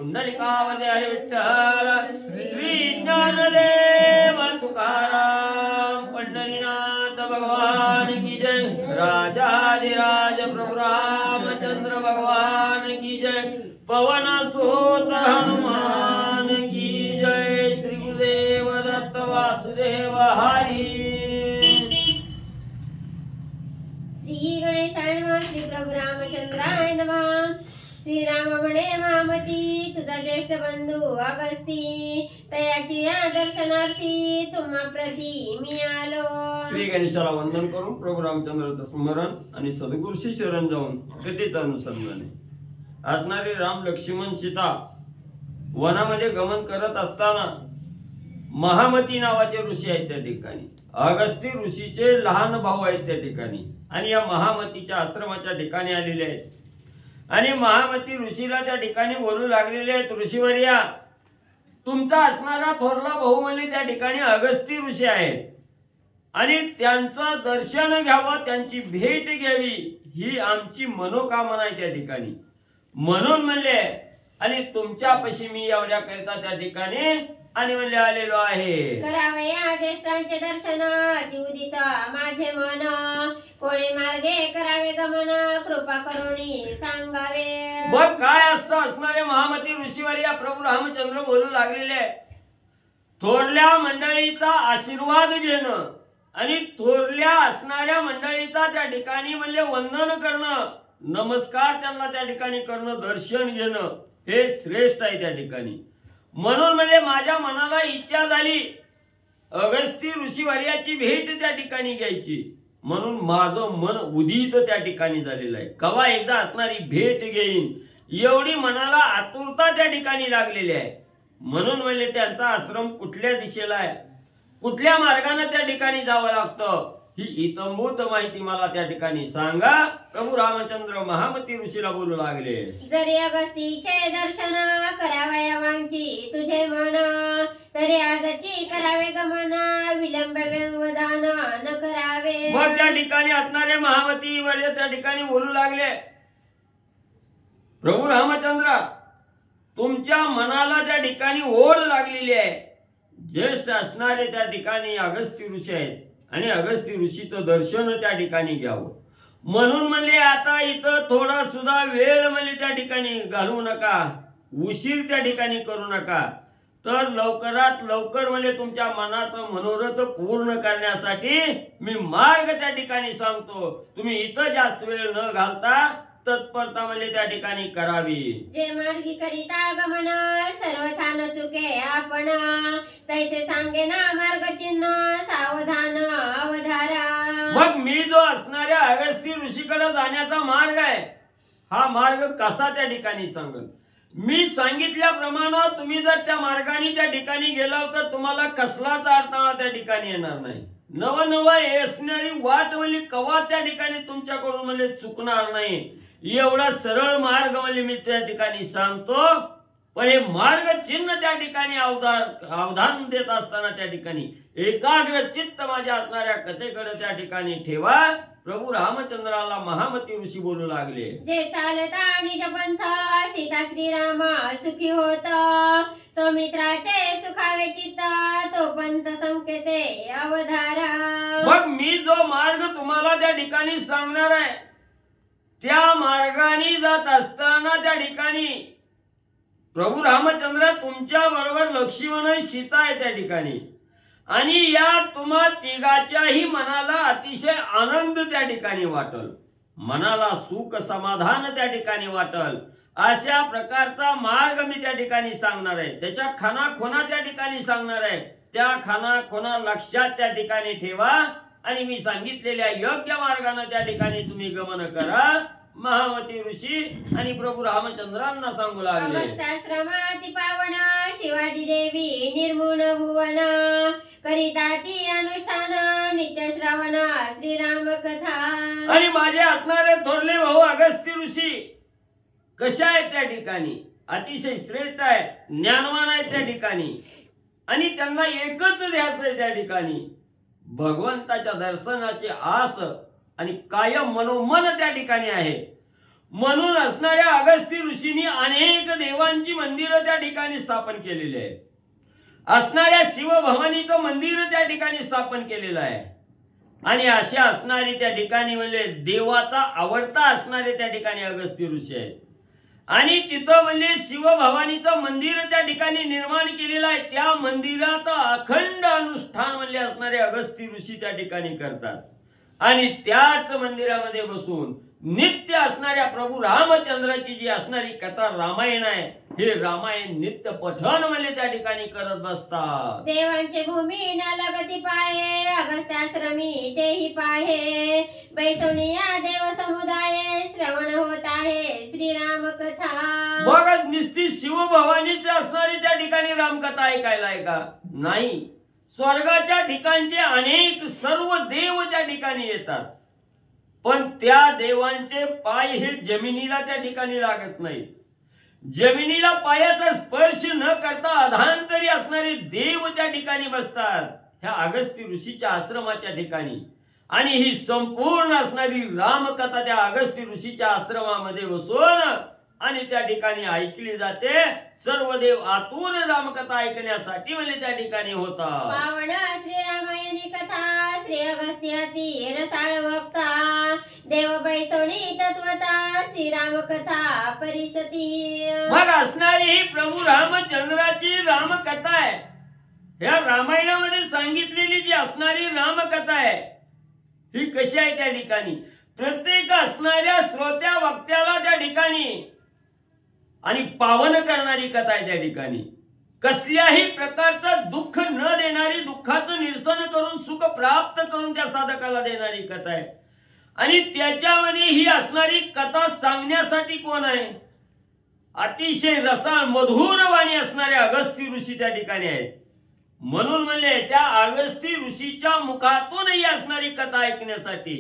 पुंडलिकावते हरी विठ्ठल श्री ज्ञानदेव तुकाराम पंढरीनाथ भगवान की जय राजाधिराज प्रभु रामचंद्र भगवान की जय पवन सुत हनुमान की जय श्री गुरुदेव दत्त वासुदेव हरी श्री गणेशाय नमः श्री प्रभु रामचंद्राय नमः श्री राम म्हणे मामती तुझा ज्येष्ठ बंधू अगस्ती तयाची या दर्शनार्थी तुम्हा प्रती मी आलो। श्री गणेशाला वंदन करून प्रभू रामचंद्राचं स्मरण आणि सद्गुरूशी शरण जाऊन कथेचं अनुसंधाने असणारे राम लक्ष्मण सीता वनामध्ये गमन करत असताना महामती नावाचे ऋषी आहेत त्या ठिकाणी, अगस्ती ऋषीचे लहान भाऊ आहेत त्या ठिकाणी आणि या महामतीच्या आश्रमाच्या ठिकाणी आलेले आहेत आणि महामती ऋषीला त्या ठिकाणी बोलू लागलेले आहेत, ऋषीवर्या तुमचा असणारा थोरला भाऊ म्हणजे त्या ठिकाणी अगस्ती ऋषी आहेत आणि त्यांचं दर्शन घ्यावं, त्यांची भेट घ्यावी ही आमची मनोकामना आहे त्या ठिकाणी, म्हणून म्हणले आणि तुमच्यापाशी मी एवढ्या करता त्या ठिकाणी आणि म्हणले आलेलो आहे। करावे या ज्येष्ठांचे दर्शन उदित माझे मन कोणे मार्गे करावे गमन कृपा करुणी सांगावे। बघ काय असतं असणारे महामती ऋषीवर या प्रभू रामचंद्र बोलू लागलेले थोरल्या मंडळीचा आशीर्वाद घेणं आणि थोरल्या असणाऱ्या मंडळीचा त्या ठिकाणी म्हणले वंदन करणं, नमस्कार त्यांना त्या ठिकाणी करणं, दर्शन घेणं हे श्रेष्ठ आहे त्या ठिकाणी, म्हणून म्हणजे माझ्या मनाला इच्छा झाली अगस्ती ऋषीवर्याची भेट त्या ठिकाणी घ्यायची, म्हणून माझं मन उदित त्या ठिकाणी झालेलं आहे, कवा एकदा असणारी भेट घेईन एवढी मनाला आतुरता त्या ठिकाणी लागलेली आहे, म्हणून म्हणजे त्यांचा आश्रम कुठल्या दिशेला आहे, कुठल्या मार्गाने त्या ठिकाणी जावं लागतं ही इतंभूत माहिती मला त्या ठिकाणी सांगा। प्रभू रामचंद्र महामती ऋषीला बोलू लागले, जरी अगस्तीचे दर्शन करावया वांची तुझे मन तरी आजची करावे गमन विलंब व्यवधान न करावे। मग त्या ठिकाणी असणारे महामती वर्य त्या ठिकाणी बोलू लागले, प्रभू रामचंद्र तुमच्या मनाला त्या ठिकाणी ओढ लागलेली आहे, ज्येष्ठ असणारे त्या ठिकाणी अगस्ती ऋषी आहेत आणि अगस्ती ऋषीचं दर्शन त्या ठिकाणी घ्यावं, म्हणून म्हणले आता इथं थोडा सुद्धा वेळ म्हणजे त्या ठिकाणी घालवू नका, उशीर त्या ठिकाणी करू नका, तर लवकरात लवकर म्हणजे तुमच्या मनाचं मनोरथ पूर्ण करण्यासाठी मी मार्ग त्या ठिकाणी सांगतो, तुम्ही इथं जास्त वेळ न घालता तत्परता म्हणजे त्या ठिकाणी करावी। जे मार्गी करिता गमन सर्वथान चुके आपण तैसे सांगे ना मार्ग चिन्ह सावधान अवधारा। मग मी जो असणाऱ्या अगस्ती ऋषीकडे जाण्याचा मार्ग आहे हा मार्ग कसा त्या ठिकाणी सांगेल, मी सांगितल्याप्रमाणे तुम्ही जर त्या मार्गाने त्या ठिकाणी गेला तर तुम्हाला कसलाच अडथळा त्या ठिकाणी येणार नाही, नव येसणारी वाट म्हणजे कवा त्या ठिकाणी तुमच्याकडून म्हणजे चुकणार नाही, एवढा सरळ मार्ग म्हणजे मी त्या ठिकाणी सांगतो, पण हे मार्ग चिन्ह त्या ठिकाणी अवधान देत असताना त्या ठिकाणी एकाग्र चित्त माझ्या असणाऱ्या कथेकडे त्या ठिकाणी ठेवा। प्रभू रामचंद्राला महामती ऋषी बोलू लागले, जे चालता निज पंथ सीता श्रीराम सुखी होत सौमित्राचे सुखावे चित्त तो पंथ संकेते अवधारा। मग मी जो मार्ग तुम्हाला त्या ठिकाणी सांगणार आहे त्या मार्गाने जात असताना त्या ठिकाणी प्रभू रामचंद्र तुमच्या बरोबर लक्ष्मण सीता आहे त्या ठिकाणी आणि या तुम्हा तिघाच्याही मनाला अतिशय आनंद त्या ठिकाणी वाटल, मनाला सुख समाधान त्या ठिकाणी वाटल, अशा प्रकारचा मार्ग मी त्या ठिकाणी सांगणार आहे, त्याच्या खानाखोना त्या ठिकाणी सांगणार आहे, त्या खानाखोना लक्षात त्या ठिकाणी ठेवा आणि मी सांगितलेल्या योग्य मार्गाने त्या ठिकाणी तुम्ही गमन करा। महामती ऋषी आणि प्रभू रामचंद्रांना सांगू लागले, अगस्त्याश्रमाती पावन शिवाजी देवी निर्मून भुवन करिताती अनुष्ठान नित्य श्रवण श्रीराम कथा। आणि माझे असणारे थोरले भाऊ अगस्ती ऋषी कशा आहेत त्या ठिकाणी अतिशय श्रेष्ठ आहे, ज्ञानवान आहे त्या ठिकाणी आणि त्यांना एकच ध्यास आहे त्या ठिकाणी भगवंताच्या दर्शनाची आस आणि कायम मनोमन त्या ठिकाणी आहे, म्हणून असणाऱ्या अगस्त्य ऋषींनी अनेक देवांची मंदिरं त्या ठिकाणी स्थापन केलेली आहे. असणाऱ्या शिवभवानीचं मंदिर त्या ठिकाणी स्थापन केलेलं आहे. आणि अशा असणारी त्या ठिकाणी म्हणजे देवाचा आवडता असणारे त्या ठिकाणी अगस्त्य ऋषी आहेत. आणि तिथं म्हणजे शिवभवानीचं मंदिर त्या ठिकाणी निर्माण केलेलं आहे. त्या मंदिरात अखंड अनुष्ठान म्हणजे असणारे अगस्त्य ऋषी त्या ठिकाणी करतात. आणि त्याच मंदिरामध्ये बसून नित्य असणाऱ्या प्रभू रामचंद्राची जी असणारी कथा रामायण आहे, हे रामायण नित्य पठण म्हणजे त्या ठिकाणी करत बसतात. देवांचे भूमी न लगती पाये, अगस्त्याश्रमी तेही पाहे, बैसोनिया देव समुदाय, श्रवण होत आहे श्रीराम कथा. मग निस्ती शिवभवानीची असणारी त्या ठिकाणी रामकथा ऐकायला आहे का? नाही. स्वर्गाच्या ठिकाणचे अनेक सर्व देव त्या ठिकाणी येतात, पण त्या देवांचे पाय हे जमिनीला त्या ठिकाणी लागत नाही. जमिनीला पायाचा स्पर्श न करता अधांतरी असणारे देव त्या ठिकाणी बसतात ह्या अगस्त्य ऋषीच्या आश्रमाच्या ठिकाणी. आणि ही संपूर्ण असणारी रामकथा त्या अगस्त्य ऋषीच्या आश्रमामध्ये बसून आणि त्या ठिकाणी ऐकली जाते. सर्व देव आतुर रामकथा ऐकण्यासाठी म्हणजे त्या ठिकाणी होतात. पावन श्री रामायणी कथा, श्री अगस्त्याती रसाळ वक्ता, देव बैसोनी तत्वता, श्रीराम कथा परिसती. मग असणारी ही प्रभू रामचंद्राची रामकथा आहे. या रामायणामध्ये सांगितलेली जी असणारी रामकथा आहे ही कशी आहे त्या ठिकाणी? प्रत्येक असणाऱ्या श्रोत्या वक्त्याला त्या ठिकाणी आणि पावन करणारी कथा आहे त्या ठिकाणी. कसल्याही प्रकारचं दुःख न देणारी, दुःखाचं निरसन करून सुख प्राप्त करून त्या साधकाला देणारी कथा आहे. आणि त्याच्यामध्ये ही असणारी कथा सांगण्यासाठी कोण आहे? अतिशय रसाळ मधुर वाणी असणारे अगस्त्य ऋषी त्या ठिकाणी आहेत. म्हणून म्हणजे त्या अगस्त्य ऋषीच्या मुखातून ही असणारी कथा ऐकण्यासाठी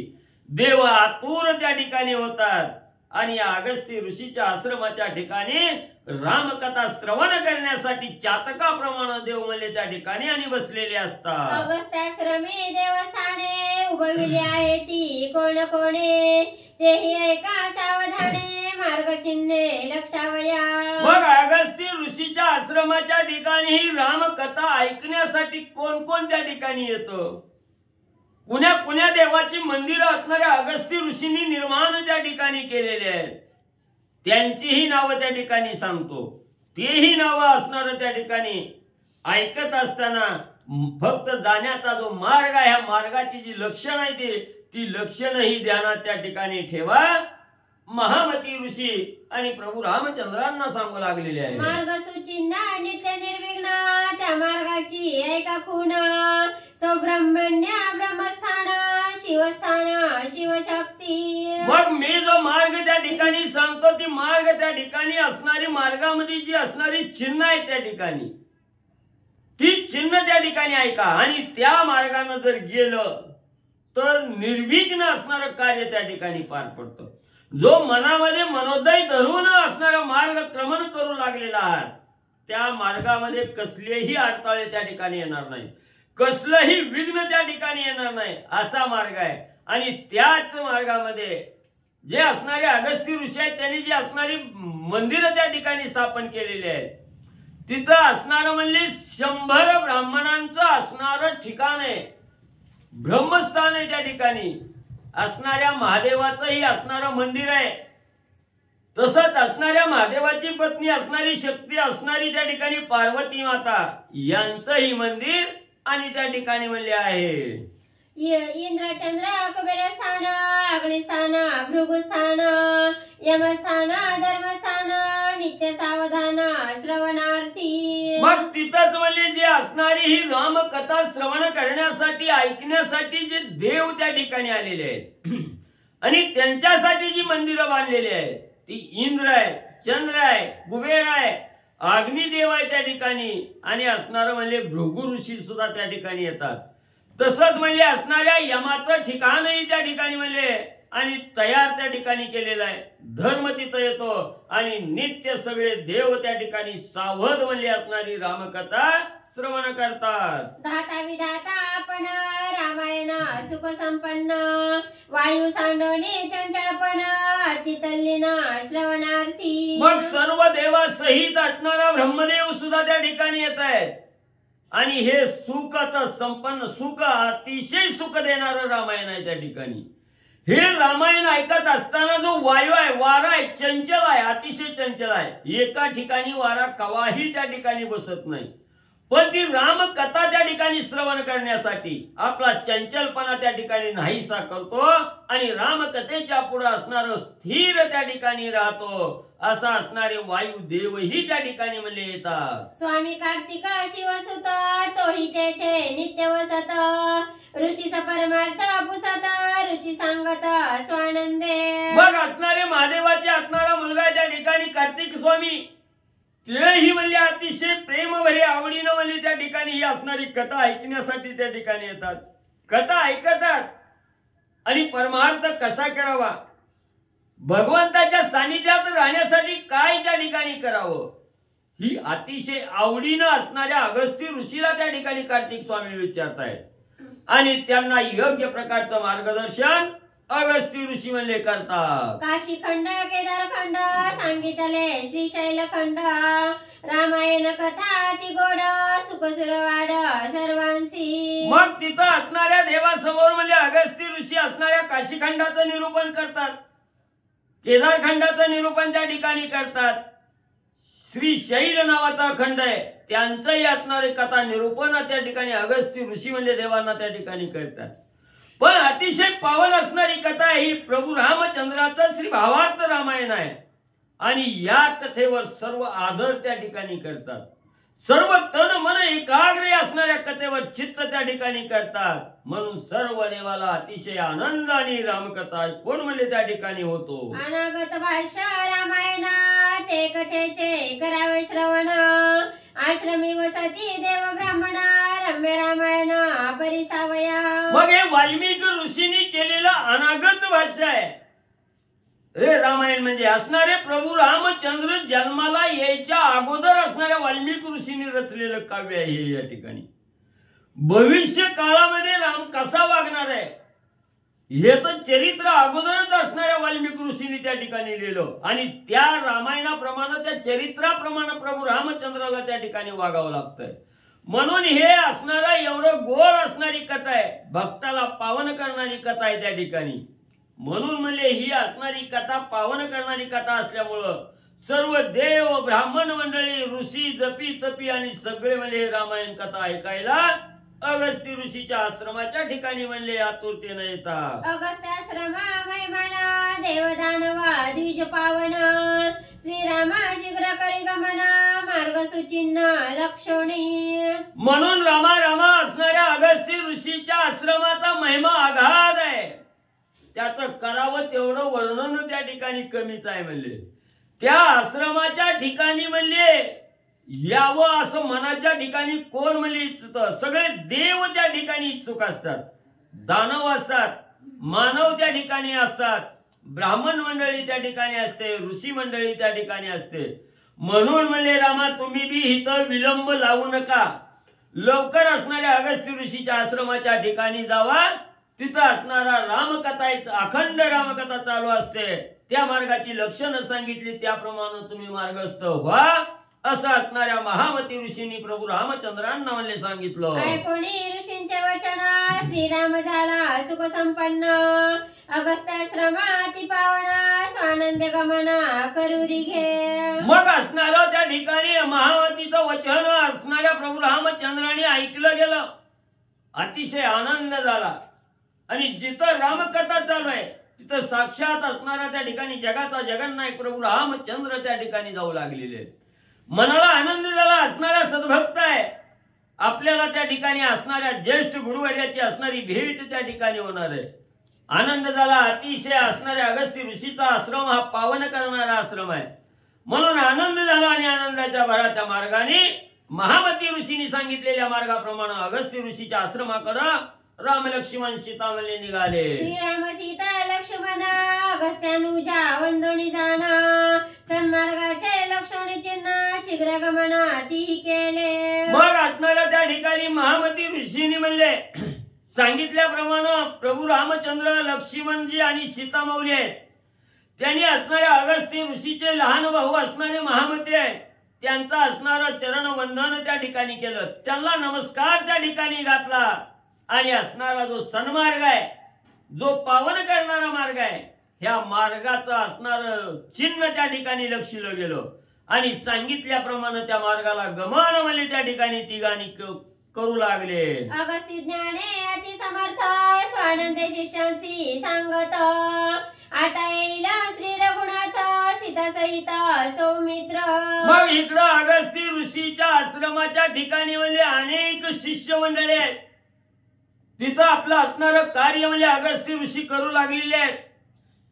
देव आतुर त्या ठिकाणी होतात. आणि या अगस्त्य ऋषीच्या आश्रमाच्या ठिकाणी रामकथा श्रवण करण्यासाठी चातकाप्रमाणे देव म्हणजे त्या ठिकाणी आणि बसलेले असतात. अगस्त्याश्रमी देवस्थाने उभविली आहे ती कोण कोणे, तेही ऐका सावधाने, मार्ग चिन्हे लक्षावया. मग अगस्त्य ऋषीच्या आश्रमाच्या ठिकाणी ही रामकथा ऐकण्यासाठी कोण कोण त्या ठिकाणी येतं? पुण्या देवाची मंदिरं असणाऱ्या अगस्त्य ऋषींनी निर्माण त्या ठिकाणी केलेले आहेत. त्यांचीही नावं त्या ठिकाणी सांगतो. तेही नावं असणार त्या ठिकाणी ऐकत असताना फक्त जाण्याचा जो मार्ग आहे, ह्या मार्गाची जी लक्षण आहे ती लक्षणही ध्यानात त्या ठिकाणी ठेवा. महामती ऋषी आणि प्रभू रामचंद्रांना सांगू लागलेले आहे. मार्ग सुचिन्ह नित्य निर्विघ्न, त्या मार्गाची ऐका खूण, सौब्रह्मण्य ब्रह्मस्थान, शिवस्थान शिवशक्ती. मग मी जो मार्ग त्या ठिकाणी सांगतो ती मार्ग त्या ठिकाणी असणारी, मार्गामध्ये जी असणारी चिन्ह आहे त्या ठिकाणी ती चिन्ह त्या ठिकाणी ऐका. आणि त्या मार्गाने जर गेलं तर निर्विघ्न असणारं कार्य त्या ठिकाणी पार पडतं. जो मनामध्ये मनोदय धरून असणारा मार्ग क्रमण करू लागलेला आहात त्या मार्गामध्ये कसलेही अडथळे त्या ठिकाणी येणार नाही, कसलंही विघ्न त्या ठिकाणी येणार नाही, असा मार्ग आहे. आणि त्याच मार्गामध्ये जे असणारे अगस्त्य ऋषी आहेत त्यांनी जी असणारी मंदिरं त्या ठिकाणी स्थापन केलेली आहेत, तिथं असणारं म्हणजे 100 ब्राह्मणांचं असणारं ठिकाण आहे, ब्रह्मस्थान आहे. त्या ठिकाणी असणाऱ्या महादेवाचंही असणारं मंदिर आहे. तसंच असणाऱ्या महादेवाची पत्नी असणारी शक्ती असणारी त्या ठिकाणी पार्वती माता यांचंही मंदिर आणि त्या ठिकाणी म्हणले आहे. इंद्र चंद्र कुबेरस्थान, अग्निस्थान, भृगुस्थान, यमस्थान, धर्मस्थान, नित्य सावधान श्रवणार्थी. मग तिथंच म्हणजे जे असणारी ही रामकथा श्रवण करण्यासाठी, ऐकण्यासाठी जे देव त्या ठिकाणी आलेले आहेत आणि त्यांच्यासाठी जी मंदिरं बांधलेली आहेत ती इंद्र आहे, चंद्र आहे, कुबेर आहे, अग्निदेव आहे त्या ठिकाणी. आणि असणारं म्हणजे भृगु ऋषी सुद्धा त्या ठिकाणी येतात. तसंच म्हणजे असणाऱ्या यमाचं ठिकाणही त्या ठिकाणी म्हणजे आणि तयार त्या ठिकाणी केलेलं आहे. धर्म तिथं येतो आणि नित्य सगळे देव त्या ठिकाणी सावध म्हणजे असणारी रामकथा श्रवण करतात. धाता विधाता पावन रामायण सुख संपन्न वायू सांडणे चंचलपण अति तल्लीन श्रवणार्थी. मग सर्व देवा सहित असणारा ब्रह्मदेव सुद्धा त्या ठिकाणी येत आहेत आणि हे सुखाचं संपन्न सुख अतिशय सुख देणारं रामायण आहे त्या ठिकाणी. हे रामायण ऐकत असताना जो वायू आहे वारा आहे चंचल आहे अतिशय चंचल आहे. एका ठिकाणी वारा कवाही त्या ठिकाणी बसत नाही. पण ती रामकथा त्या ठिकाणी श्रवण करण्यासाठी आपला चंचलपणा त्या ठिकाणी नाहीसा करतो आणि रामकथेच्या पुढे असणारं स्थिर त्या ठिकाणी राहतो. असा असणारे वायू देवही त्या ठिकाणी म्हणले येतात. स्वामी कार्तिक शिवसुत तोही तेथे नित्य वसत ऋषीचा परमार्थ पुसत ऋषी सांगत स्वानंदे. मग असणारे महादेवाचे असणारा मुलगा त्या ठिकाणी कार्तिक स्वामी तेही म्हणले अतिशय प्रेम भरे आवडीनं म्हणले त्या ठिकाणी ही असणारी कथा ऐकण्यासाठी त्या ठिकाणी येतात. कथा ऐकतात आणि परमार्थ कसा करावा भगवंताच्या सानिध्यात राहण्यासाठी काय त्या ठिकाणी करावं ही अतिशय आवडीनं असणाऱ्या अगस्त्य ऋषीला त्या ठिकाणी कार्तिक स्वामी विचारतायत आणि त्यांना योग्य प्रकारचं मार्गदर्शन अगस्त्य ऋषी म्हणले करतात. काशी खंड केदार खंड सांगितले श्रीशैल खंड रामायण कथा ती गोड सुखसुरवाड सर्वांशी. मग तिथं असणाऱ्या देवासमोर म्हणजे अगस्त्य ऋषी असणाऱ्या काशीखंडाचं निरूपण करतात केदार खंडाचं निरूपण त्या ठिकाणी करतात. श्रीशैल नावाचा खंड आहे त्यांचंही असणारे कथा निरूपण त्या ठिकाणी अगस्त्य ऋषी म्हणजे देवांना त्या ठिकाणी करतात. पण अतिशय पावन असणारी कथा ही प्रभू रामचंद्राचं श्री भावार्थ रामायण आहे आणि या कथेवर सर्व आदर त्या ठिकाणी करतात. सर्व तन मन एकाग्र असणाऱ्या कथेवर चित्त त्या ठिकाणी करतात. म्हणून सर्व देवाला अतिशय आनंद आणि रामकथा कोण म्हणले त्या ठिकाणी होतो. अनागत भाष्य रामायण ते कथेचे करावे श्रवण आश्रमी वसती देव ब्राह्मण रम्य रामायण परिसावया. मग हे वाल्मिकी ऋषींनी केलेलं अनागत भाष्य आहे. हे रामायण म्हणजे असणारे प्रभू रामचंद्र जन्माला यायच्या अगोदर असणाऱ्या वाल्मिकी ऋषींनी रचलेलं काव्य आहे हे. या ठिकाणी भविष्य काळामध्ये राम कसा वागणार आहे याचं चरित्र अगोदरच असणाऱ्या वाल्मिकी ऋषींनी त्या ठिकाणी लिहिलं आणि त्या रामायणाप्रमाणे त्या चरित्राप्रमाणे प्रभू रामचंद्राला त्या ठिकाणी वागावं लागतंय. म्हणून हे असणारा एवढं गोड असणारी कथा आहे भक्ताला पावन करणारी कथा आहे त्या ठिकाणी. म्हणून म्हणजे ही असणारी कथा पावन करणारी कथा असल्यामुळं सर्व देव ब्राह्मण मंडळी ऋषी जपी तपी आणि सगळे म्हणजे रामायण कथा ऐकायला अगस्त्य ऋषीच्या आश्रमाच्या ठिकाणी म्हणले आतुरतेनं येतात. अगस्त्याश्रमा महिमाना देवदानवा द्विज पावन श्रीरामा शीघ्र करी गमन मार्ग सुचिन्ह लक्षणी. म्हणून रामा रामा असणाऱ्या अगस्त्य ऋषीच्या आश्रमाचा महिमा आघात आहे. त्याचं करावं तेवढं वर्णन त्या ठिकाणी कमीच आहे. म्हणले त्या आश्रमाच्या ठिकाणी म्हणले यावं असं मनाच्या ठिकाणी कोण म्हणले इच्छुक सगळे देव त्या ठिकाणी इच्छुक असतात. दानव असतात मानव त्या ठिकाणी असतात ब्राह्मण मंडळी त्या ठिकाणी असते ऋषी मंडळी त्या ठिकाणी असते. म्हणून म्हणले रामा तुम्ही बी इथं विलंब लावू नका लवकर असणाऱ्या अगस्त्य ऋषीच्या आश्रमाच्या ठिकाणी जावा. तिथं असणारा रामकथा अखंड रामकथा चालू असते. त्या मार्गाची लक्षणं सांगितली त्याप्रमाणे तुम्ही मार्गस्थ व्हा असं असणाऱ्या महामती ऋषींनी प्रभू रामचंद्रांना म्हणले सांगितलं. ऐकोणी ऋषींचे वचन श्रीराम झाला सुख संपन्न अगस्त्याश्रमाती पावना स्वानंद गमन करुरी घे. मग असणारं त्या ठिकाणी महामतीचं वचन असणाऱ्या प्रभू रामचंद्रांनी ऐकलं गेलं अतिशय आनंद झाला आणि जिथं रामकथा चालू आहे तिथं साक्षात असणारा त्या ठिकाणी जगाचा जगन्नायक प्रभू रामचंद्र त्या ठिकाणी जाऊ लागलेले. मनाला आनंद झाला असणारा सद्भक्त आहे आपल्याला त्या ठिकाणी असणाऱ्या ज्येष्ठ गुरुवर्याची असणारी भेट त्या ठिकाणी होणार आहे. आनंद झाला अतिशय असणाऱ्या अगस्त्य ऋषीचा आश्रम हा पावन करणारा आश्रम आहे. म्हणून आनंद झाला आणि आनंदाच्या भराच्या मार्गाने महामती ऋषींनी सांगितलेल्या मार्गाप्रमाणे अगस्त्य ऋषीच्या आश्रमाकडे राम लक्ष्मण सीता म्हणले निघाले. श्रीराम सीता लक्ष्मण अगस्त्यानुजा वंदनी जाण सन्मार्गाचे लक्षणी चिन्ह शीघ्र गमन ती केले. मग असणाऱ्या त्या ठिकाणी महामती ऋषींनी म्हणले सांगितल्याप्रमाणे प्रभू रामचंद्र, लक्ष्मणजी आणि सीतामाऊली आहेत. त्यांनी असणाऱ्या अगस्त्य ऋषीचे लहान भाऊ असणारे महामती आहेत. त्यांचा असणारं चरणवंदन त्या ठिकाणी केलं, त्यांना नमस्कार त्या ठिकाणी घातला आणि असणारा जो सन्मार्ग आहे, जो पावन करणारा मार्ग आहे, ह्या मार्गाचं असणार चिन्ह त्या ठिकाणी लक्षिलं गेलं आणि सांगितल्याप्रमाणे त्या मार्गाला गमन म्हणजे त्या ठिकाणी तिघांनी करू लागले. अगस्त्य ज्ञाने अति समर्थ स्वानंद शिष्यांशी सांगत, आता येईल श्री रघुनाथ सीता सहित सौमित्र. मग इकडं अगस्त्य ऋषीच्या आश्रमाच्या ठिकाणी म्हणजे अनेक शिष्य मंडळी आहेत. तिथं आपलं असणारं कार्य म्हणजे अगस्त्य ऋषी करू लागलेले आहेत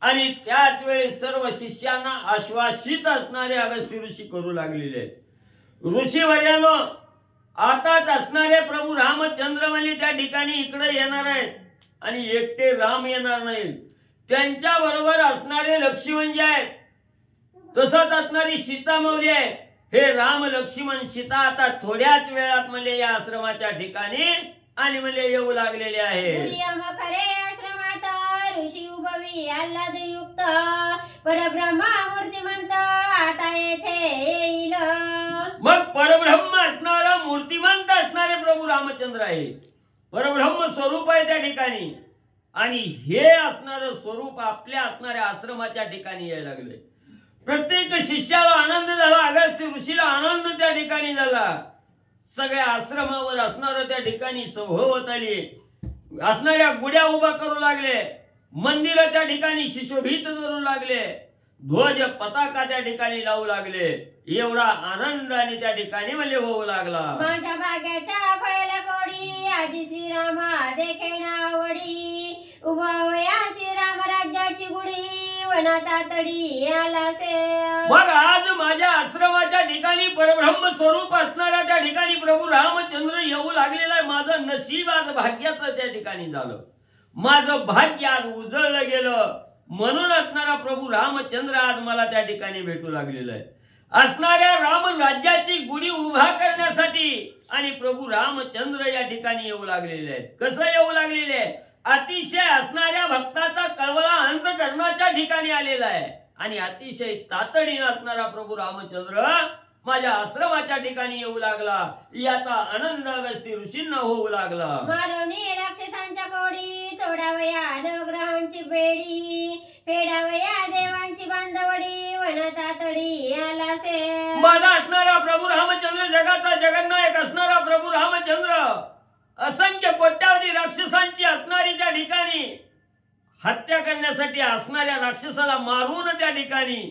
आणि त्याच वेळेस सर्व शिष्यांना आश्वासित असणारे अगस्त्य ऋषी करू लागलेले आहेत. ऋषीवर्यानो, आताच असणारे प्रभू रामचंद्र म्हणजे त्या ठिकाणी इकडे येणार आहेत आणि एकटे राम येणार नाहीत, त्यांच्या बरोबर असणारे लक्ष्मण जे आहेत, तसंच असणारी सीतामाऊली आहे. हे राम, लक्ष्मण, सीता आता थोड्याच वेळात म्हणजे या आश्रमाच्या ठिकाणी आणि म्हणजे येऊ लागलेले आहे. आश्रमात ऋषी उभवी आल्हादयुक्त परब्रह्मा मूर्तिमंत आता येथे येईल. मग परब्रह्म असणारा मूर्तिमंत असणारे प्रभू रामचंद्र आहे. परब्रह्म स्वरूप आहे त्या ठिकाणी आणि हे असणारं स्वरूप आपल्या असणाऱ्या आश्रमाच्या ठिकाणी यायला लागले. प्रत्येक शिष्याला आनंद झाला, अगस्त्य ऋषीला आनंद त्या ठिकाणी झाला. सगळ्या आश्रमावर असणारं त्या ठिकाणी सभोवत आली, असणाऱ्या गुड्या उभा करू लागले, मंदिर त्या ठिकाणी सुशोभित करू लागले, ध्वज पताका त्या ठिकाणी लावू लागले. एवढा आनंदाने त्या ठिकाणी म्हणजे होऊ लागला. माझ्या भाग्याच्या फळल्या कोडी आजी श्रीरामा देखेना आवडी, उभावया श्रीराम राज्याची गुढी वनात तडी आलासे. मग आज माझ्या आश्रमाच्या ठिकाणी परब्रह्म स्वरूप असणाऱ्या त्या ठिकाणी प्रभू रामचंद्र येऊ लागलेला आहे. माझं नशीब आज भाग्याचं त्या ठिकाणी झालं, माझं भाग्य आज उजळलं गेलं, म्हणून असणारा प्रभू रामचंद्र आज मला त्या ठिकाणी भेटू लागलेला आहे. असणाऱ्या राम राज्याची गुढी उभा करण्यासाठी आणि प्रभू रामचंद्र या ठिकाणी येऊ लागलेले आहेत. कसं येऊ लागलेले आहे? अतिशय असणाऱ्या भक्ताचा कळवळा अंतःकरणाच्या ठिकाणी आलेला आहे आणि अतिशय तातडीने असणारा प्रभू रामचंद्र माझ्या आश्रमाच्या ठिकाणी येऊ लागला. याचा आनंद अगस्त्य ऋषींना होऊ लागला. मारवणी राक्षसांच्या कोडी तोडावया नवग्रहांची बेडी, फेडावया देवांची बांधवडी वनात तडी आलासे. माझा असणारा प्रभू रामचंद्र, जगाचा जगन्नायक असणारा प्रभू रामचंद्र असंख्य कोट्यावधी राक्षसांची असणारी त्या ठिकाणी हत्या करण्यासाठी असणाऱ्या राक्षसाला मारून त्या ठिकाणी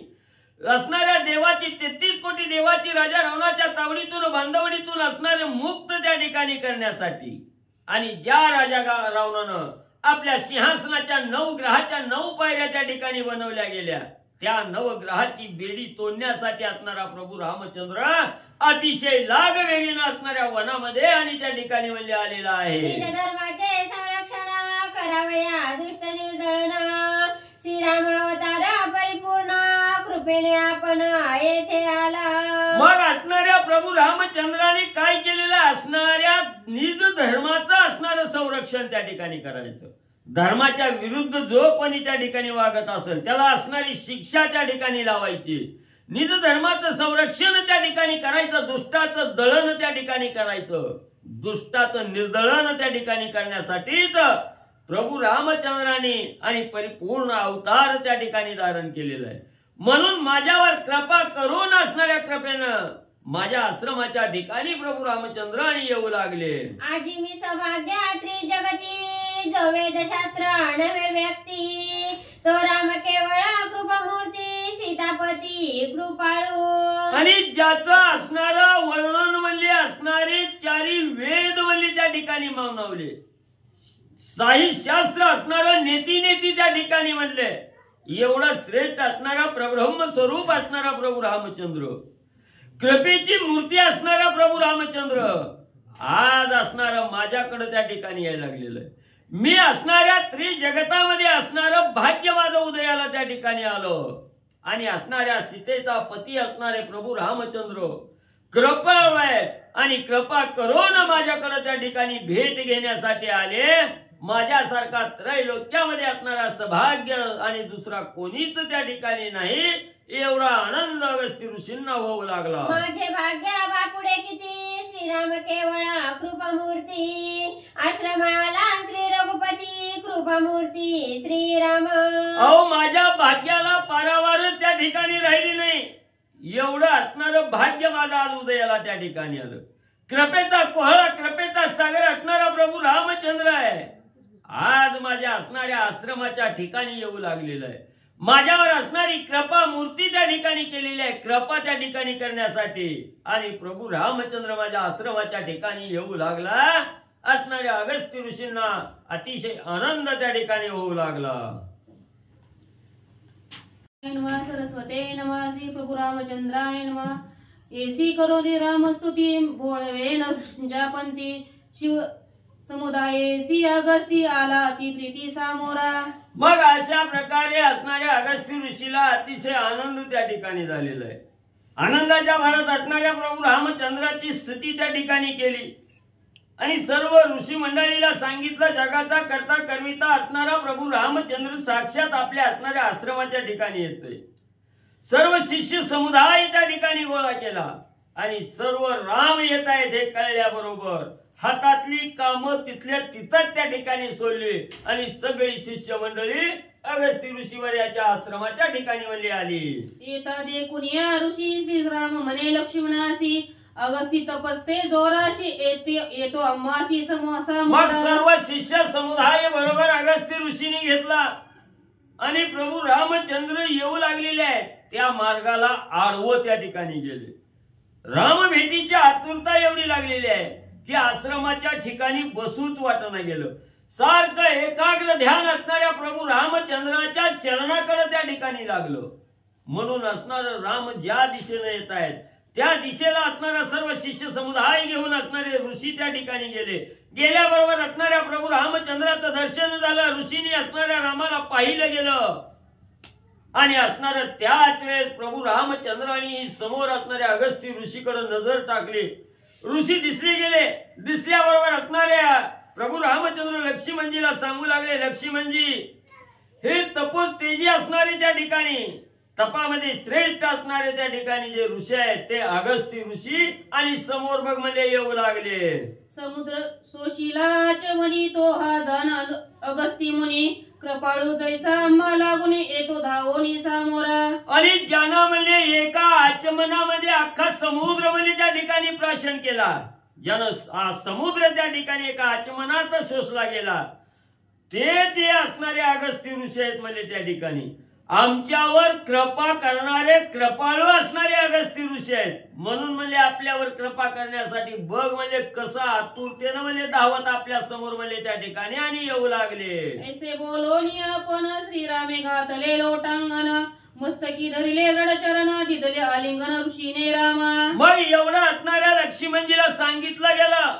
असणाऱ्या देवाची 33 कोटी देवाची राजा रावणाच्या तावडीतून बांधवडीतून असणारे मुक्त त्या ठिकाणी करण्यासाठी आणि ज्या राजा रावणानं आपल्या सिंहासनाच्या 9 ग्रहाच्या 9 पायऱ्या त्या ठिकाणी बनवल्या गेल्या, त्या 9 ग्रहाची बेडी तोडण्यासाठी असणारा प्रभू रामचंद्र अतिशय लागवेगीने असणाऱ्या वनामध्ये आणि त्या ठिकाणी म्हणजे आलेला आहे. धर्माचे संरक्षण करावया दुष्ट निर्दळन, श्रीराम अवतार परिपूर्ण कृपेने आपण येथे आला. मग असणाऱ्या प्रभू रामचंद्राने काय केलेलं? असणाऱ्या निज धर्माचं असणारं संरक्षण त्या ठिकाणी करायचं. धर्माच्या विरुद्ध जो कोणी त्या ठिकाणी वागत असेल त्याला असणारी शिक्षा त्या ठिकाणी लावायची. निज धर्माचं संरक्षण त्या ठिकाणी करायचं, दुष्टाचं दळण त्या ठिकाणी करायचं. दुष्टाचं निर्दळन त्या ठिकाणी करण्यासाठीच प्रभू रामचंद्राने आणि परिपूर्ण अवतार त्या ठिकाणी धारण केलेला आहे. म्हणून माझ्यावर कृपा करून असणाऱ्या कृपेनं माझ्या आश्रमाच्या ठिकाणी प्रभू रामचंद्र आणि येऊ लागले. आजी मी सौभाग्य त्रिजगती, जो वेदशास्त्र नवे व्यक्ती, तो राम केवळ कृपामूर्ती, सीतापती कृपाळू. आणि ज्याचं असणारं वर्णन म्हणले असणारे 4 वेद म्हणले त्या ठिकाणी मानवले, साहिशास्त्र असणारं नेती त्या ठिकाणी म्हणले, एवढं श्रेष्ठ असणारा परब्रह्म स्वरूप असणारा प्रभू रामचंद्र, कृपेची मूर्ती असणारा प्रभू रामचंद्र आज असणारा माझ्याकडे त्या ठिकाणी यायला लागलेलं आहे. मी असणाऱ्या त्रिजगतामध्ये असणारं भाग्य माझं उदयाला त्या ठिकाणी आलो आणि असणाऱ्या सीतेचा पती असणारे प्रभू रामचंद्र कृपाळू आहेत आणि कृपा करून माझ्याकडे त्या ठिकाणी भेट घेण्यासाठी आले माझ्यासारखा त्रैलोक्यामध्ये असणारा सौभाग्य आणि दुसरा कोणीच त्या ठिकाणी नाही, एवढा आनंद अगस्त्य ऋषींना होऊ लागला. माझे भाग्य बापुडे किती, श्रीराम केवळ कृपामूर्ती, आश्रमाला श्री रघुपती, कृपामूर्ती श्रीराम. अहो, माझ्या भाग्याला पारावार त्या ठिकाणी राहिली नाही, एवढं असणारं भाग्य माझा आज उदयाला त्या ठिकाणी आलं. कृपेचा कोहळा, कृपेचा सागर असणारा प्रभू रामचंद्र आहे, आज माझ्या असणाऱ्या आश्रमाच्या ठिकाणी येऊ लागलेलं आहे. माझ्यावर असणारी कृपा मूर्ती त्या ठिकाणी केलेली आहे, कृपा त्या ठिकाणी करण्यासाठी. आणि प्रभू रामचंद्र माझ्या आश्रमाच्या ठिकाणी येऊ लागला. असणाऱ्या अगस्त्य ऋषींना अतिशय आनंद त्या ठिकाणी होऊ लागला. नमः सरस्वते नमः श्री प्रभु रामचंद्राय नमः. एसी करोरी रामस्तुती बोळवे न जापंती, शिव समुदायेसी अगस्ती आला ती प्रीती सामोरा. मग अशा प्रकारे असणाऱ्या अगस्त्य ऋषीला अतिशय आनंद त्या ठिकाणी झालेला आहे. आनंदाच्या भरात असणाऱ्या प्रभू रामचंद्राची स्तुती त्या ठिकाणी केली आणि सर्व ऋषी मंडळीला सांगितलं, जगाचा करता करविता असणारा प्रभू रामचंद्र साक्षात आपल्या असणाऱ्या आश्रमाच्या ठिकाणी येतोय. सर्व शिष्य समुदाय त्या ठिकाणी गोळा केला आणि सर्व राम येत आहेत हे कळल्याबरोबर हातातली कामं तिथल्या तिथंच त्या ठिकाणी सोडली आणि सगळी शिष्य मंडळी अगस्त्य ऋषीवर्याच्या आश्रमाच्या ठिकाणी म्हणली आली. येता देखून या ऋषी श्रीराम म्हणे लक्ष्मणासी, अगस्ती तपस्ते जोराशी येतो अम्माशी समोसा. मग सर्व शिष्य समुदाय बरोबर अगस्त्य ऋषीने घेतला आणि प्रभू रामचंद्र येऊ लागलेले आहेत त्या मार्गाला आडवं त्या ठिकाणी गेले. राम भेटीची आतुरता एवढी लागलेली आहे की आश्रमाच्या ठिकाणी बसूच वाटणं गेलं. सारखं एकाग्र ध्यान असणाऱ्या प्रभू रामचंद्राच्या चरणाकडे त्या ठिकाणी लागलं. म्हणून असणार राम ज्या दिशेने येत आहेत त्या दिशेला असणारा सर्व शिष्य समुदाय घेऊन असणारे ऋषी त्या ठिकाणी गेले. गेल्याबरोबर असणाऱ्या प्रभू रामचंद्राचं दर्शन झालं. ऋषींनी असणाऱ्या रामाला पाहिलं गेलं आणि असणाऱ्या त्याच वेळेस प्रभू रामचंद्रांनी समोर असणाऱ्या अगस्त्य ऋषीकडे नजर टाकली. ऋषी दिसले गेले. दिसल्याबरोबर असणाऱ्या प्रभू रामचंद्र लक्ष्मणजीला सांगू लागले, लक्ष्मणजी हे तपो तेजी असणारे त्या ठिकाणी तपामध्ये श्रेष्ठ असणारे त्या ठिकाणी जे ऋषी आहेत ते अगस्त्य ऋषी आणि समोर बघ म्हणजे येऊ लागले. समुद्र सोशिलाच मनी तो हा जाण अगस्ती मुनी, कृपाळू जैसा आम्हा लागून येतो धावोनी सामोरा. आणि ज्यानं म्हणजे एका आचमनामध्ये अख्खा समुद्र म्हणजे त्या ठिकाणी प्राशन केला, ज्यानं समुद्र त्या ठिकाणी एका आचमनात शोषला गेला, तेच हे असणारे अगस्त्य ऋषी आहेत म्हणजे त्या ठिकाणी. आमच्यावर कृपा करणारे कृपाळू असणारे अगस्त्य ऋषी आहेत. म्हणून म्हणजे आपल्यावर कृपा करण्यासाठी बघ म्हणजे कसं आतुरतेनं म्हणजे धावत आपल्या समोर म्हणजे त्या ठिकाणी आणि येऊ लागले. ऐसे बोलोनी आपण श्रीरामे घातले लोटांगण, मस्तकी धरले रडचरण दिदले आलिंगन ऋषीने रामा. मग एवढं असणाऱ्या लक्ष्मणजीला सांगितलं गेलं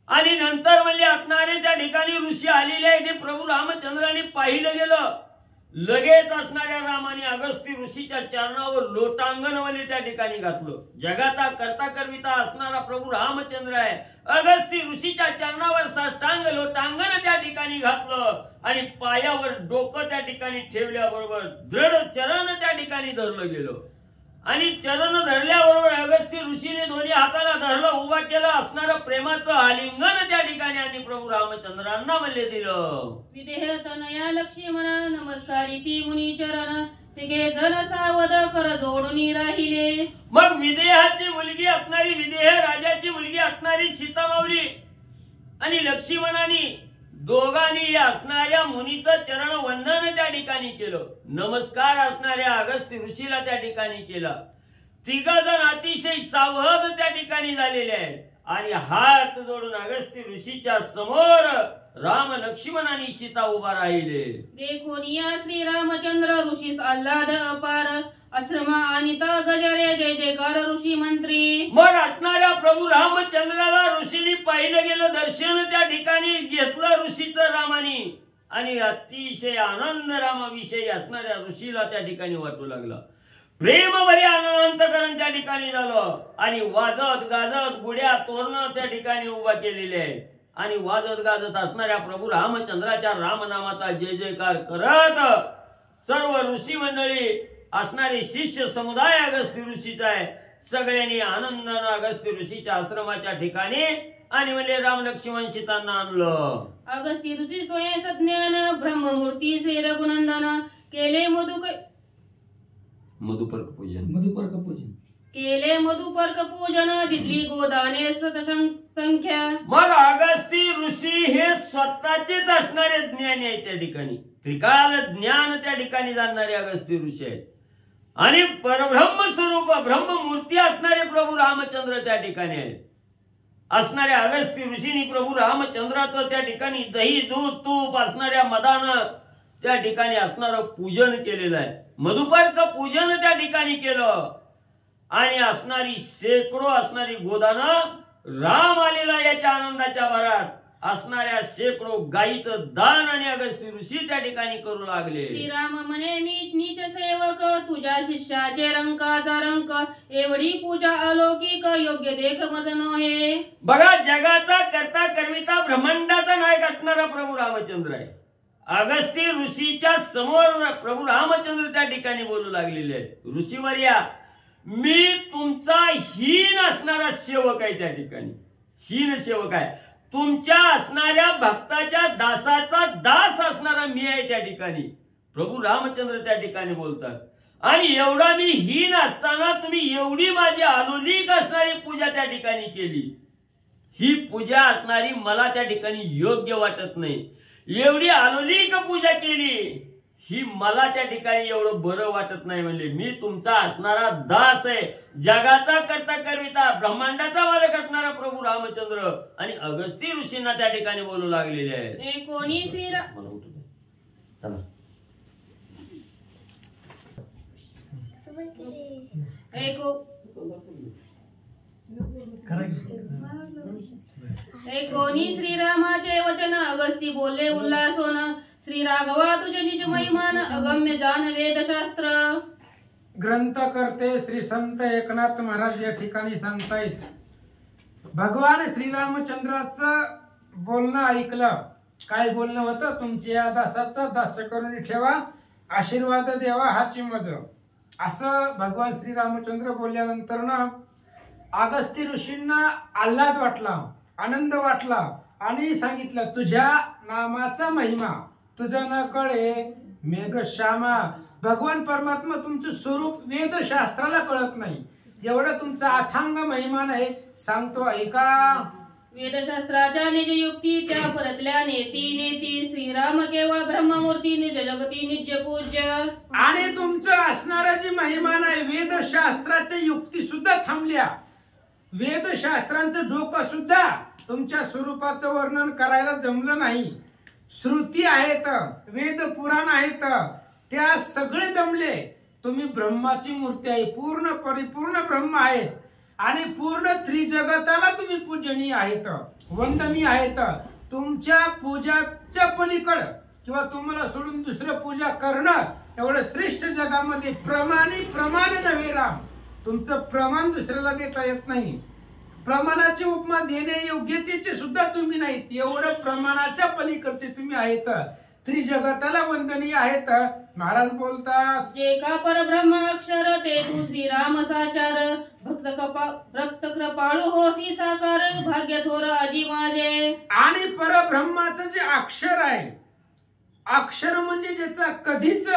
आणि नंतर म्हणजे असणारे त्या ठिकाणी ऋषी आलेले आहे ते प्रभू रामचंद्रांनी पाहिलं गेलं. लगेच असणाऱ्या रामाने अगस्त्य ऋषीच्या चरणावर लोटांगण म्हणजे त्या ठिकाणी घातलं. जगाचा करता करविता असणारा प्रभू रामचंद्र आहे. अगस्त्य ऋषीच्या चरणावर साष्टांग लोटांगण त्या ठिकाणी घातलं आणि पायावर डोकं त्या ठिकाणी ठेवल्याबरोबर दृढ चरण त्या ठिकाणी धरलं गेलं आणि चरण धरल्याबरोबर अगस्त्य ऋषीने दोन्ही हाताला धरलं, उभा केलं. असणारं प्रेमाचं आलिंगन त्या ठिकाणी आणि प्रभू रामचंद्रांना म्हणले दिलं. विदेह तनया लक्ष्मणा नमस्कारी ती मुनी चरण, तिघे जन सावध कर जोडून राहिले. मग विदेहाची मुलगी असणारी विदेह राजाची मुलगी असणारी सीतामाऊली आणि लक्ष्मणाने दोघांनी असणाऱ्या मुनीचं चरण वंदन त्या ठिकाणी केलं. नमस्कार असणाऱ्या अगस्त्य ऋषीला त्या ठिकाणी केला. तिघ जण अतिशय सावध त्या ठिकाणी झालेले आहेत आणि हात जोडून अगस्त्य ऋषीच्या समोर राम लक्ष्मण आणि सीता उभा राहिले. देखून या श्री रामचंद्र ऋषीस आल्हाद अपार, आश्रमा अनिता गजरे जय जयकार ऋषी मंत्री. मग असणाऱ्या प्रभू रामचंद्राला ऋषींनी पाहिलं गेलं, दर्शन त्या ठिकाणी घेतलं ऋषीचं रामानी आणि अतिशय आनंद रामाविषयी असणाऱ्या ऋषीला त्या ठिकाणी वाटू लागला. प्रेमभरे अनंतकरण त्या ठिकाणी झालं आणि वाजत गाजत गुड्या तोरण त्या ठिकाणी उभा केलेले आहे. आणि वाजत गाजत असणाऱ्या प्रभू रामचंद्राच्या रामनामाचा जय जयकार करत सर्व ऋषी मंडळी असणारे शिष्य समुदाय अगस्त्य ऋषीचा आहे. सगळ्यांनी आनंदानं अगस्त्य ऋषीच्या आश्रमाच्या ठिकाणी आणि म्हणजे राम लक्ष्मण सीतांना आणलं. अगस्त्य ऋषी स्वयं सज्ञान ब्रह्ममूर्ती श्री रघुनंदन केले मधुपर्क पूजन केले मधुपर्क पूजन दिली गोदाने संख्या. मग अगस्त्य ऋषी हे स्वतःचेच असणारे ज्ञानी आहेत. त्या ठिकाणी त्रिकाल ज्ञान त्या ठिकाणी जाणणारे अगस्त्य ऋषी आहेत आणि परब्रह्म स्वरूप ब्रह्ममूर्ती असणारे प्रभू रामचंद्र त्या ठिकाणी आहेत. असणाऱ्या अगस्त्य ऋषींनी प्रभू रामचंद्राचं त्या ठिकाणी दही दूध तूप असणाऱ्या मदानं त्या ठिकाणी असणारं पूजन केलेलं आहे. मधुपर्क पूजन त्या ठिकाणी केलं आणि असणारी शेकडो असणारी गोदानं राम आलेला याच्या आनंदाच्या भरात असणाऱ्या शेकडो गायीचं दान आणि अगस्त्य ऋषी त्या ठिकाणी करू लागले. श्रीराम म्हणे मी नीच सेवक तुझ्या शिष्याचे रंकाचा रंक एवढी पूजा अलौकिक योग्य देख मज नव्हे. बघा जगाचा करता करविता ब्रह्मांडाचा नायक असणारा प्रभू रामचंद्र आहे. अगस्त्य ऋषीच्या समोर प्रभू रामचंद्र त्या ठिकाणी बोलू लागलेले आहेत. ऋषीवर्या मी तुमचा हीन असणारा सेवक आहे. त्या ठिकाणी हीन सेवक आहे. तुमच्या असणाऱ्या भक्ताच्या दासाचा दास असणारा मी आहे. त्या ठिकाणी प्रभू रामचंद्र त्या ठिकाणी बोलतात आणि एवढा मी हीन असताना तुम्ही एवढी माझी अलौकिक असणारी पूजा त्या ठिकाणी केली. ही पूजा असणारी मला त्या ठिकाणी योग्य वाटत नाही. एवढी अलौकिक पूजा केली ही मला त्या ठिकाणी एवढं बरं वाटत नाही. म्हणले मी तुमचा असणारा दास आहे. जगाचा करता करविता ब्रह्मांडाचा मालक असणारा प्रभू रामचंद्र आणि अगस्त्य ऋषींना त्या ठिकाणी बोलू लागलेले आहेत. कोणी श्रीराम मला उठू दे. चला कोणी श्रीरामाचे वचन अगस्ती बोलले उल्हासोन श्री राघवा तुझे निज महिमान अगम्य जान वेदशास्त्र. ग्रंथ करते श्री संत एकनाथ महाराज या ठिकाणी सांगतायत. भगवान श्रीरामचंद्राचं बोलणं ऐकलं. काय बोलणं होतं? तुमच्या या दासाचा दास करून ठेवा, आशीर्वाद देवा हाची मज. असं भगवान श्रीरामचंद्र बोलल्यानंतर ना अगस्त्य ऋषींना आल्हाद वाटला, आनंद वाटला आणि सांगितलं तुझ्या नामाचा महिमा तुझं न कळे मेघश्यामा. भगवान परमात्मा तुमचं स्वरूप वेदशास्त्राला कळत नाही एवढं तुमचा अथांग महिमा आहे. सांगतो ऐका. वेदशास्त्राच्या निज युक्ती त्या परतल्या नेती श्रीराम केवळ ब्रह्ममूर्ती निज जगती निज पूज्य. आणि तुमचं असणारा जी महिमा आहे वेदशास्त्राच्या युक्ती सुद्धा थांबल्या. वेदशास्त्रांचं डोकं सुद्धा तुमच्या स्वरूपाचं वर्णन करायला जमलं नाही. श्रुती आहेत, वेद पुराण आहेत, त्या सगळे दमले. तुम्ही ब्रह्माची मूर्ती आहे, पूर्ण परिपूर्ण ब्रह्म आहेत आणि पूर्ण त्रिजगताला तुम्ही पूजनीय आहेत, वंदनीय आहेत. तुमच्या पूजाच्या पलीकडं किंवा तुम्हाला सोडून दुसरं पूजा करणं एवढं श्रेष्ठ जगामध्ये प्रमाण नव्हे राम. तुमचं प्रमाण दुसऱ्याला देता येत नाही. प्रमाणाची उपमा देणे योग्यतेचे सुद्धा तुम्ही नाहीत. एवढं प्रमाणाच्या पलीकडचे तुम्ही आहेत, त्रिजगताला वंदनीय आहेत. महाराज बोलतात जे का परब्रह्म अक्षर ते तू श्रीराम साचार भक्त कृपाळू होसी साकार भाग्य थोर अजी माझे. आणि परब्रह्माचं जे अक्षर आहे, अक्षर म्हणजे ज्याचा कधीच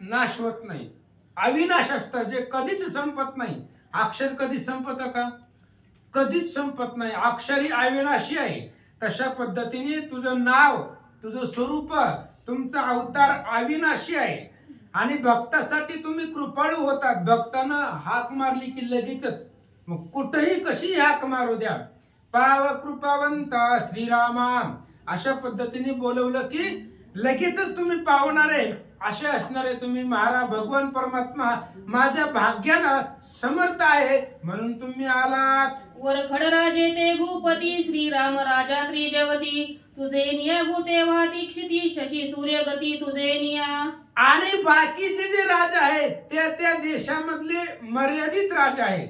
नाश होत नाही, अविनाश असतं, जे कधीच संपत नाही. अक्षर कधी संपत का? कधीच संपत नाही. अक्षरी अविनाशी आहे. तशा पद्धतीने तुझं नाव, तुझं स्वरूप, तुमचा अवतार अविनाशी आहे आणि भक्तासाठी तुम्ही कृपाळू होतात. भक्तानं हाक मारली की लगेचच, मग कुठेही कशी हाक मारू द्या, पाव कृपावंत श्रीरामा अशा पद्धतीने बोलवलं की लगेचच तुम्ही पावणारे असे असणारे तुम्ही. महाराज भगवान परमात्मा माझ्या भाग्यानं समर्थ आहे म्हणून तुम्ही आलात. वरखड राजे ते भूपती श्रीराम राजा त्रिजगती तुझे निया भूते वाती क्षिती शशी सूर्यगती तुझे निया. आणि बाकीचे जे राजा आहेत ते त्या देशामधले मर्यादित राजा आहेत.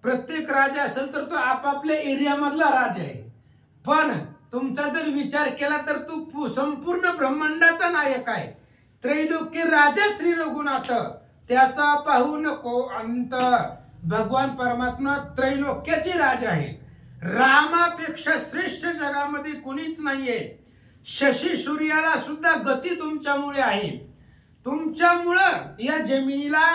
प्रत्येक राजा असेल तर तो आपापल्या एरिया मधला राजा आहे. पण तुमचा जर विचार केला तर तू संपूर्ण ब्रह्मांडाचा नायक आहे. त्रैलोक्य राजा श्री रघुनाथ, त्याचा पाहू नको अंत. भगवान परमात्मा त्रैलोक्याचे राजा आहे. रामापेक्षा श्रेष्ठ जगामध्ये कोणीच नाहीये. शशी सूर्याला सुद्धा गती तुमच्यामुळे आहे. तुमच्यामुळं या जमिनीला,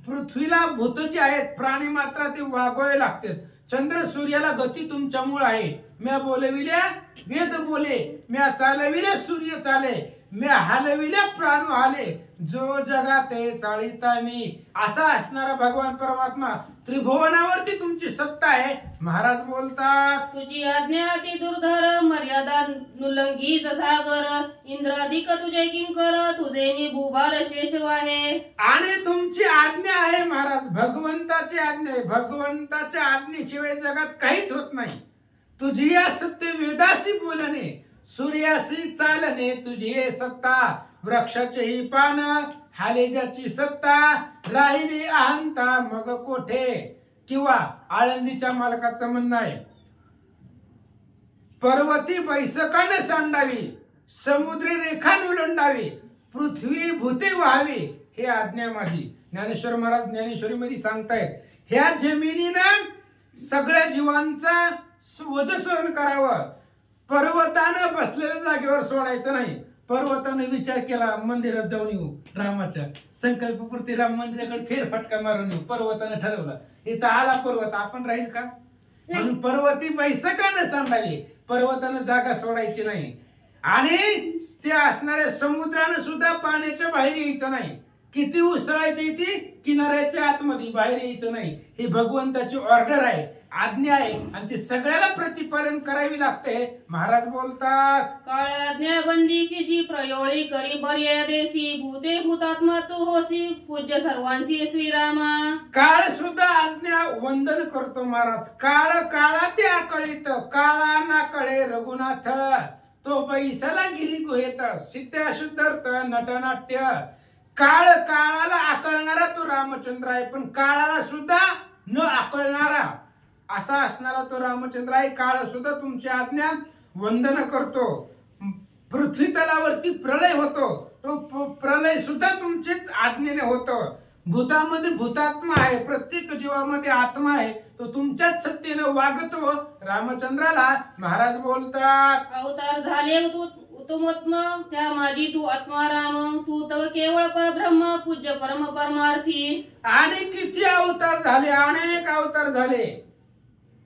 पृथ्वीला भूत जे आहेत, प्राणी मात्र ते वागवावे लागतात. चंद्र सूर्याला गती तुमच्यामुळे आहे. म्या बोलविल्या वेद बोले, म्या चालविल्या सूर्य चाले, म्या हलविल्या प्राण हाले, जो जगात चालिता मी. असा असणारा भगवान परमात्मा, त्रिभुवनावरती तुमची सत्ता आहे. महाराज बोलतात, तुझी आज्ञा अति दुर्धर, मर्यादा नुलंघीच सागर, इंद्राधिक तुझे किंकर, तुझे निभूभार शेष आहे. आणि तुमची आज्ञा आहे महाराज, भगवंताची आज्ञा आहे. भगवंताच्या आज्ञेशिवाय जगात काहीच होत नाही. तुझी या सत्य वेदासी बोलणे, सूर्यासी चालणे, तुझी हे सत्ता. वृक्षाचे ही पान हाले ज्याची सत्ता, राहिली अहंता मग कोठे. किंवा आळंदीच्या मालकाचं म्हणणं आहे, पर्वती बैसकाने सांडावी, समुद्री रेखा नुलंडावी, पृथ्वी भूते व्हावी, हे आज्ञा माझी. ज्ञानेश्वर महाराज ज्ञानेश्वरी मध्ये सांगतायत, ह्या जमिनीनं सगळ्या जीवांचा वज सहन करावं. पर्वतानं बसलेल्या जागेवर सोडायचं नाही. पर्वताने विचार केला मंदिरात जाऊन येऊ, रामाच्या संकल्पपूर्ती राम मंदिराकडे फेरफटका मारून येऊ. पर्वताने ठरवलं, इथं आला पर्वत, आपण राहील का? म्हणून पर्वती बैसकानं सांडावी, पर्वतानं जागा सोडायची नाही. आणि ते असणाऱ्या समुद्रानं सुद्धा पाण्याच्या बाहेर यायचं नाही. किती उसळायची ती किनाऱ्याच्या आतमध्ये, बाहेर यायचं नाही. ही भगवंताची ऑर्डर आहे, आज्ञा आहे, आणि ती सगळ्याला प्रतिपालन करावी लागते. महाराज बोलतात, काळ आज्ञा बंदिशीशी प्रयोळी करी मर्यादेसी, भूते भूतात्मा तू होसी, पूज्य सर्वांशी श्रीरामा. काळ सुद्धा आज्ञा वंदन करतो महाराज. काळ काळा ते आकळीत, काळा ना कळे रघुनाथ, तो बैसला गिरी गुहेत, सिद्ध शुद्धार्थ नटनाट्य. काळ काळाला आकळणारा तो रामचंद्र आहे, पण काळाला सुद्धा न आकळणारा असा असणारा तो रामचंद्र आहे. काळ सुद्धा तुमची आज्ञा वंदन करतो. पृथ्वी तलावरती प्रलय होतो, तो प्रलय सुद्धा तुमचेच आज्ञेने होतो. भूतामध्ये भूतात्मा आहे, प्रत्येक जीवामध्ये आत्मा आहे, तो तुमच्याच सत्तेने वागतो. रामचंद्राला महाराज बोलतात, अवतार झाले तू उत्तमोत्तम, त्या माझी तू आत्मा राम, तू तव केवळ परब्रह्म, पूज्य परम परमार्थी. आणि किती अवतार झाले, अनेक अवतार झाले.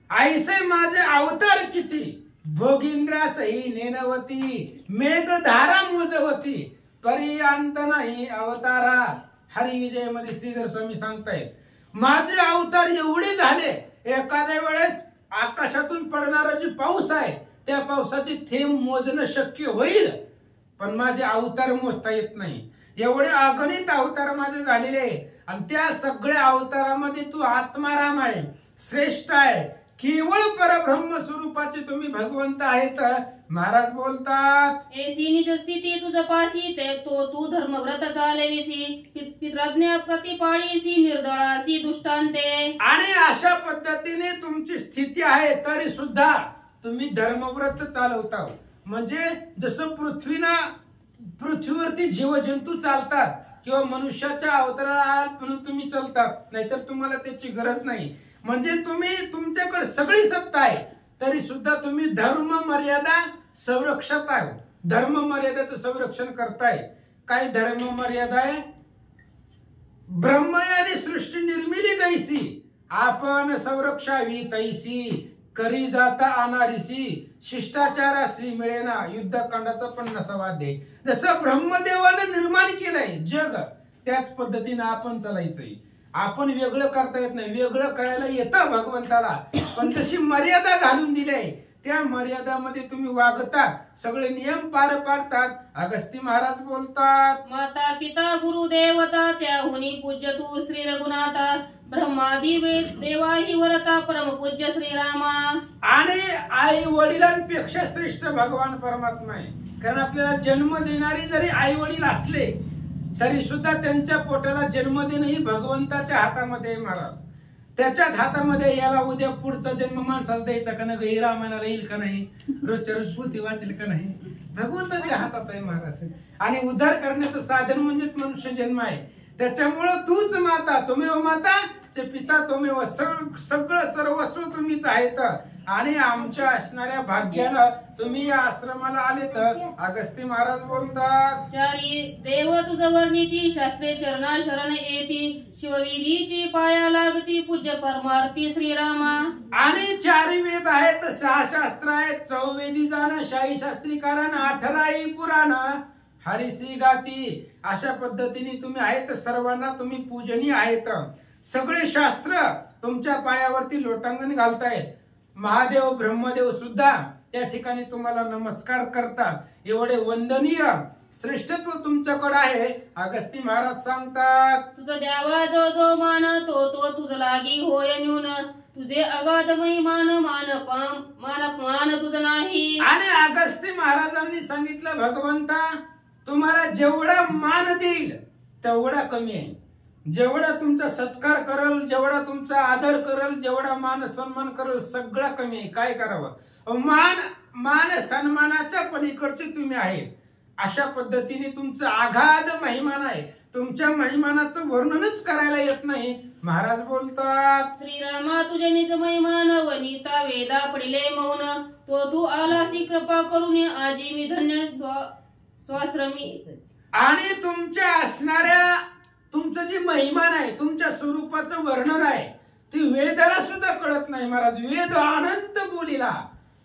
ऐसे माझे अवतार किती, भोगिंद्रासही नेनवती, मेघधारा मोजवती, पर्यंत नाही अवतारा. हरिविजय मध्ये श्रीधर स्वामी सांगतायत, माझे अवतार एवढे झाले, एखाद्या वेळेस आकाशातून पडणारा जो पाऊस आहे, त्या पावसाचे थेंब मोजणं शक्य होईल, पण माझे अवतार मोजता येत नाही. एवढे अगणित अवतार माझे झालेले आहे. आणि त्या सगळ्या अवतारामध्ये तू आत्माराम आहे, श्रेष्ठ आहे, केवळ परब्रह्म स्वरूपाचे तुम्ही भगवंत आहेत. महाराज बोलतात, ऐसी निज स्थिती तुझ पाशी, ते तो तू धर्मव्रत चालविसी, पितृज्ञा प्रतिपाळीसी, निर्दळासी दुष्टांते. आणि अशा पद्धतीने तुमची स्थिती आहे, तरी सुद्धा तुम्ही धर्मव्रत चालवता. म्हणजे जसं पृथ्वीवरती जीवजंतू चालतात, किंवा मनुष्याच्या अवतारात म्हणून तुम्ही चालतात, नाहीतर तुम्हाला त्याची गरज नाही. म्हणजे तुम्ही, तुमच्याकडे सगळी सत्ता आहे, तरी सुद्धा तुम्ही धर्म मर्यादा संरक्षक आहे. धर्म मर्यादाचं संरक्षण करताय. काय धर्म मर्यादा आहे? ब्रह्मयाने सृष्टी निर्मिली कैसी, आपण संरक्षावी तैसी, करी जाता अनारिसी, शिष्टाचारासी मिळेना. युद्धकांडाचा 50वा अध्याय. जसं ब्रह्मदेवाने निर्माण केलंय जग, त्याच पद्धतीने आपण चालायचंय. आपण वेगळं करता येत नाही, वेगळं करायला येतं भगवंताला, पण तशी मर्यादा घालून दिली आहे. त्या मर्यादामध्ये तुम्ही वागतात, सगळे नियम पार पाडतात. अगस्ती महाराज बोलतात, माता पिता गुरु देवता, त्याहुनी पूज्य तू श्री रघुनाथा, ब्रह्मादी देवाही वरता, परम पूज्य श्रीरामा. आणि आई वडिलांपेक्षा श्रेष्ठ भगवान परमात्मा आहे. कारण आपल्याला जन्म देणारी जरी आई वडील असले, तरी सुद्धा त्यांच्या पोटाला जन्म देणं ही भगवंताच्या हातामध्ये आहे महाराज. त्याच्याच हातामध्ये याला उद्या पुढचा जन्म माणसाला द्यायचा का नाही, रामायणाला येईल का नाही, रोजच्या रोज पोथी वाचेल का नाही, भगवंताच्या हातात आहे महाराज. आणि उद्धार करण्याचं साधन म्हणजेच मनुष्य जन्म आहे. त्याच्यामुळं तूच माता, तुम्ही माता चे पिता तुम्ही, सगळं सर्वस्व तुम्हीच आहेत. आणि आमच्या असणाऱ्या भाग्यानं तुम्ही या आश्रमाला आले. तर अगस्ती महाराज बोलतात, चारी देव तुझ वर्णिती, शास्त्रे चरणा शरण येती, शिवविधीची पाया लागती, पूज्य परमार्थी श्रीरामा. आणि 4 वेद आहेत, 6 शास्त्र आहेत, 4 वेदी जाणं, 6 शास्त्री कारण, 18 पुराण, हरिसी गाती. अशा पद्धतीने तुम्ही आहेत. सर्वांना तुम्ही पूजनीय आहेत. सगळे शास्त्र तुमच्या पायावरती लोटांगण घालतायत. महादेव ब्रह्मदेव सुद्धा त्या ठिकाणी तुम्हाला नमस्कार करतात. एवढे वंदनीय श्रेष्ठत्व तुमच्याकडे आहे. अगस्ती महाराज सांगतात, तुझ द्यावा जो जो मान, तो तो तुझ लागी होय न्यून, तुझे अगाध महिमान मान तुझ नाही. आणि अगस्ती महाराजांनी सांगितलं, भगवंता तुम्हाला जेवढा मान देईल तेवढा कमी आहे. जेवढा तुमचा सत्कार करल, जेवढा तुमचा आदर करल, जेवढा मान सन्मान करल, सगळा कमी आहे. काय करावं? मान सन्मानाच्या पलीकडचे तुम्ही आहे. अशा पद्धतीने तुमचं आगाध महिमान आहे. तुमच्या महिमानाचं वर्णनच करायला येत नाही. महाराज बोलतात, श्रीरामा तुझे निज महिमान, वनिता वेदा पडिले मौन, तो तू आलासी कृपा करून, आजी मी धन्य स्वाश्रमी. आणि तुमच्या असणाऱ्या तुमचं जे महिमान आहे, तुमच्या स्वरूपाचं वर्णन आहे, ती वेदाला सुद्धा कळत नाही. महाराज वेद अनंत बोलिला,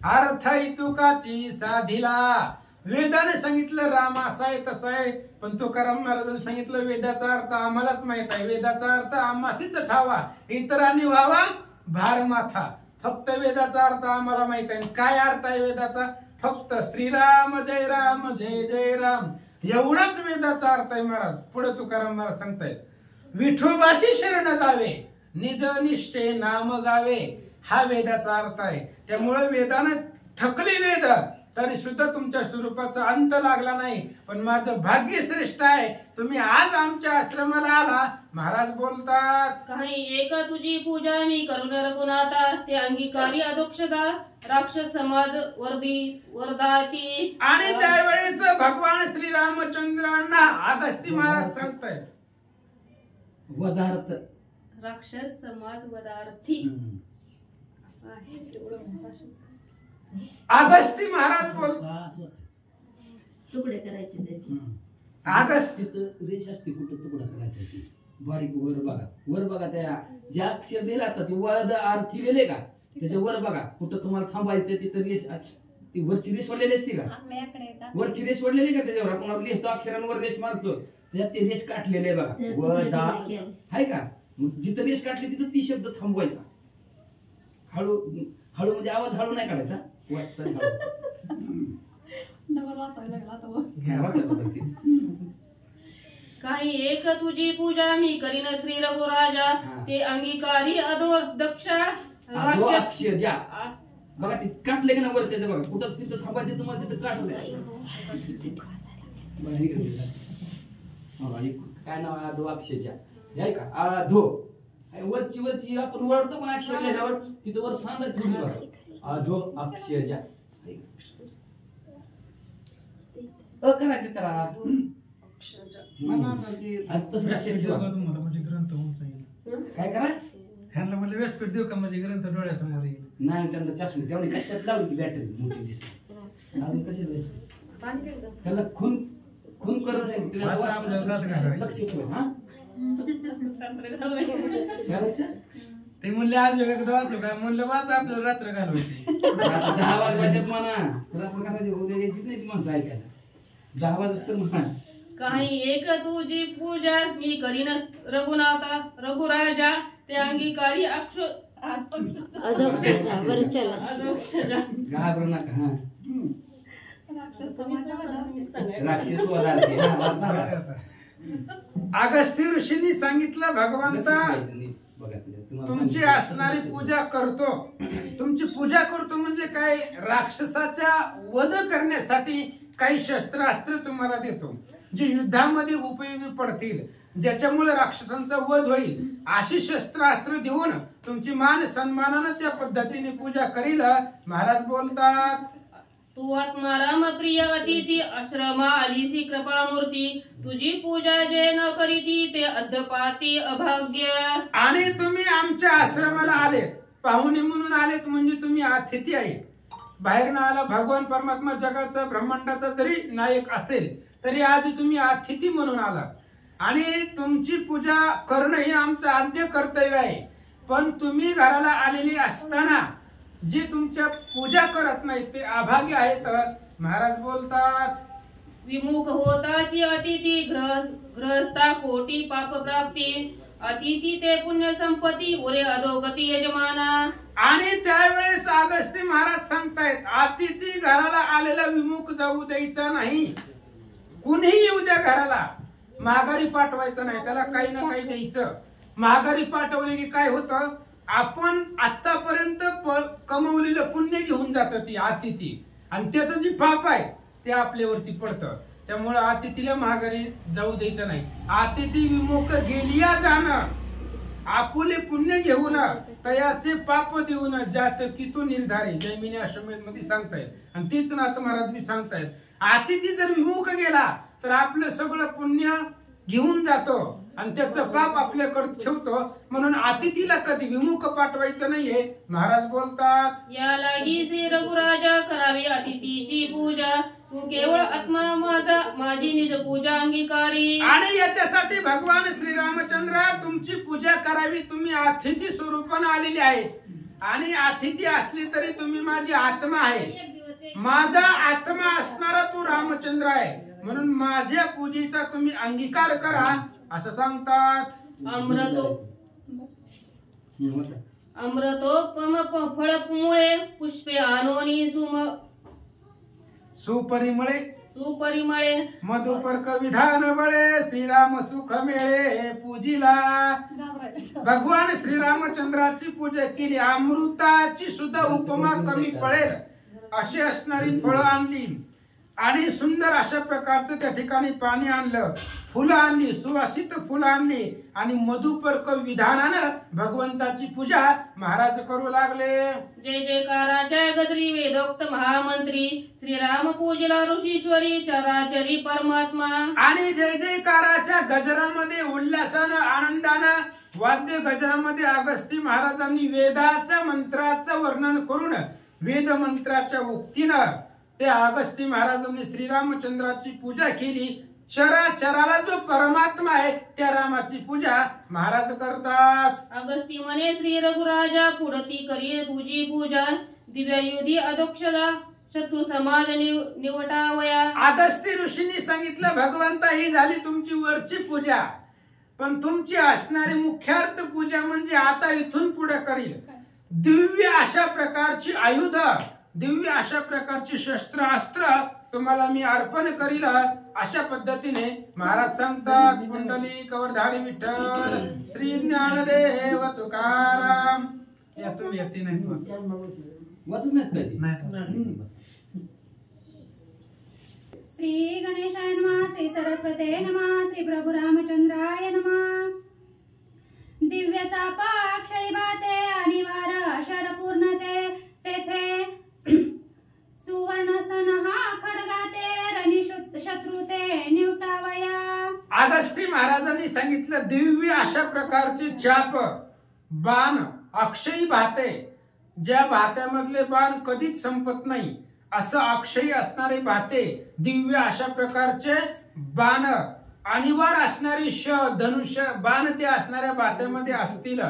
अर्थ तुकाची साधिला. वेदाने सांगितलं राम असा आहे तसा आहे, पण तुकाराम महाराजांनी सांगितलं वेदाचा अर्थ आम्हालाच माहित आहे. वेदाचा अर्थ आम्हासीच ठावा, इतरांनी व्हावा भार माथा. फक्त वेदाचा अर्थ आम्हाला माहित आहे. काय अर्थ आहे वेदाचा? फक्त श्रीराम जय राम जय जय राम, एवढाच वेदाचा अर्थ आहे. महाराज पुढे तुकाराम महाराज सांगतायत, विठोबाशी शरण जावे, निज निष्ठे नाम गावे. हा वेदाचा अर्थ आहे. त्यामुळे वेदानं थकले वेद, तरी सुद्धा तुमच्या स्वरूपाचा अंत लागला नाही. पण माझं भाग्य श्रेष्ठ आहे, तुम्ही आज आमच्या आश्रमाला आला. महाराज बोलतात, काही एक तुझी पूजा मी करून रघुनाथा, ते अंगीकारी अधोक्षता राक्षस समाज वरदाती. आणि त्यावेळेस भगवान श्रीरामचंद्रांना अगस्ती महाराज सांगतायत, वदार्थ राक्षस समाज वदार्थी. असं आहे तेवढं. अगस्ती महाराज बोलतात, तुकडे करायचे त्याचे. अगस्ती तिथं रेष असते, कुठं तुकडा करायचा ती बारीक. वर बघा त्या ज्या अक्षर दिला ती वद आरती लिहिले का, त्याच्या वर बघा कुठं तुम्हाला थांबायचं. तिथं रेष, ती वरची रेष वडलेली असते का, वरची रेष वडलेली का, त्याच्यावर आपण लिहितो अक्षरांवर रेष मारतो, त्याच्यात ते रेष काटलेले आहे बघा, वद आहे का. मग जिथं रेष काटली तिथं ती शब्द थांबवायचा. हळू हळू म्हणजे आवाज हळू नाही काढायचा, काही एक तुझी पूजा मी करीन श्री रघुराजा, ते अंगीकारी अधो दक्षा अक्षर ज्या बघा ते काटले का ना वर, त्याचं बघा कुठं तिथं थांबायचं तुम्हाला, तिथं काटलंय. काय नाव आहे? अधो अक्षरच्या आहे का, अधो वरची आपण वळतो पण अक्षर लिहिल्यावर तिथं वर सांगत थोडी बघा, अधो अक्षरच्या करायचं करा. तसं लक्षात ठेवा. काय करा, ह्यांना म्हणलं व्यासपीठ देऊ का, म्हणजे ग्रंथ डोळ्यासमोर येईल. नाही त्यांना चष्मा तेवढी कशात लावली की बॅटरी मोठी दिसते. अजून कशात त्याला खून करून सांगितलं लक्ष ठेवा. हा घालायचं ते म्हणले आज एकदा वाचू का, म्हणलं वाच आपल्याला रात्र घालवायची. 10 वाजवायच्यात म्हणा, रात्र घालायची उद्या यायची नाही ती माणसं ऐकायला. 10 वाजता तर म्हणा. काही एक तुझी पूजा मी करीन रघुनाथा रघुराजा, ते अंगीकारी अधोक्षजा. बरं चला, अधोक्षजा घाबरू नका. हा राक्षस वदार्थी. हा सांगा. अगस्ती ऋषींनी सांगितलं, भगवंता बघा तुमची असणारी पूजा करतो. तुमची पूजा करतो म्हणजे काय, राक्षसाच्या वध करण्यासाठी काही शस्त्रास्त्र तुम्हाला देतो, जे युद्धामध्ये उपयोगी पडतील. ज्याच्यामुळे राक्षसांचा वध होईल अशी शस्त्रास्त्र देऊन तुमची मान सन्मानानं त्या पद्धतीने पूजा करील. महाराज बोलतात, तू आत्माराम प्रिय अतिथी आश्रमा आलीसी कृपामूर्ती, तुझी पूजा जे न करीती ते अद्यपाती अभाग्य. आणि तुम्ही आमच्या आश्रमाला आलेत, पाहुणे म्हणून आलेत म्हणजे तुम्ही अतिथी आहेत. बाहेर ना आला भगवान परमात्मा जगाचा ब्रह्मांडाचा जरी नायक असेल तरी आज तुम्ही अतिथी म्हणून आला आणि तुमची पूजा करणं हे आमचं आद्य कर्तव्य आहे. पण तुम्ही घराला आलेली असताना जे तुमच्या पूजा करत नाहीत ते अभाग्य आहेत. महाराज बोलतात, विमुख होताची अतिथी ग्रहस्था कोटी पाप प्राप्ती, अतिथी ते पुण्य संपत्ती उरे अधोगती यजमाना. आणि त्यावेळेस अगस्ती महाराज सांगतायत, अतिथी घराला आलेला विमुख जाऊ द्यायचा नाही. कुणीही येऊ द्या घराला, माघारी पाठवायचं नाही, त्याला काही ना काही द्यायचं. माघारी पाठवले की काय होतं, आपण आतापर्यंत कमवलेलं पुण्य घेऊन जातं ती अतिथी, आणि त्याचं जे पाप आहे ते आपल्यावरती पडतं. त्यामुळे अतिथीला माघारी जाऊ द्यायचं नाही. अतिथी विमुख गेलिया जाणं, आपुले पुण्य घेऊन तयाचे पाप देऊन जात की तो निर्धार आहे. जैमिनी अश्वमेध मध्ये सांगतायत आणि तीच नाथ महाराज बी सांगतायत. अतिथी जर विमुख गेला तर आपलं सगळं पुण्य घेऊन जातो आणि त्याचं पाप आपल्याकडे ठेवतो. म्हणून अतिथीला कधी विमुख पाठवायचं नाहीये. महाराज बोलतात, या लागी श्री रघुराजा करावी अतिथीची पूजा, तू केवळ आत्मा माझा माझी निज पूजा अंगीकारी. आणि याच्यासाठी भगवान श्रीरामचंद्र तुमची पूजा करावी. तुम्ही अतिथी स्वरूपाने आलेली आहे आणि अतिथी असली तरी तुम्ही माझी आत्मा आहे. माझा आत्मा असणारा तो रामचंद्र आहे, म्हणून माझ्या पूजेचा तुम्ही अंगीकार करा असं सांगतात. अमृतोपम फळमुळे पुष्पे आणोनी सुपरिमळे मधुपर्क विधान बळे श्रीराम सुख मिळे पूजिला. भगवान श्रीरामचंद्राची पूजा केली, अमृताची सुद्धा उपमा कमी पडेल अशी असणारी फळं आणली आणि सुंदर अशा प्रकारचं त्या ठिकाणी पाणी आणलं, फुलं आणली, सुवासित फुलं आणली आणि मधुपर्क विधानानं भगवंताची पूजा महाराज करू लागले. जय जयकाराच्या गजरी वेदोक्त महामंत्री श्रीराम पूजला ऋषीश्वरी चराचरी परमात्मा. आणि जय जयकाराच्या गजरामध्ये उल्हासानं आनंदानं वाद्य गजरामध्ये अगस्ती महाराजांनी वेदाच्या मंत्राचं वर्णन करून वेद मंत्राच्या उक्तीनं त्या अगस्ती महाराजांनी श्रीरामचंद्राची पूजा केली. चराचराला जो परमात्मा आहे त्या रामाची पूजा महाराज करतात. अगस्ती म्हणे श्री रघुराजा पुढती करी तुझी पूजा, दिव्ययुधी अधोक्षदा शत्रू समाज निवटावया. अगस्ती ऋषींनी सांगितलं, भगवंता ही झाली तुमची वरची पूजा, पण तुमची असणारी मुख्यार्थ पूजा म्हणजे आता इथून पुढे करील दिव्य अशा प्रकारची आयुध, दिव्य अशा प्रकारची शस्त्रास्त्र तुम्हाला मी अर्पण करील अशा पद्धतीने महाराज सांगतात. कुंडली कवरधारी विठ्ठल श्री ज्ञानदेव तुकाराम. या तुम्ही येते नाही वाचून श्री गणेशाय नमः, श्री सरस्वते नमः, श्री प्रभु रामचंद्राय नमः. दिव्य चापा अक्षयी भाते आणि वार शरपूर्णते, तेथे सुवर्ण सन हा खडगाते रणी शत्रुते निवटावया. अगस्ती महाराजांनी सांगितलं, दिव्य अशा प्रकारचे चाप बाण अक्षयी भाते, ज्या भात्यामधले बाण कधीच संपत नाही असं अक्षयी असणारे भाते, दिव्य अशा प्रकारचे बाण, अनिवार असणारी धनुष्य बाण ते असणाऱ्या भात्यामध्ये असतील.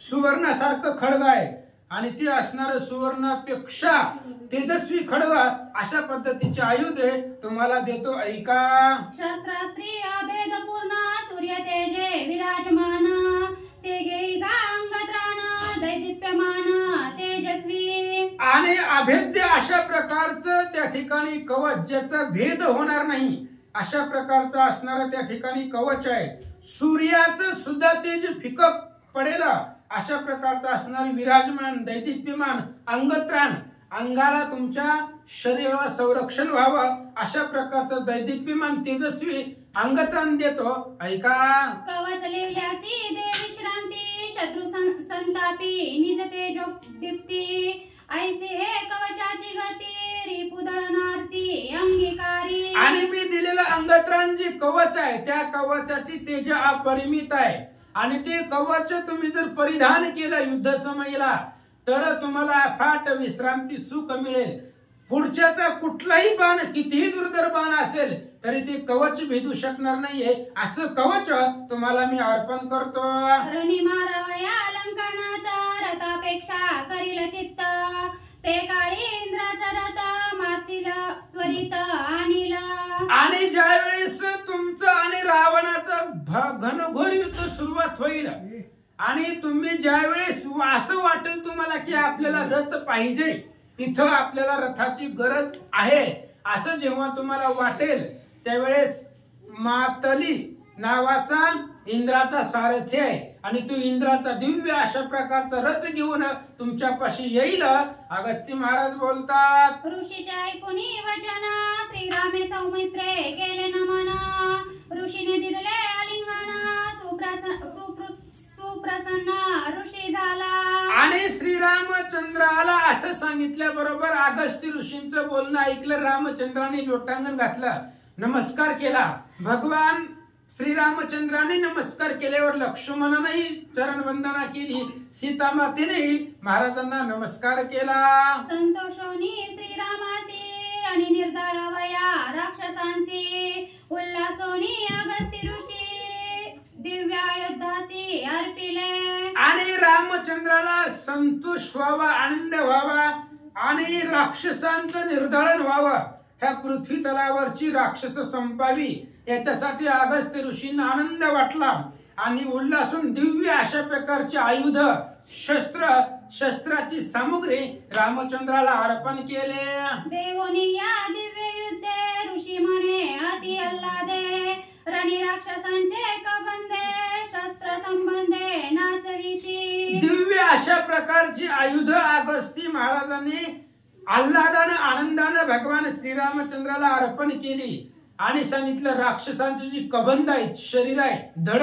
सुवर्णासारखं खडग आहे आणि ते असणारं सुवर्णापेक्षा तेजस्वी खडग अशा पद्धतीचे आयुध तुम्हाला देतो, ऐका. शास्त्रास्त्री अभेद पूर्ण सूर्य तेजे विराजमान, ते घेई गांगत्राण दैदिप्यमान तेजस्वी. आणि अभेद्य अशा प्रकारचं त्या ठिकाणी कवच, ज्याचा भेद होणार नाही अशा प्रकारचं असणारं त्या ठिकाणी कवच आहे. सूर्याचं सुद्धा तेज फिकं पडेल अशा प्रकारचं असणारी विराजमान दैदिप्यमान अंगत्राण, अंगाला तुमच्या शरीराला संरक्षण व्हावं अशा प्रकारचं दैदिप्यमान तेजस्वी अंगत्राण देतो. ऐका. कवच लिहिल्यासी दे विश्रांती, शत्रू संतापी निज तेजो दीप्ती, ऐसे हे कवचाची गती, रिपुदळनार्ती अंगीकारी. आणि मी दिलेलं अंगत्राण जे कवच आहे त्या कवचाची तेज अपरिमित आहे. आणि ते कवच तुम्ही जर परिधान केलं युद्ध समयला तर तुम्हाला अफाट विश्रांती सुख मिळेल. पुढच्याचा कुठलाही बाण कितीही दुर्धर बाण असेल तरी ते कवच भेदू शकणार नाहीये. असं कवच तुम्हाला मी अर्पण करतो. रणी मारावया अलंकरणात, रथापेक्षा करील चित्त, ते काळी इंद्राचा रथ मातील त्वरित आणील. आणि ज्या वेळेस तुमचं आणि रावणाचं घनघोर युद्ध सुरुवात होईल आणि तुम्ही ज्या वेळेस असं वाटेल तुम्हाला की आपल्याला रथ पाहिजे, इथं आपल्याला रथाची गरज आहे असं जेव्हा तुम्हाला वाटेल त्यावेळेस मातली नावाचा इंद्राचा सारथी आहे आणि तो इंद्राचा दिव्य अशा प्रकारचा रथ घेऊन तुमच्यापाशी येईल. अगस्ती महाराज बोलतात. ऋषीचे ऐकून वचन, श्रीरामे सौमित्रे केले नमन, ऋषीने दिले आलिंगन, सुप्रसन्न ऋषी झाला. आणि श्रीरामचंद्राला असं सांगितल्याबरोबर अगस्ती ऋषींचं बोलणं ऐकलं. रामचंद्राने लोटांगण घातलं, नमस्कार केला. भगवान श्रीरामचंद्राने नमस्कार केल्यावर लक्ष्मणानेही चरणवंदना केली, सीतामातेनेही महाराजांना नमस्कार केला. संतोषोनी श्रीरामासी आणि निर्दळवया राक्षसांसी, उल्हासोनी अगस्ती ऋषी दिव्यायुधासी अर्पिले. आणि रामचंद्राला संतोष व्हावा, आनंद व्हावा आणि राक्षसांचं निर्दळन व्हावं, ह्या पृथ्वी तलावरची राक्षस संपावी याच्यासाठी अगस्त्य ऋषींना आनंद वाटला आणि उल्हासून दिव्य अशा प्रकारची आयुध शस्त्राची सामुग्री रामचंद्राला अर्पण केले. देवोनी या दिव्य युद्धे ऋषी म्हणे अति अल्लादे, रणी राक्षसांचे कबंदे, शस्त्र संबंधे नाचविसी. दिव्य अशा प्रकारची आयुध अगस्ती महाराजांनी आल्हादानं आनंदानं भगवान श्रीरामचंद्राला अर्पण केली आणि सांगितलं राक्षसांची जी कबंध आहेत, शरीर आहे, धड,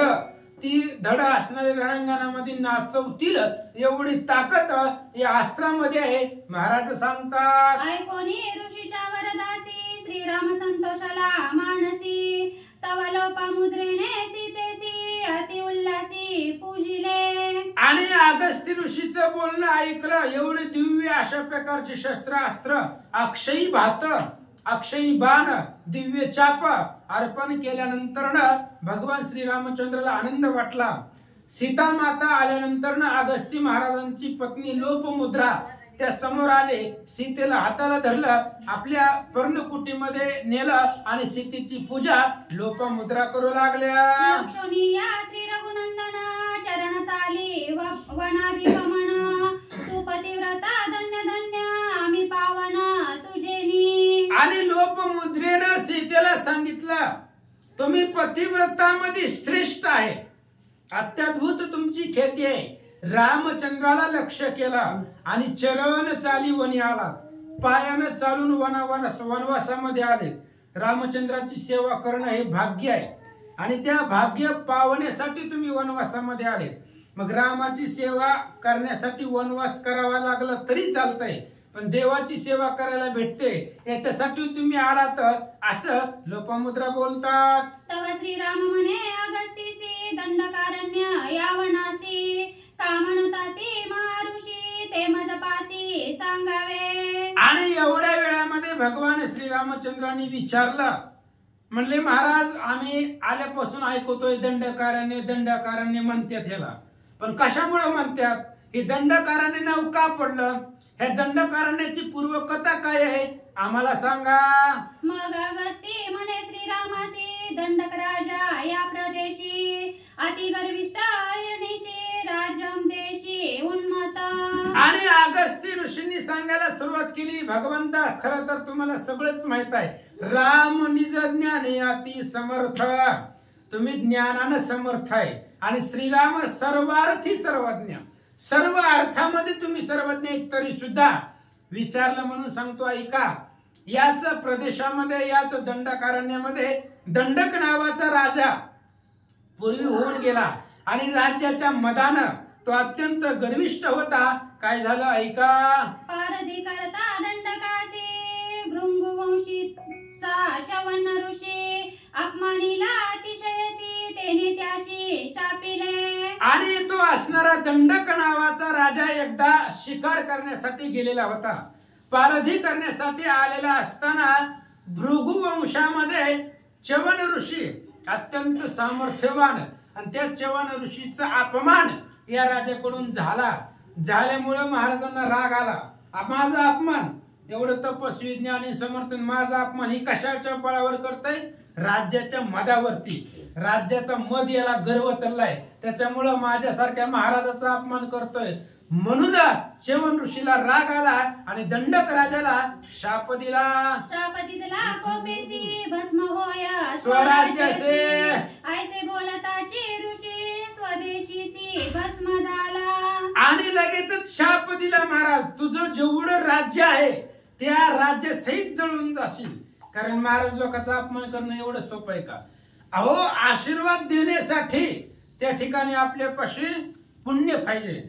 ती धड असणाऱ्या रणांगणामध्ये नाचवतील एवढी ताकद या अस्त्रामध्ये आहे. महाराज सांगतात. ऐकोनी ऋषीच्या वरदासी, श्रीराम संतोषाला मानसी, तव लोपामुद्रेने सीतेसी अति उल्हासी पूजिले. आणि अगस्ती ऋषीचं बोलणं ऐकलं. एवढे दिव्य अशा प्रकारचे शस्त्रास्त्र, अक्षयी भात, अक्षयी बाण, दिव्य चाप अर्पण केल्यानंतर भगवान श्रीरामचंद्राला आनंद वाटला. सीता माता आल्यानंतर अगस्ती महाराजांची पत्नी लोपमुद्रा त्या समोर आले. सीतेला हाताला धरलं, आपल्या पर्णकुटीमध्ये नेलं आणि सीतेची पूजा लोपमुद्रा करू लागल्या. लक्षणी या श्री रघुनंदन, चरण चाली वनाभिगमन, तू पतिव्रता धन्य धन्य, आम्ही पावन तुझेनी. आणि लोपमुद्रेनं सीतेला सांगितलं तुम्ही पतिव्रतामध्ये श्रेष्ठ आहे, अत्याद्भुत तुमची ख्याती आहे. रामचंद्राला लक्ष केला आणि चरण चाली वनी आला, पायानं चालून वनवासामध्ये आले. रामचंद्राची सेवा करणं हे भाग्य आहे आणि त्या भाग्य पावण्यासाठी तुम्ही वनवासामध्ये आले. मग रामाची सेवा करण्यासाठी वनवास करावा लागला तरी चालतंय, पण देवाची सेवा करायला भेटते याच्यासाठी तुम्ही आलात असं लोपामुद्रा बोलतात. तव श्रीराम म्हणे अगस्तीसी, दंडकारण्य यावनासी, कामनताती महाऋषी, ते मजपासी सांगावे. आणि एवढ्या वेळामध्ये भगवान श्रीरामचंद्रांनी विचारलं, म्हणले महाराज आम्ही आल्यापासून ऐकतोय दंडकारण्य दंडकारण्य म्हणतात ह्याला, पण कशामुळे म्हणतात, हे दंडकारण्य नाव का पडलं, ह्या दंडकारण्याची पूर्वकथा काय आहे आम्हाला सांगा. मग अगस्ती म्हणे श्रीरामासी, दंडक राजा या प्रदेशी, अति गर्विष्ठ हिरणीशी, राजम देशी उन्मत. आणि अगस्ती ऋषींनी सांगायला सुरुवात केली, भगवंता खरं तर तुम्हाला सगळंच माहित आहे, राम निज ज्ञानी अति समर्थ, तुम्ही ज्ञानानं समर्थ आहे आणि श्रीराम सर्वार्थी सर्वज्ञ, सर्व अर्थामध्ये तुम्ही सर्वज्ञ आहेत. तरी सुद्धा विचारलं म्हणून सांगतो ऐका, याच प्रदेशामध्ये याच दंडकारण्यामध्ये दंडक नावाचा राजा पूर्वी होऊन गेला आणि राज्याच्या मदानं तो अत्यंत गर्विष्ठ होता. काय झालं ऐका. पारधी करता दंडकासे भृंगुवंशीचा चवन्न ऋषी अपमानीला अतिशयसी तेने त्याशी शापिले. आणि तो असणारा दंडक नावाचा राजा एकदा शिकार करण्यासाठी गेलेला होता. पारधी करण्यासाठी आलेला असताना भृगु वंशामध्ये च्यवन ऋषी अत्यंत सामर्थ्यवान आणि त्या च्यवन ऋषीचा अपमान या राजाकडून झाल्यामुळे महाराजांना राग आला. माझा अपमान, एवढं तपस्वी ज्ञानी समर्थन, माझा अपमान ही कशाच्या बळावर करतय? राज्याच्या मदावरती. राज्याचा मद याला गर्व चाललाय, त्याच्यामुळं माझ्यासारख्या महाराजाचा अपमान करतोय. म्हणून च्यवन ऋषीला राग आला आणि दंडक राजाला शाप दिला. शाप दिला कोपेसी भस्म होया स्वराज्यासे. ऐसे बोलताची ऋषी स्वदेशीसी भस्म झाला. आणि लगेचच शाप दिला, महाराज तुझं जेवढं राज्य आहे त्या राज्य सहित जळून जाशील. कारण महाराज लोकांचा अपमान करणं एवढं सोपं आहे का? अहो, आशीर्वाद देण्यासाठी त्या ठिकाणी आपल्यापाशी पुण्य पाहिजे.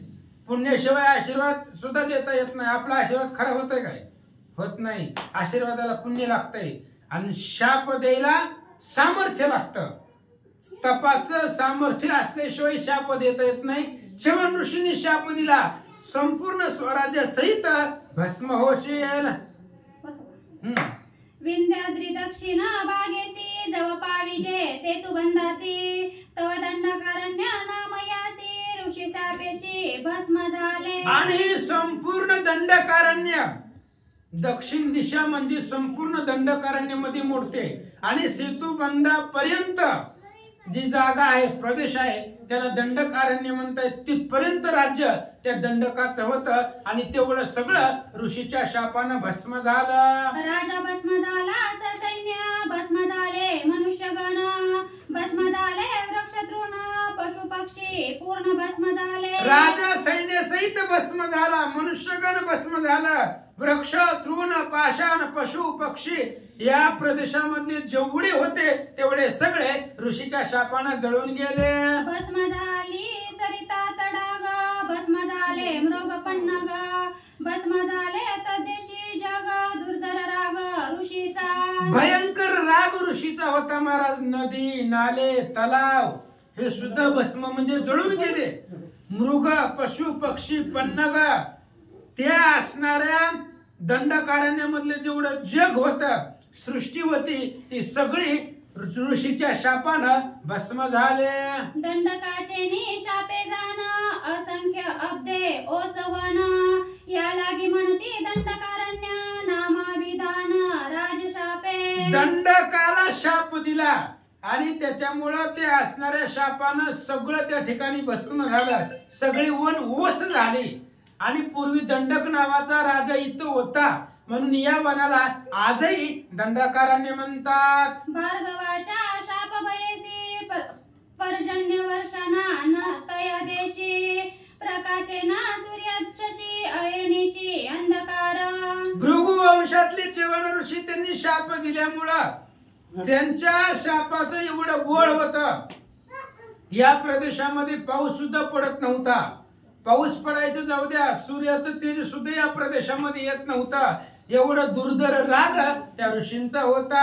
पुण्याशिवाय आशीर्वाद सुद्धा देता येत नाही. आपला आशीर्वाद खरा होतोय काय? होत नाही. आशीर्वादाला पुण्य लागतंय आणि शाप द्यायला सामर्थ्य लागतं. तपाचं सामर्थ्य असल्याशिवाय शाप देता येत नाही. च्यवन ऋषींनी शाप दिला, संपूर्ण स्वराज्य सहित भस्म होशील. विंध्याद्री दक्षिण भागेसी जव पाविजे सेतु बंधासी तव दंडकारण्य नामयासी ऋषी सापेशी भस्म झाले. आणि संपूर्ण दंडकारण्य, दक्षिण दिशा म्हणजे संपूर्ण दंडकारण्यामध्ये मोडते आणि सेतुबंधापर्यंत जी जागा आहे, प्रदेश आहे, त्याला दंडकारण्य म्हणतात. तिथपर्यंत राज्य त्या दंडकाचं होतं आणि तेवढं सगळं ऋषीच्या शापानं भस्म झालं. राजा भस्म झाला ससैन्य भस्म झाले मनुष्यगण भस्म झाले वृक्ष तृण पशु पक्षी पूर्ण भस्म झाले. राजा सैन्य सहित भस्म झाला, मनुष्यगण भस्म झालं, वृक्ष तृण पाषाण पशु पक्षी या प्रदेशामधले जेवढे होते तेवढे सगळे ऋषीच्या शापानं जळून गेले. भस्म झाली सरिता तडाग भस्म झाले मृग पन्नग भस्म झाले तद्देशी जग दुर्धर राग ऋषीचा. भयंकर राग ऋषीचा होता महाराज. नदी नाले तलाव हे सुद्धा भस्म म्हणजे जळून गेले. मृग पशु पक्षी पन्नग त्या असणाऱ्या दंडकारण्यामधले जेवढं जग होत, सृष्टी होती, ती सगळी ऋषीच्या शापानं भस्म झाले. दंडकाचे निशापे जाण असंख्य अब्दे ओसवन या लागी म्हणती दंडकारण्य नामाविधान राजशापे. दंडकाला शाप दिला आणि त्याच्यामुळं ते असणाऱ्या शापानं सगळं त्या ठिकाणी भस्म झालं. सगळी वन ओस झाली आणि पूर्वी दंडक नावाचा राजा इथं होता म्हणून या वनाला आजही दंडकारण्य म्हणतात. भार्गवाच्या शाप भयेसी पर्जन्य वर्षाना न तया देशी प्रकाशेना सूर्याशशी अयनिशी अंधकार. भृगु वंशातले च्यवन ऋषी त्यांनी शाप दिल्यामुळं त्यांच्या शापाचं एवढं बळ होतं. या प्रदेशामध्ये पाऊस सुद्धा पडत नव्हता. पाऊस पडायचं जाऊ द्या, सूर्याचं तेज सुद्धा या प्रदेशामध्ये येत नव्हता. एवढं दुर्धर राग त्या ऋषींचा होता.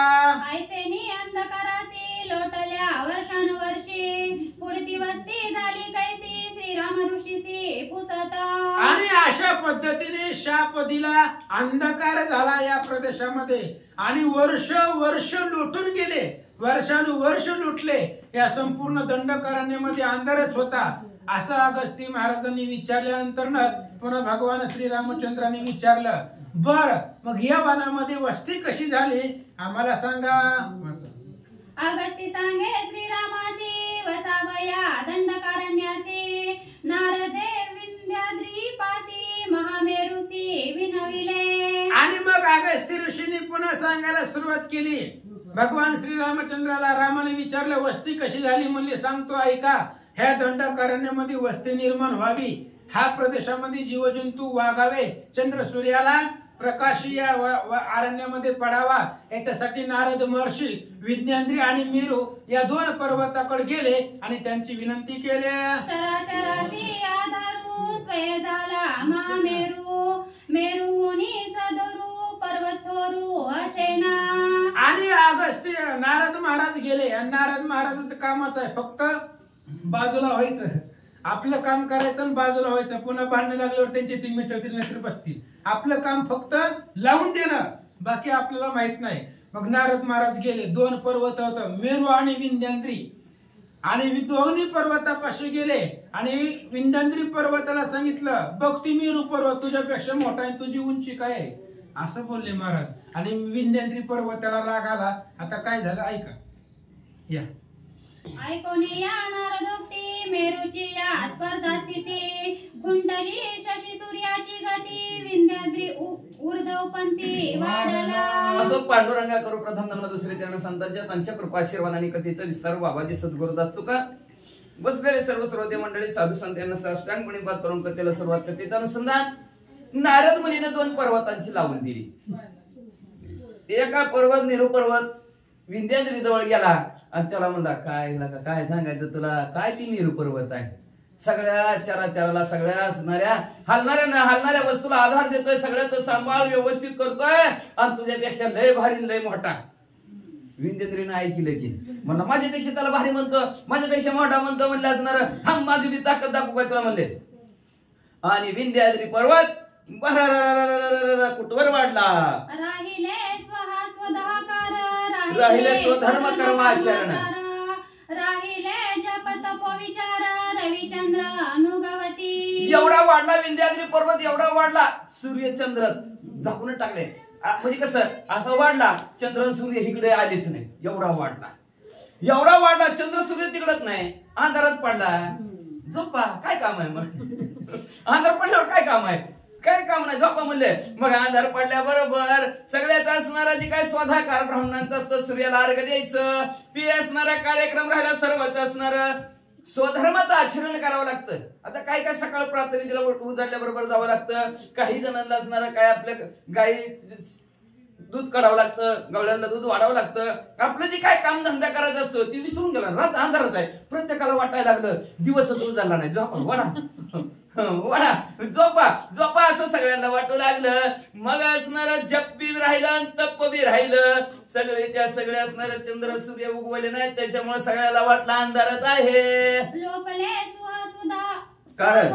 ऐसेनी अंधकारासी लोटल्या वर्षानुवर्षी पुढती वस्ती झाली कैसी श्रीराम ऋषीसी पुसत. आणि अशा पद्धतीने शाप दिला, अंधकार झाला या प्रदेशामध्ये आणि वर्ष वर्ष लोटून गेले, वर्षानुवर्ष लुटले. या संपूर्ण दंडकारण्यामध्ये अंधारच होता. असं अगस्ती महाराजांनी विचारल्यानंतर पुन्हा भगवान श्रीरामचंद्रांनी विचारलं, बर मग या वनामध्ये वस्ती कशी झाली आम्हाला सांगा. अगस्ती सांगे श्रीरामासी वसावया दंडकारण्यासी नारदे विंध्याद्रीपासी महामेरुसी विनविले. आणि मग अगस्ती ऋषींनी पुन्हा सांगायला सुरुवात केली. भगवान श्रीरामचंद्राला रामाने विचारलं वस्ती कशी झाली. म्हणले सांगतो ऐका. ह्या दंडकारण्यामध्ये वस्ती निर्माण व्हावी, हा प्रदेशामध्ये जीवजंतू वागावे, चंद्र सूर्याला प्रकाश या अरण्यामध्ये पडावा याच्यासाठी नारद महर्षी विद्याद्री आणि मेरू या 2 पर्वताकडे गेले आणि त्यांची विनंती केली. चराचरासी आधारू स्वय झाला महामेरू मेरूनी सदरू पर्वत थोरू असेना. आणि अगस्त्य नारद महाराज गेले आणि नारद महाराजाचं कामच आहे फक्त बाजूला व्हायचं, आपलं काम करायचं आणि बाजूला व्हायचं. पुन्हा भांडण लागल्यावर त्यांचे ते मिटवतील नाहीतर बसतील. आपलं काम फक्त लावून देणं, बाकी आपल्याला माहित नाही. मग नारद महाराज गेले. 2 पर्वत होत मेरू आणि विंध्याद्री, आणि दोन्ही पर्वतापाशी गेले आणि विंध्याद्री पर्वताला सांगितलं बघ ती मेरू पर्वत तुझ्यापेक्षा मोठा आहे, तुझी उंची काय आहे असं बोलले महाराज. आणि विंध्याद्री पर्वताला राग आला. आता काय झालं ऐका या. ऐकोनी या नारदोक्ती मेरूची या स्पर्धा स्थिती कुंडली शशी सूर्याची गती विंध्याद्री ऊर्ध्वपंथी वाढला. असं पांडुरंगा करू प्रथम नमन दुसरे चरण संतांच्या त्यांच्या कृपाशीर्वाद आणि कथेचा विस्तार बाबाजी सद्गुरुत असतो का. बसलेले सर्व श्रोते मंडळी साधू संत यांना साष्टांगपणे पार करून कथेला सुरुवात. कथेचं अनुसंधान नारद मुनीने 2 पर्वतांची लावून दिली. एका पर्वत निरू पर्वत विंध्याद्री जवळ गेला आणि त्याला म्हणला काय सांगायचं तुला, काय ती मेरू पर्वत आहे, सगळ्या चराचराला सगळ्या असणाऱ्या हलणाऱ्या वस्तूला आधार देतोय, सगळ्याचं सांभाळ व्यवस्थित करतोय आणि तुझ्यापेक्षा लय भारी लय मोठा. विंध्याद्रीनं ऐकलं की म्हणला माझ्यापेक्षा त्याला भारी म्हणतो, माझ्यापेक्षा मोठा म्हणतो. म्हणलं असणार थांब माझी बी ताकद दाखवू काय तुला म्हणले. आणि विंध्याद्री पर्वत कुठवर वाढला. राहिले स्वधर्म कर्माचरण राहिले जप तप विचार रविचंद्र अनुगवती. एवढा वाढला विंध्याद्री पर्वत, एवढा वाढला सूर्यचंद्रच झाकून टाकले. म्हणजे कसं असं वाढला चंद्र सूर्य इकडे आलेच नाही. एवढा वाढला चंद्र सूर्य तिकडच नाही. अंधारात पडला. झोपा काय काम आहे मग. अंधार पडल्यावर काय काम आहे, काय काम नाही, झोपा म्हणले. मग अंधार पडल्याबरोबर सगळ्याच असणारा जे काय स्वधाकार ब्राह्मणांचं असतं सूर्याला अर्घ द्यायचं ते असणारा कार्यक्रम राहिला. सर्वच असणार स्वधर्माचं आचरण करावं लागतं. आता काय काय सकाळ प्रातःविधीला उजाडल्याबरोबर जावं लागतं. काही जणांना असणारं काय आपल्या गाई दूध काढावं लागतं, गवळ्यांना दूध वाढावं लागतं. आपलं जे काय काम धंदा करायचा असतो ते विसरून गेला. रात अंधारच आहे. प्रत्येकाला वाटायला लागलं दिवस उजाडला नाही, झोपा वडा झोपा असं सगळ्यांना वाटू लागलं. मग असणारं जप बी राहिलं आणि तप बी राहिलं. सगळेच्या सगळे असणारे चंद्र सूर्य उगवले नाहीत त्याच्यामुळे सगळ्याला वाटलं अंधारच आहे. लोपले सुहासुधा कारण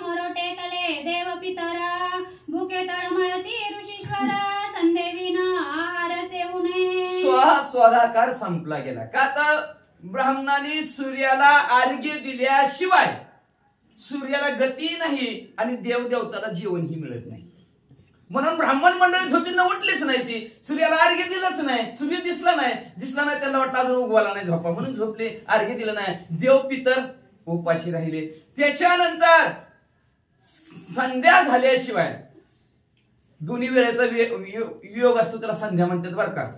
मरोटे कले देव पितरा भुके तळमळती ऋषीश्वरा संदेवीना आहार सेवणे. स्वाधाकार संपला गेला का तर ब्राह्मणांनी सूर्याला अर्घ्य दिल्याशिवाय सूर्याला गती नाही आणि देवदेवताला जीवनही मिळत नाही. म्हणून ब्राह्मण मंडळी झोपीनं उठलीच नाही. ती सूर्याला अर्घ्य दिलंच नाही. सूर्य दिसला नाही त्यांना वाटलं अजून उगवाला नाही, झोपा म्हणून झोपले, अर्घ्य दिलं नाही. देव पितर उपाशी राहिले. त्याच्यानंतर संध्या झाल्याशिवाय दोन्ही वेळेचा योग असतो त्याला संध्या म्हणतात बरं का.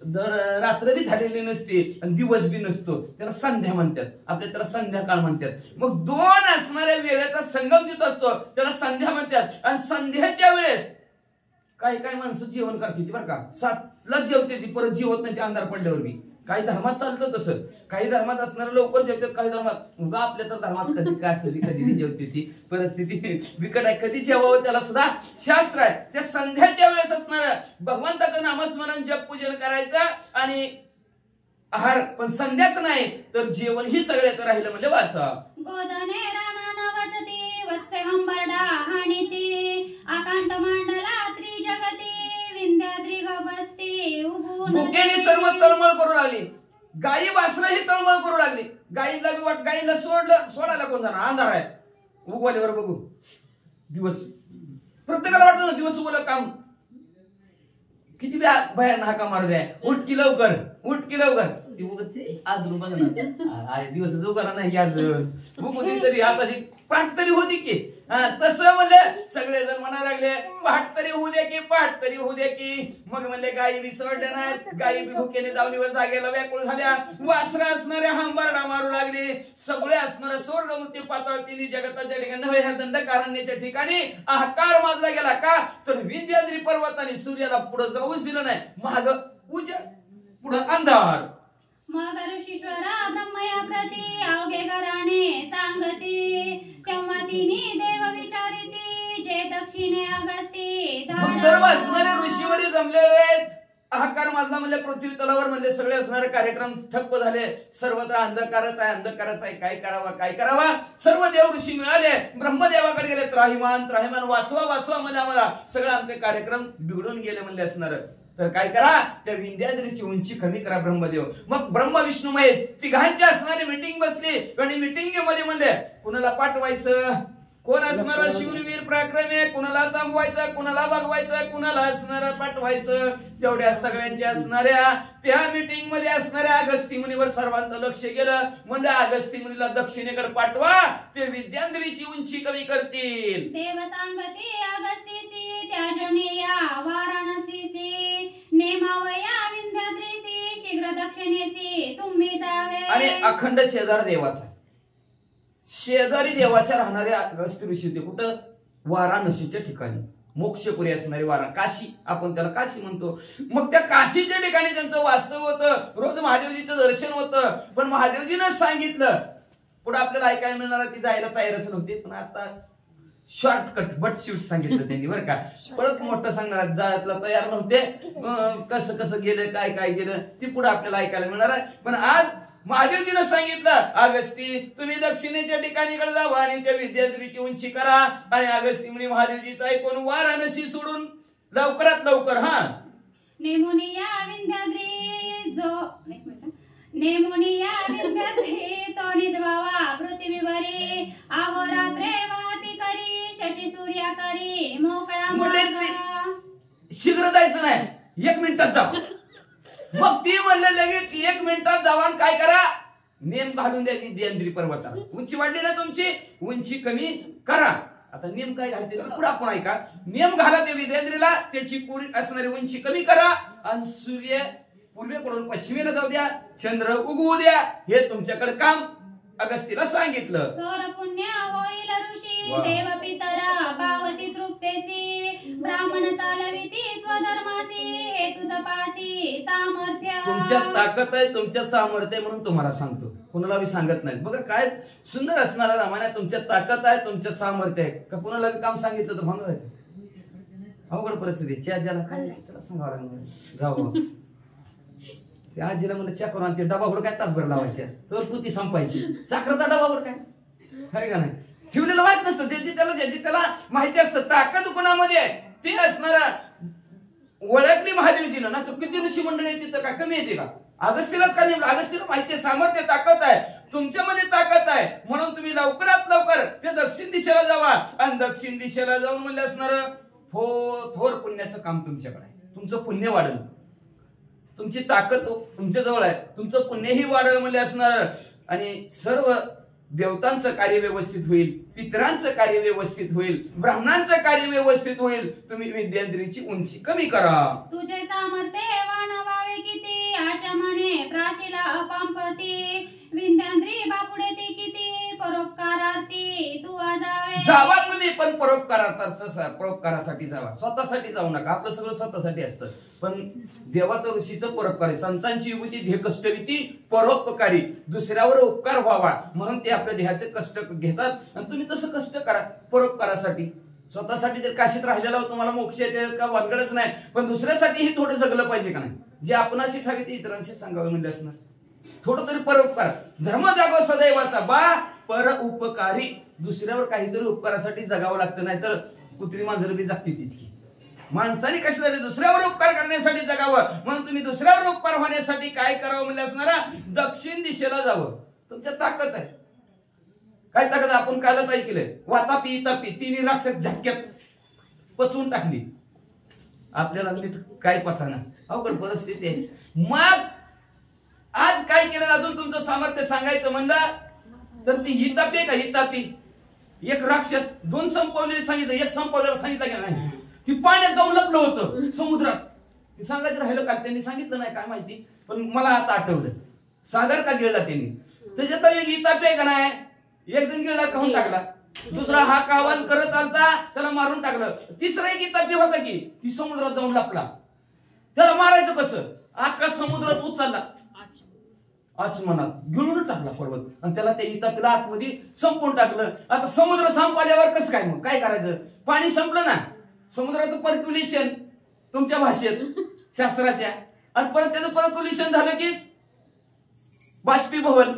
रात्र बी झालेली नसते आणि दिवस बी नसतो त्याला संध्या म्हणतात. आपल्या त्याला संध्याकाळ म्हणतात. मग 2 असणाऱ्या वेळेचा संगम जिथं असतो त्याला संध्या म्हणतात. आणि संध्याच्या वेळेस काही माणसं जेवण करते बरं का. 7ला जेवते ती, परत जेवत नाही ते अंधार पडल्यावर बी. काही धर्मात चालतं तसं. काही धर्मात असणारे लवकर जेवतात, काही धर्मात उगा आपल्या तर धर्मात कधी काय असेल कधी जेवते ती. परिस्थिती बिकट आहे, कधी जेवावं त्याला सुद्धा शास्त्र आहे. त्या संध्याच्या वेळेस असणारं भगवंताचं नामस्मरण जप पूजन करायचं आणि आहार. पण संध्याच नाही तर जेवण ही सगळ्याचं राहिलं म्हणजे वाचा. गोदने राणा नवजती वत्से हंबरडा हाणीती आकांत मांडला त्रिजगती विंध्याद्री गबस्ती उगून भुकेने सर्व तळमळ करू लागली. गायी वासरं ही तळमळ करू लागली. गायीला बी वाट गायीला सोडायला कोण जाणार, अंधार आहे. उगवल्यावर बघू दिवस. प्रत्येकाला वाटलं ना दिवस उगवलं काम किती भयान हाका मारू द्या. उठ की लवकर ती उगाच आदरू बघ ना दिवस जो करा नाही आज बघू दे तरी आता पाठ तरी होती की तसं म्हणलं सगळेजण म्हणा लागले पाठ तरी होऊ दे की पाठ तरी होऊ दे की मग म्हणले गायी विसरल्या नाहीत गायी भुकेने दावणीवर जागेला व्याकुळ झाल्या वासरा असणाऱ्या हंबारडा मारू लागले सगळे असणाऱ्या स्वर्गमुक्ती पाताळतीने जगताच्या ठिकाणी नव्हे ह्या दंडकारण्याच्या ठिकाणी हाहाकार माजला गेला का तर विंध्याद्री पर्वताने सूर्याला पुढे जाऊच दिलं नाही महाग उजेड पुढे अंधार मग ऋषीश्वरा ब्रह्मया प्रती अवघे घराणे सांगती तेव्हा तिने देव विचारिती जे दक्षिणे अगस्ती सर्व असणारे ऋषीवरी जमलेले आहेत हाहाकार माजला म्हणले पृथ्वी तलावर म्हणले सगळे असणारे कार्यक्रम ठप्प झाले सर्वत्र अंधकारच आहे काय करावा सर्व देव ऋषी मिळाले ब्रह्मदेवाकडे गेले त्राहिमान वाचवा म्हणले आम्हाला सगळे आमचे कार्यक्रम बिघडून गेले म्हणले असणार तर काय करा त्या विंध्याद्रीची उंची कमी करा ब्रह्मदेव मग ब्रह्म विष्णू महेश तिघांची असणारी मीटिंग बसली आणि मीटिंग मध्ये म्हणले कुणाला पाठवायचं कोण असणार शूरवीर पराक्रमी कुणाला थांबवायचं कुणाला बघवायचं कुणाला असणार पाठवायचं तेवढ्या सगळ्यांच्या असणाऱ्या त्या मीटिंग मध्ये असणाऱ्या अगस्ती मुनीवर सर्वांचं लक्ष गेलं म्हणजे अगस्ती मुनीला दक्षिणेकडे पाठवा ते विद्यांद्रीची उंची कमी करतील देव सांगते अगस्तीसी त्याजनिया वाराणसीसी नेमावया विंध्याद्रीसी शीघ्र दक्षिणेसी तुम्ही जावे आणि अखंड शेजार देवाचा शेजारी देवाच्या राहणारे अगस्ती ऋषी होते कुठं वाराणसीच्या ठिकाणी मोक्षपुरी असणारी काशी आपण त्याला काशी म्हणतो मग त्या काशीच्या ठिकाणी त्यांचं वास्तव होतं रोज महादेवजीचं दर्शन होतं पण महादेवजीनं सांगितलं पुढे आपल्याला ऐकायला मिळणार ती जायला तयारच नव्हती पण आता शॉर्टकट बट शूट सांगितलं त्यांनी बरं का परत मोठं सांगणार जायला तयार नव्हते कसं गेलं काय गेलं ती पुढे आपल्याला ऐकायला मिळणार आहे पण आज महादेवजीनं सांगितलं अगस्ती तुम्ही दक्षिणेच्या ठिकाणीकडे जावा आणि त्या विद्याद्रीची उंची करा आणि अगस्ती मुनी महादेवजीचं ऐकून वाराणसी सोडून लवकरात लवकर नेमोनिया विंध्याद्री तो निजवावा पृथ्वीवरी अहोरात्रे वाहती करी शशी सूर्या करी मोकळा शीघ्र जायचं नाही 1 मिनिटात जा मग ती म्हणले लगेच 1 मिनिटात जावान काय करा नेम घालून द्या विंध्याद्री पर्वताला उंची वाढली ना तुमची उंची कमी करा आता नेम काय घालते पुढे आपण ऐका नेम घाला ते विंध्याद्रीला त्याची पुरी असणारी उंची कमी करा आणि सूर्य पूर्वेकडून पश्चिमेला जाऊ द्या चंद्र उगवू द्या हे तुमच्याकडे काम अगस्तीला सांगितलं थोर पुण्य होईल ऋषी देव पितरा पावती तृप्तेसी ब्राह्मण चालविती स्वधर्मासी हे तुझ पासी सामर्थ्य तुमच्यात ताकद आहे तुमच्यात सामर्थ्य आहे म्हणून तुम्हाला सांगतो कुणाला बी सांगत नाही बघा काय सुंदर असणारा रामायण तुमच्यात ताकद आहे तुमच्यात सामर्थ्य आहे का कुणाला बी काम सांगितलं तर म्हणून अवघड परिस्थिती ज्याला काय त्याला सांगावं लागणार जाऊ त्या आजीला म्हणलं चहा करून ते डबाभर काय तासभर लावायच्या तर पुती संपायची साखरचा डबाभर काय का नाही ठेवलेलं माहित नसतं ज्याची त्याला माहिती असतं ताकद कोणामध्ये ते असणारा ओळखली महादेवजीनं ना तर किती ऋषी मंडळी येते तर का कमी येते का अगस्तीलाच का नेमलं अगस्तीला माहिती आहे सामर्थ्य ताकद आहे तुमच्यामध्ये ताकद आहे म्हणून तुम्ही लवकरात लवकर ते दक्षिण दिशेला जावा आणि दक्षिण दिशेला जाऊन म्हणले असणार थोर पुण्याचं काम तुमच्याकडे आहे तुमचं पुण्य वाढेल तुमची ताकद तुमच्या जवळ आहे तुमचं पुण्यही वाढेल म्हणजे असणार आणि सर्व देवतांचं कार्य व्यवस्थित होईल पितरांचं कार्य व्यवस्थित होईल ब्राह्मणांचं कार्य व्यवस्थित होईल तुम्ही विद्याद्रीची उंची कमी करा तुझे सामर्थ्य वाणवावे किती आचमने प्राशीला अपांपती विंध्याद्री बापुडे ती किती परोपकारार्थी तू जावे जावा तुम्ही पण परोपकारासाठी जावा स्वतःसाठी जाऊ नका आपलं सगळं स्वतःसाठी असतं पण देवाचं ऋषीचं परोपकार आहे संतांची विभूती ध्येय कष्टविती परोपकारी दुसऱ्यावर उपकार व्हावा म्हणून ते आपल्या देहाचे कष्ट घेतात आणि तुम्ही तसं कष्ट करा परोपकारासाठी स्वतःसाठी जर काशीत राहिलेला तुम्हाला मोक्ष येते का वानगडच नाही पण दुसऱ्यासाठीही थोडं जगलं पाहिजे का नाही जे आपणाशी ठावे ते इतरांशी सांगावे म्हणजे असणार थोडं तरी परोपकार धर्म जागो सदैवाचा बा पर उपकारी दुसऱ्यावर काहीतरी उपकारासाठी जगावं लागतं नाही तर कुत्री मांजर बी जागती तिची माणसाने कशासाठी दुसऱ्यावर उपकार करण्यासाठी जगावं म्हणून तुम्ही दुसऱ्यावर उपकार होण्यासाठी काय करावं म्हणजे असणारा दक्षिण दिशेला जावं तुमच्या ताकद आहे काय ताकद आपण कालच ऐकलंय वातापी तापी तिन्ही राक्षस झटक्यात पचवून टाकली आपल्याला नीट काय पचाना अवघड परिस्थिती आहे मग आज काय केलं अजून तुमचं सामर्थ्य सांगायचं म्हणलं तर ती हितापी आहे का हितापी, एक राक्षस 2 संपवलेले सांगितलं, एक संपवलेला सांगितलं की नाही, ती पाण्यात जाऊन लपलं होतं समुद्रात. ती सांगायचं राहिलं का, त्यांनी सांगितलं नाही काय माहिती, पण मला आता आठवलं. सागर का गिळला त्यांनी, त्याच्यात एक हितापी आहे का नाही, एक जण गिळला कहून टाकला, दुसरा हा का आवाज करत आलता त्याला मारून टाकलं, तिसरा एक हितापी होता की ती समुद्रात जाऊन लपला. त्याला मारायचं कसं, आकाश समुद्रात उचलला, आचमनात गिळून टाकला पर्वत, आणि त्याला त्या हितापीला आतमध्ये संपवून टाकलं. आता समुद्र संपल्यावर कसं काय, मग काय करायचं, पाणी संपलं ना, समुद्राचं पर्क्युलेशन तुमच्या भाषेत शास्त्राच्या, आणि परत त्याचं पर्क्युलेशन झालं की बाष्पीभवन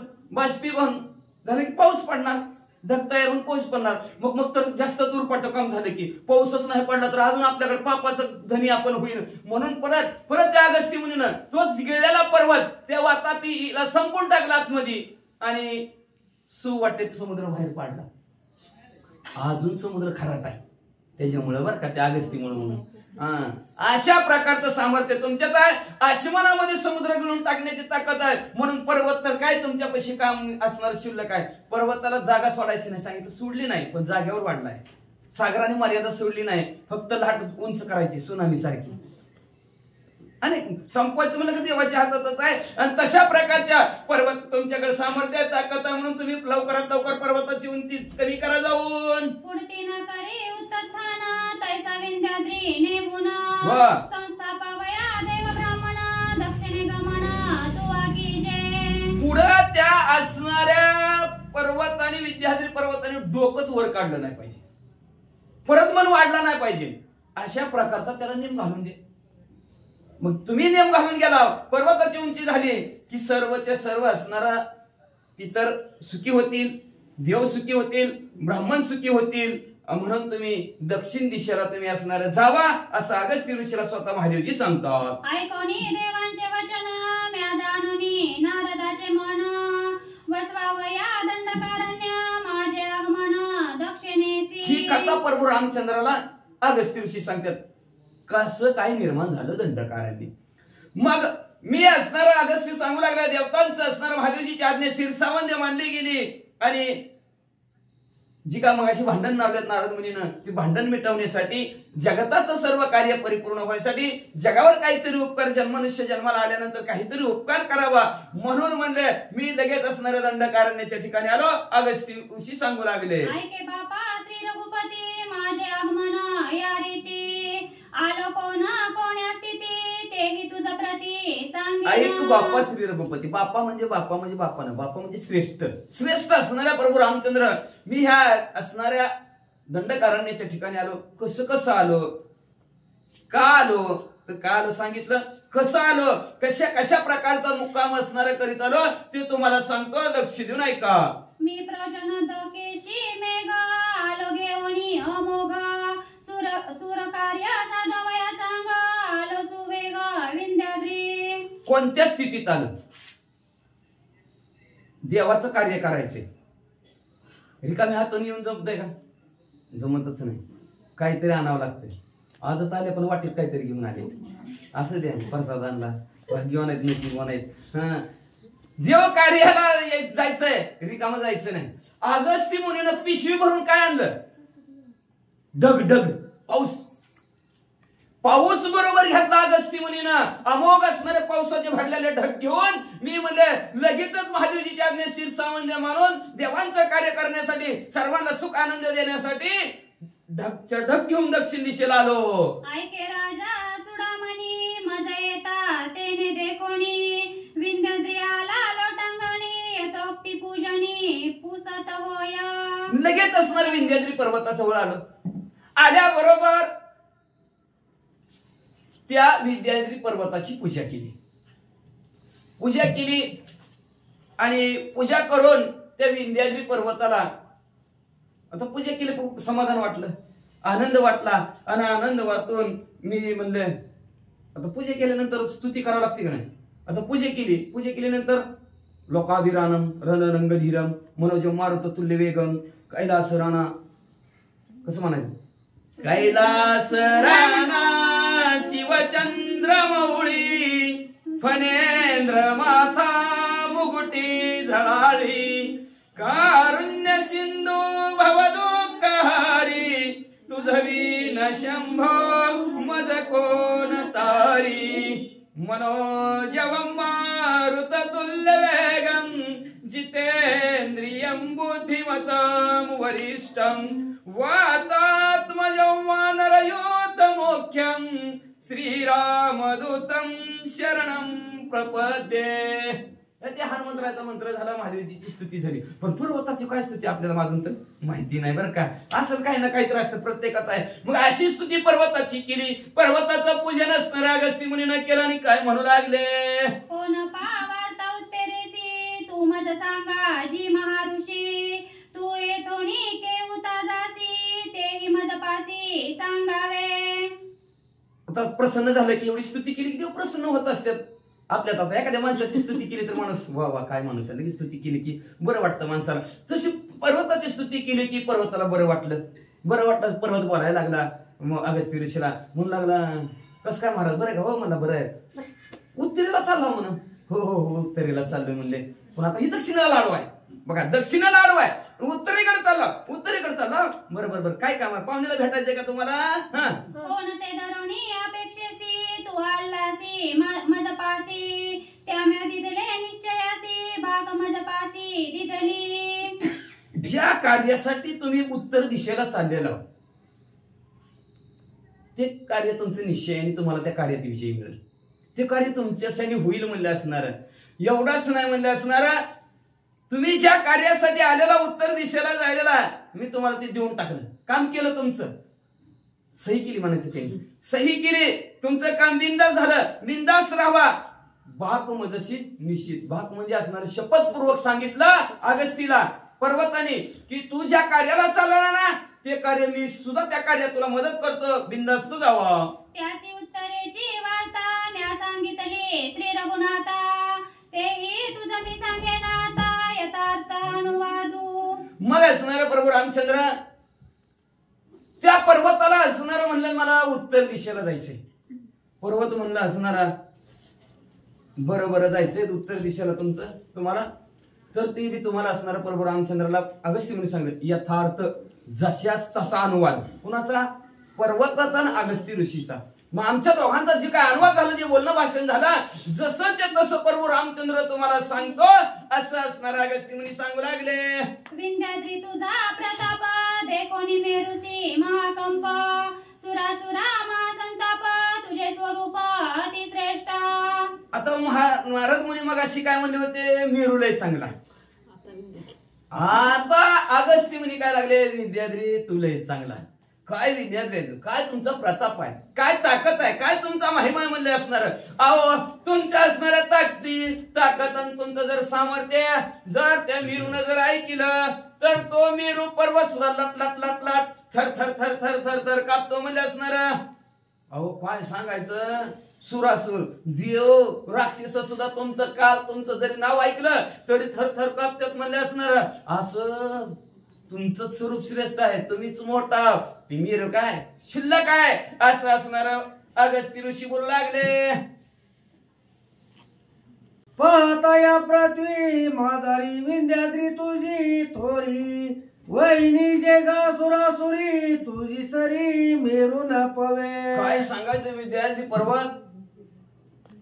झालं की पाऊस पडणार, ढग तयार होऊन पाऊस पडणार. मग तर जास्त दूरपट्ट काम झालं की पाऊसच नाही पडला तर अजून आपल्याकडे पापाचं धनी आपण होईल. म्हणून परत त्या अगस्ती मुनीनं तो गिळलेला पर्वत त्या वातापीला संपून टाकला आतमध्ये, आणि सुवाटेत समुद्र बाहेर पाडला. अजून समुद्र खराट आहे त्याच्यामुळे बरं का, त्या अगस्तीमुळे म्हणून. अशा प्रकारचं सामर्थ्य तुमच्यात आहे. आचमनामध्ये समुद्र गिळून टाकण्याची ताकद आहे. म्हणून पर्वत तर काय तुमच्यापाशी काम असणार शिल्लक आहे. पर्वताला जागा सोडायची नाही सांगितलं, सोडली नाही पण जागेवर वाढलाय. सागराने मर्यादा सोडली नाही, फक्त लाट उंच करायची सुनामी सारखी, आणि संपवायचं म्हणलं की देवाच्या हातातच आहे. आणि तशा प्रकारच्या पर्वत तुमच्याकडे सामर्थ्य आहे, ताकद आहे. म्हणून तुम्ही लवकरात लवकर पर्वताची उंची कमी करा जाऊन. पुढती न करे उत्थान तैसा विंध्याद्री नेमुन संस्थापावया देव ब्राह्मण दक्षिणे गमन तू आगीजे. पुढं त्या असणाऱ्या पर्वताने विंध्याद्री पर्वताने डोकंच वर काढलं नाही पाहिजे, परत मन वाढला नाही पाहिजे. अशा प्रकारचा त्याला नेम घालून दे. मग तुम्ही नेम घालून गेला, पर्वताची उंची झाली की सर्वच्या सर्व असणारा इतर सुखी होतील, देव सुखी होतील, ब्राह्मण सुखी होतील. म्हणून तुम्ही दक्षिण दिशेला तुम्ही असणारे जावा, असं अगस्त्य ऋषीला स्वतः महादेवजी सांगतात. ऐकोनी देवांचे वचन म्या जाणुनी नारदाचे मन बसवावया दंडकारण्य माझे आगमन दक्षिणेसी. ही कथा प्रभू रामचंद्राला अगस्त्य ऋषी सांगतात कसं काय निर्माण झालं दंडकारण्य. मग मी असणारा अगस्त्य सांगू लागला, देवतांचं असणारं महादेवजीची आज्ञा शिरसावंद मानली गेली. आणि जी का मग अशी भांडण लावल्यात नारद मुनीनं, ती भांडण मिटवण्यासाठी, जगताचं सर्व कार्य परिपूर्ण व्हायसाठी, जगावर काहीतरी उपकार, मनुष्य जन्माला आल्यानंतर काहीतरी उपकार करावा म्हणून म्हणले मी लगेच असणाऱ्या दंडकारण्याच्या ठिकाणी आलो. अगस्त्य ऋषी सांगू लागले, ऐके बापा श्री रघुपती माझे आगमन या रीती आलो कोण्या स्थिती तेही तुझं प्रती सांगे. ऐक बापा श्री रघुपती. बापा म्हणजे बापा म्हणजे श्रेष्ठ असणाऱ्या प्रभू रामचंद्र, मी ह्या असणाऱ्या दंडकारण्याच्या ठिकाणी आलो. कसं आलो, का आलो तर का आलो सांगितलं, कसं आलो, कशा प्रकारचा मुक्काम असणाऱ्या करीत आलो ते तुम्हाला सांगतो, लक्ष देऊन ऐका. मी प्रजन केशी मेघ आलो घेऊनी अमोघ सुर कार्य साधवया चांग आलो सुवेग विंध्याद्री. कोणत्या स्थितीत आलं, देवाचं कार्य करायचंय. रिकामी हातून येऊन जमतंय का, जमतच नाही, काहीतरी आणावं लागतंय. आजच आले पण वाटेत काहीतरी घेऊन आले, असं द्या प्रसाद आणला, घेऊन आहेत नशीब आहेत. देव कार्याला जायचंय, रिकामं जायचं नाही. अगस्त्य मुनीनं पिशवी भरून काय आणलं, ढग पाऊस बरोबर घेतला अगस्त्य मुनीनं. अमोघ असणारे पावसाचे भरलेले ढग घेऊन मी म्हणले लगेचच महादेवजीची आज्ञा शिरसावंद मानून देवांचं कार्य करण्यासाठी, सर्वांना सुख आनंद देण्यासाठी ढग घेऊन दक्षिण दिशेला आलो. ऐके राजा चुडामणी मजा येता तेने देखोनी विंध्याद्री आला लोटांगणी यथोक्ती पूजनी पुसत होया. लगेच असणारे विंध्याद्री पर्वताजवळ आलो. आल्याबरोबर त्या विंध्याद्री पर्वताची पूजा केली आणि पूजा करून त्या विंध्याद्री पर्वताला आता पूजा केली, समाधान वाटलं, आनंद वाटला. आणि आनंद वाटून मी म्हणले आता पूजा केल्यानंतर स्तुती करावं लागते का नाही. आता पूजा केल्यानंतर लोकाभिरानम रणरंगधीरम मनोज मारुत तुल्य वेगम कैलास राणा, कसं म्हणायचं, कैलास राणा शिवचंद्र मौळी फणेंद्र माथा तळाळी कारुण्य सिंधू भवदुःखहारी तुझवी न शंभो मज कोण तारी मनोजवं मारुत तुल्य वेगं जितेंद्रियं बुद्धिमतं वरिष्ठं वातात्मजं वानरयोतमोख्यं श्रीरामदूतं शरणं प्रपद्ये. त्या हनुमंतराचा मंत्र झाला, महादेवजीची स्तुती झाली. पण पर्वताची काय स्तुती आपल्याला अजून तर माहिती नाही बरं का. असं काही ना काहीतरी असतं प्रत्येकाचं आहे. मग अशी स्तुती पर्वताची केली. पर्वताचं पूजन असणार अगस्ती मुनीनं केलं आणि काय म्हणू लागले. कोण पावार्ता उत्तरेसी तू मज सांगा जी महाऋषी तू येतोनी केऊता जासी तेही मज पासी सांगावे. आता प्रसन्न झालं की एवढी स्तुती केली की देव प्रसन्न होत असतात आपल्यात. आता एखाद्या माणसाची स्तुती केली तर माणूस वा वा काय माणूस आहे, लगेच स्तुती केली की बरं वाटतं माणसाला. तशी पर्वताची स्तुती केली की पर्वताला बरं वाटलं. बरं वाटलं पर्वत बोलायला लागला. मग अगस्त्य ऋषीला म्हणू लागला कस काय महाराज बरं आहे का. हो म्हणला बरं आहे. उत्तरेला चालला म्हणून. हो हो हो उत्तरेला चाललोय म्हणले. पण आता ही दक्षिणेला लाडू आहे बघा. दक्षिणेला लाडू आहे उत्तरेकडे चालला. उत्तरेकडे चालला. बरं बरं बरं काय काम आहे. पाहुण्याला भेटायचंय का तुम्हाला. हा कोण ते दरोणी अपेक्षेसी तू आल्लासी मज पासी त्या म्या दिदले निश्चयासी भाग मज पासी दिदली. ज्या कार्यासाठी तुम्ही उत्तर दिशेला चाललेला ते कार्य तुमचं निश्चय आणि तुम्हाला त्या कार्यात विजयी मिळेल. ते कार्य तुमच्यासाठी होईल म्हणले असणार. एवढाच नाही म्हणले असणार, तुम्ही ज्या कार्यासाठी आलेला उत्तर दिशेला जायला मी तुम्हाला ते देऊन टाकलं. काम केलं तुमचं. सही केली म्हणायचं त्यांनी. सही केली. तुमचं काम बिंदास झालं. बिंदास राहावा. भाक मजशी निश्चित. भाक म्हणजे असणार शपथपूर्वक सांगितलं अगस्तीला पर्वताने की तू ज्या कार्याला चालला ना ते कार्य मी सुद्धा त्या कार्यात तुला मदत करतो. बिंदास्त जावा. त्याची उत्तरेची वार्ता म्या सांगितली श्री रघुनाथा तेही तुझं मी सांगेन आता यथार्थ अनुवादू. मग असणार प्रभू रामचंद्र त्या पर्वताला असणार म्हणलं मला उत्तर दिशेला जायचंय. पर्वत म्हणलं असणारा बरं बरं जायचंय उत्तर दिशेला तुम्हाला. तर ते बी तुम्हाला असणार प्रभू रामचंद्राला अगस्त्य मुनी सांगितलं यथार्थ जशास तसा अनुवाद. कुणाचा. पर्वताचा आणि अगस्त्य ऋषीचा. मग आमच्या दोघांचा जे काय अनुवाद झालं जे बोलणं भाषण झालं जसंच तसं प्रभू रामचंद्र तुम्हाला सांगतो असं असणार अगस्त्य मुनी सांगू लागले. विंध्याद्री तुझा प्रताप दे कोणी मेरुसी महाकंप सुरासुरा महासंताप तुझे स्वरूप अतिश्रेष्ठ. आता नारद मुनी मग अशी काय म्हणले होते मेरूलय चांगला. आता अगस्त्य मुनी काय लागले विद्याद्री तुलय चांगला. काय विद्याद्री काय तुमचा प्रताप आहे, काय ताकद आहे, काय तुमचा महिमा म्हणले असणार. अहो तुमच्या असणाऱ्या ताकद आणि तुमचं जर सामर्थ्य जर त्या मेरूनं जर ऐकलं तर तो मेरू पर्वत सुद्धा लट लट लट लट थर थर थर थर थर थर कापतो म्हणले असणार. अहो काय सांगायचं. सुरासुर देव राक्षस सुद्धा तुमचं जरी नाव ऐकलं तरी थर थर कापतात म्हणले असणार. असं तुमचं स्वरूप श्रेष्ठ आहे. तुम्हीच मोठा ती मीर काय शिल्लक आहे असं असणार अगस्त्य ऋषी बोलू लागले. पाहता या पृथ्वी माझारी विंध्याद्री तुझी थोरी वहिनी जगा सुरासुरी तुझी सरी मेरू न पवे. काय सांगायचं विद्यार्थी पर्वत.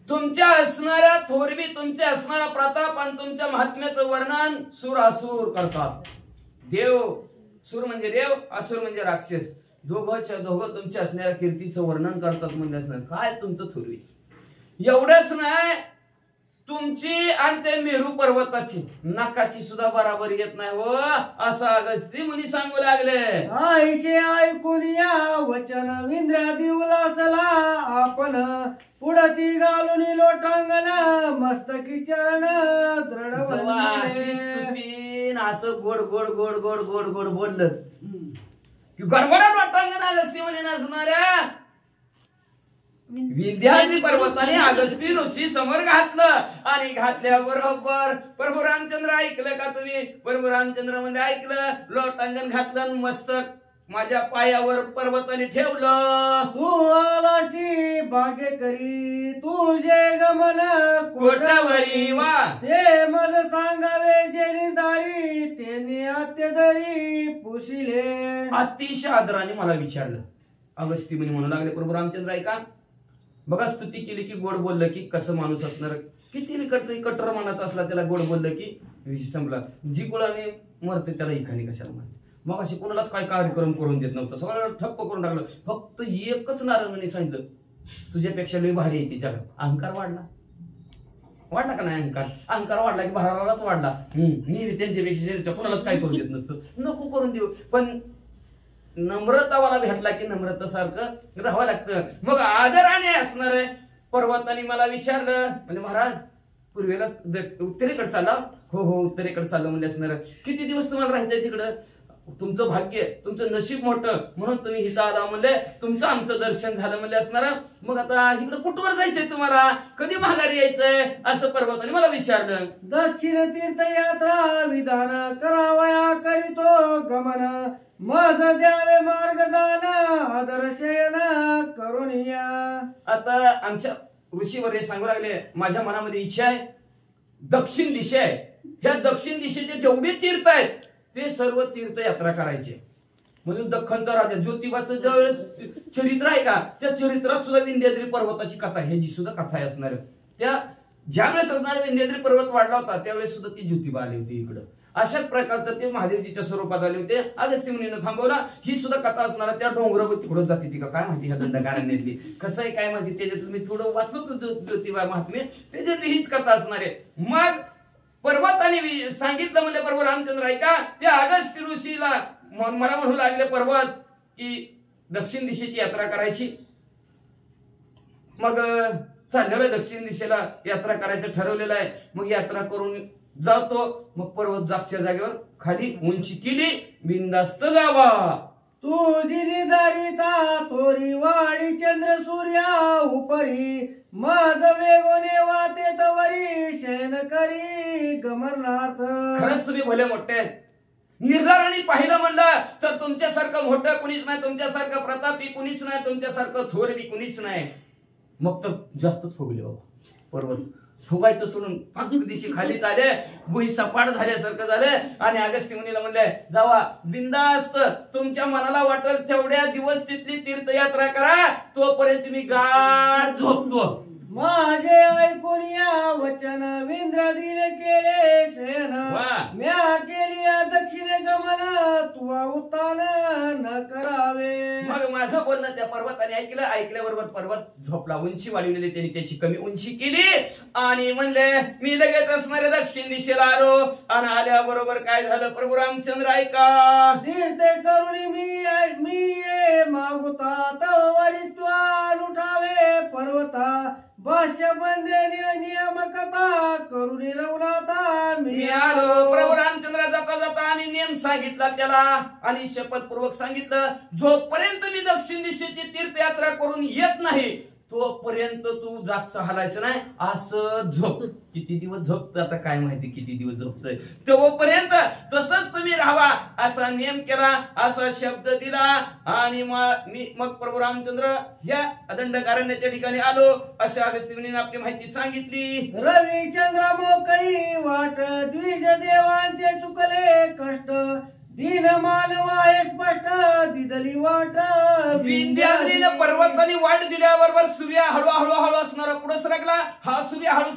तुमच्या असणाऱ्या थोरवी तुमच्या असणारा प्रताप आणि तुमच्या महात्म्याचं वर्णन सुरासुर करतात. देव सुर म्हणजे देव असुर म्हणजे राक्षस दोघं तुमच्या असणाऱ्या कीर्तीचं वर्णन करतात म्हणजे असणार. काय तुमचं थोरवी. एवढंच नाही तुमची आणि ते मेरू पर्वताची नाकाची सुद्धा बराबर येत नाही हो असं अगस्त्य मुनी सांगू लागले. आईचे ऐकून या वचन विंध्यादी उलासला आपण पुढती घालून लोटांगण मस्तकी चरण दृढ अशी स्तुती असं गोड गोड गोड गोड गोड गोड बोललं की गडबडात लोटांगण अगस्त्य मुनी नसणाऱ्या विंध्याद्री पर्वताने अगस्त्य ऋषी समोर घातलं आणि घातल्याबरोबर प्रभू रामचंद्र ऐकलं का तुम्ही. प्रभू रामचंद्र म्हणजे ऐकलं. लोटांगण घातलं मस्तक माझ्या पायावर पर्वताने ठेवलं. तू आलाशी बागे करी तुझे ग मन कोटावरी वा ते मज सांगावे जेनी दारी तेने अत्यदरी पुशिले. अतिशय आदराने मला विचारलं. अगस्ती मुनी म्हणू लागले, प्रभू रामचंद्र ऐका, बघा स्तुती केली की गोड बोललं की कसं माणूस असणार, किती कट्टर मनाचा असला त्याला गोड बोललं की विषय संपला. जी गुळाने मरते त्याला इखाने कशाला मारायचं. मग अशी कोणालाच काय कार्यक्रम करून देत नव्हतं, सगळं ठप्प करून टाकलं. फक्त एकच नारदाने सांगितलं, तुझ्यापेक्षा लई भारी आहे ती जगात. अहंकार वाढला का नाही? अहंकार वाढला की भरारालाच वाढला. मी त्यांच्यापेक्षा कोणालाच काय करून देत नसतं, नको करून देऊ. पण नम्रता मला भेटला की नम्रता सारखं राहावं लागतं. मग आदराने असणार आहे. पर्वताने मला विचारलं, म्हणजे महाराज पूर्वेलाच उत्तरेकडे चालला. हो हो उत्तरेकडे चाललं म्हणजे असणार. किती दिवस तुम्हाला राहायचंय तिकडं? तुमचं भाग्य, तुमचं नशीब मोठं म्हणून तुम्ही इथं आला म्हणले, तुमचं आमचं दर्शन झालं म्हणले असणार. मग आता इकडं कुठवर जायचंय तुम्हाला, कधी माघारी यायचंय, असं पर्वताने मला विचारलं. दक्षिण तीर्थयात्रा विधान करावया करीतो गमन मज द्यावे मार्गदान आदर शयन करून या. आता आमच्या ऋषीवर हे सांगू लागले, माझ्या मनामध्ये इच्छा आहे, दक्षिण दिशा आहे, ह्या दक्षिण दिशेचे जेवढे तीर्थ आहेत ते सर्व तीर्थयात्रा करायचे. म्हणून दख्खनचा राजा ज्योतिबाचं ज्यावेळेस चरित्र आहे का, त्या चरित्रात सुद्धा विंध्याद्री पर्वताची कथा, ह्याची सुद्धा कथा आहे असणार. त्या ज्यावेळेस असणारा विंध्याद्री पर्वत वाढला होता त्यावेळेस सुद्धा ती ज्योतिबा आली होती इकडं. अशाच प्रकारचं ते महादेवजीच्या स्वरूपात आले होते. अगस्ती मुनीनं थांबवला. ही सुद्धा कथा असणार. त्या डोंगरावर तिकडं जाते ती का काय माहिती, ह्या दंडकारण्यातली कसं आहे काय माहिती, त्याच्यात मी थोडं वाचलो ज्योतिबा महात्म्य, त्याच्यातली हीच कथा असणार आहे. मग पर्वताने सांगितलं म्हणजे प्रभू रामचंद्र ऐका, त्या अगस्ती ऋषीला मला म्हणू लागले पर्वत की दक्षिण दिशेची यात्रा करायची. मग चाललेलं आहे दक्षिण दिशेला यात्रा करायचं ठरवलेलं आहे. मग यात्रा करून जातो. मग पर्वत जागच्या जागेवर खाली उंची केली, बिंदास्त जावा. तुझी निधारिता तोरी वाडी चंद्र सूर्या उपरी मज वेगोने वाटे तवरी शयन करी गमरनाथ. खरंच तुम्ही भले मोठे आहेत. निर्धाराने पाहिलं म्हणलं तर तुमच्यासारखं मोठं कुणीच नाही, तुमच्यासारखं प्रतापी कुणीच नाही, तुमच्यासारखं थोर बी कुणीच नाही. मग तर जास्तच फुगले बाबा. पर्वत फुगायचं सोडून पाक दिशी खालीच आले, भुई सपाट झाल्यासारखं झालं. आणि अगस्ती मुनीला म्हणले, जावा बिंदास्त, तुमच्या मनाला वाटेल तेवढ्या दिवस तिथली तीर्थयात्रा करा, तोपर्यंत मी गाढ झोपतो. माझे ऐकून या वचन विंद्रादीने केले शयन म्या केली दक्षिणे गमन तुवा उत्तान न करावे. मग माझं बोलणं त्या पर्वताने ऐकलं. ऐकल्याबरोबर पर्वत झोपला. उंची वाढवलेली त्यांनी त्याची कमी उंची केली आणि म्हणले मी लगेच असणाऱ्या दक्षिण दिशेला आलो. आणि आल्याबरोबर काय झालं प्रभू रामचंद्र ऐका, तीर्थे करुणी मी मागुता तवरित्वान उठावे पर्वता भाष्य बंदे नियम कथा करुणी रघुनाथा मी आलो. प्रभू रामचंद्र जाता जाता आणि नियम सांगितला त्याला आणि शपथपूर्वक सांगितलं, जोपर्यंत मी दक्षिण दिशेची तीर्थयात्रा करून येत नाही तोपर्यंत तू जागचं हलायचं नाही, असं झोप. किती दिवस झोपतं आता काय माहिती, किती दिवस झोपतोय. तोपर्यंत तसंच तुम्ही राहावा असा नियम केला, असा शब्द दिला. आणि मग प्रभू रामचंद्र या अदंडकारण्याच्या ठिकाणी आलो. अशा अगस्ती मुनीने आपली माहिती सांगितली. रविचंद्र मोकळी वाट द्विज देवांचे चुकले कष्ट दीन मानव आहे स्पष्ट दिदली वाट. विंध्याद्रीनं पर्वताने वाट दिल्याबरोबर सूर्य हळू असणारा पुढे सरकला. हा सूर्य हळू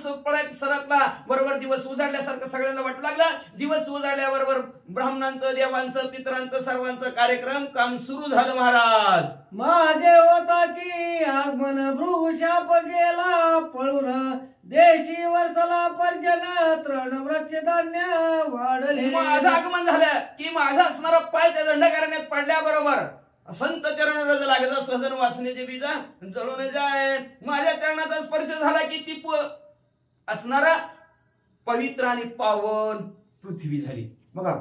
सरकला. बरोबर दिवस उजाडल्यासारखं सगळ्यांना वाटू लागला. दिवस उजाडल्याबरोबर ब्राह्मणांचं, देवांचं, पितरांचं, सर्वांचं कार्यक्रम काम सुरू झालं. महाराज माझे होताची आगमन भृशाप गेला पळून देशी वर्षला पर्जन तृण वृक्ष धान्य वाढले. माझं आगमन झालं की माझा असणारा पाय त्या दंडकारण्यात पडल्याबरोबर संत चरण रज लागत सहजन वासनेचे बीजा जळून जाय. माझ्या चरणाचा स्पर्श झाला की ती असणारा पवित्र आणि पावन पृथ्वी झाली. बघा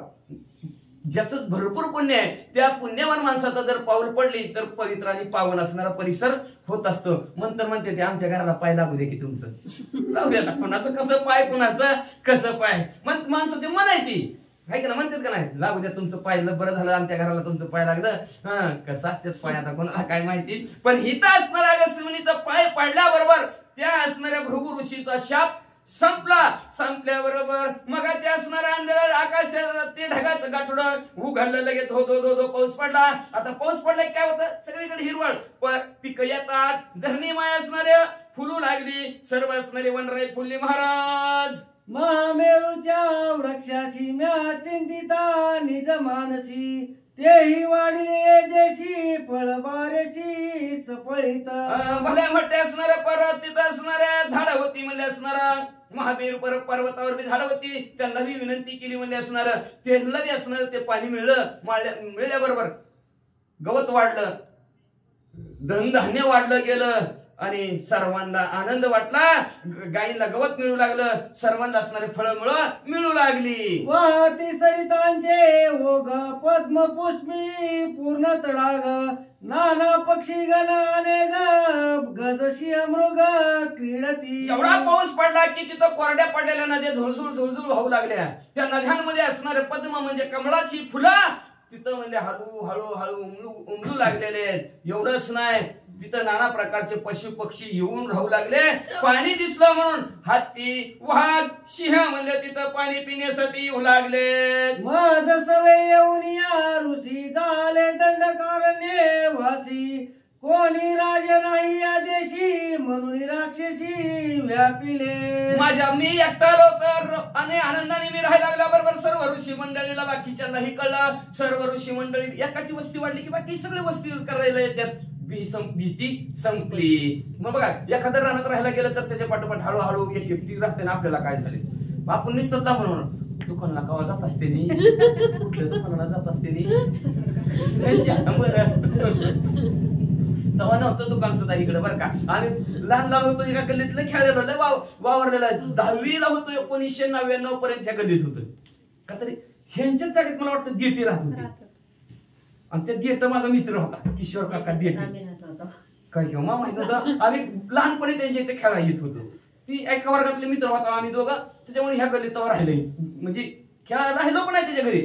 ज्याच भरपूर पुण्य आहे त्या पुण्यवान माणसाचा जर पाऊल पडली तर पवित्र आणि पावन असणारा परिसर होत असतो. मंत्र म्हणते ते आमच्या घराला पाय लागू दे की तुमचं लावू द्या. कुणाचं कसं पाय, कुणाचं कसं पाय, माणसाचे मन आहे ती आहे का ना, म्हणतात का नाही लागू द्या तुमचं पाय, बरं झालं आमच्या घराला तुमचं पाय लागलं. कसं असतात पाय आता कोणाला काय माहिती. पण हिथं असणारा अगस्ती मुनीचा पाय पडल्याबरोबर त्या असणाऱ्या भृगु ऋषीचा शाप संपला. संपल्याबरोबर मग ते असणाऱ्या अंधारात आकाशात ते ढगाचं गाठोडं उघडलं, लगेच धो धो धो धो पाऊस पडला. आता पाऊस पडला काय होतं, सगळीकडे हिरवळ पिक येतात, धरणी माय असणाऱ्या फुलू लागली, सर्व असणारे वनराई फुलली. महाराज महामेरूच्या वृक्षाची म्या चिंतिता निज मानसी, तेही वाढले देशी फळबारेची सपळीत. भल्या मोठे असणाऱ्या पर्वत तिथं असणाऱ्या झाडं होती म्हणले असणारा महावीर पर्वतावर बी झाडं होती, त्यांना बी विनंती केली म्हणले असणार, त्यांना बी असणार ते पाणी मिळलं. मिळल्याबरोबर गवत वाढलं, धनधान्य वाढलं गेलं आणि सर्वांना आनंद वाटला. गायीला गवत मिळू लागलं, सर्वांना असणारे फळं मिळू लागली. वाहती सरितांचे ओघ पद्म पुष्पी पूर्ण तडाग, नाना पक्षी गण अनेक गजशी मृग क्रीडती. एवढा पाऊस पडला की तिथं कोरड्या पडलेल्या नद्या झुळझुळ झुळझुळ वाहू लागल्या. त्या नद्यांमध्ये असणारे पद्म म्हणजे कमळाची फुलं तिथं म्हणजे हळू हळू हळू उमलू लागलेले आहेत. एवढंच नाही, तिथं नाना प्रकारचे पशु पक्षी येऊन राहू लागले. पाणी दिसलं म्हणून हत्ती वाघ सिंह म्हणजे तिथं पाणी पिण्यासाठी येऊ लागले. माझ सवे येऊन या ऋषी झाले दंडकारण्ये वासी, कोणी राज नाही या देशी म्हणून राक्षसी व्यापिले. मी एकटा लोक आणि आनंदाने मी राहायला लागल्याबरोबर सर्व ऋषी मंडळीला बाकीच्यांनाही कळलं. सर्व ऋषी मंडळी एकाची वस्ती वाढली की बाकी सगळे वस्ती करायला येतात. भीती संपली. मग बघा एखाद्या रानात राहायला गेलं तर त्याच्या पाठोपाठ हळूहळू एक व्यक्ती राहते ना. आपल्याला काय झाले, आपण निसटला म्हणून दुकानाला कवा जात असते नी, कुठल्या दुकानाला जात असते नी, तेव्हा नव्हतं दुकान सुद्धा इकडे बरं का. आणि लहान लहान होतो एका गल्लीतलं खेळलेलं वावरलेला. 10वीला होतो 1999 पर्यंत ह्या गल्लीत होतं का तरी. ह्यांच्याच जागेत मला वाटतं देटी राहत होती आणि त्या देट माझा मित्र होता किशोर काका देट. काय किंवा मला माहित नव्हतं. आम्ही लहानपणी त्यांच्या इथे खेळायला येत होतो. ती एका वर्गातले मित्र होता आम्ही दोघं, त्याच्यामुळे ह्या गल्लीत राहिले म्हणजे खेळायला राहिलो पण आहे त्याच्या घरी.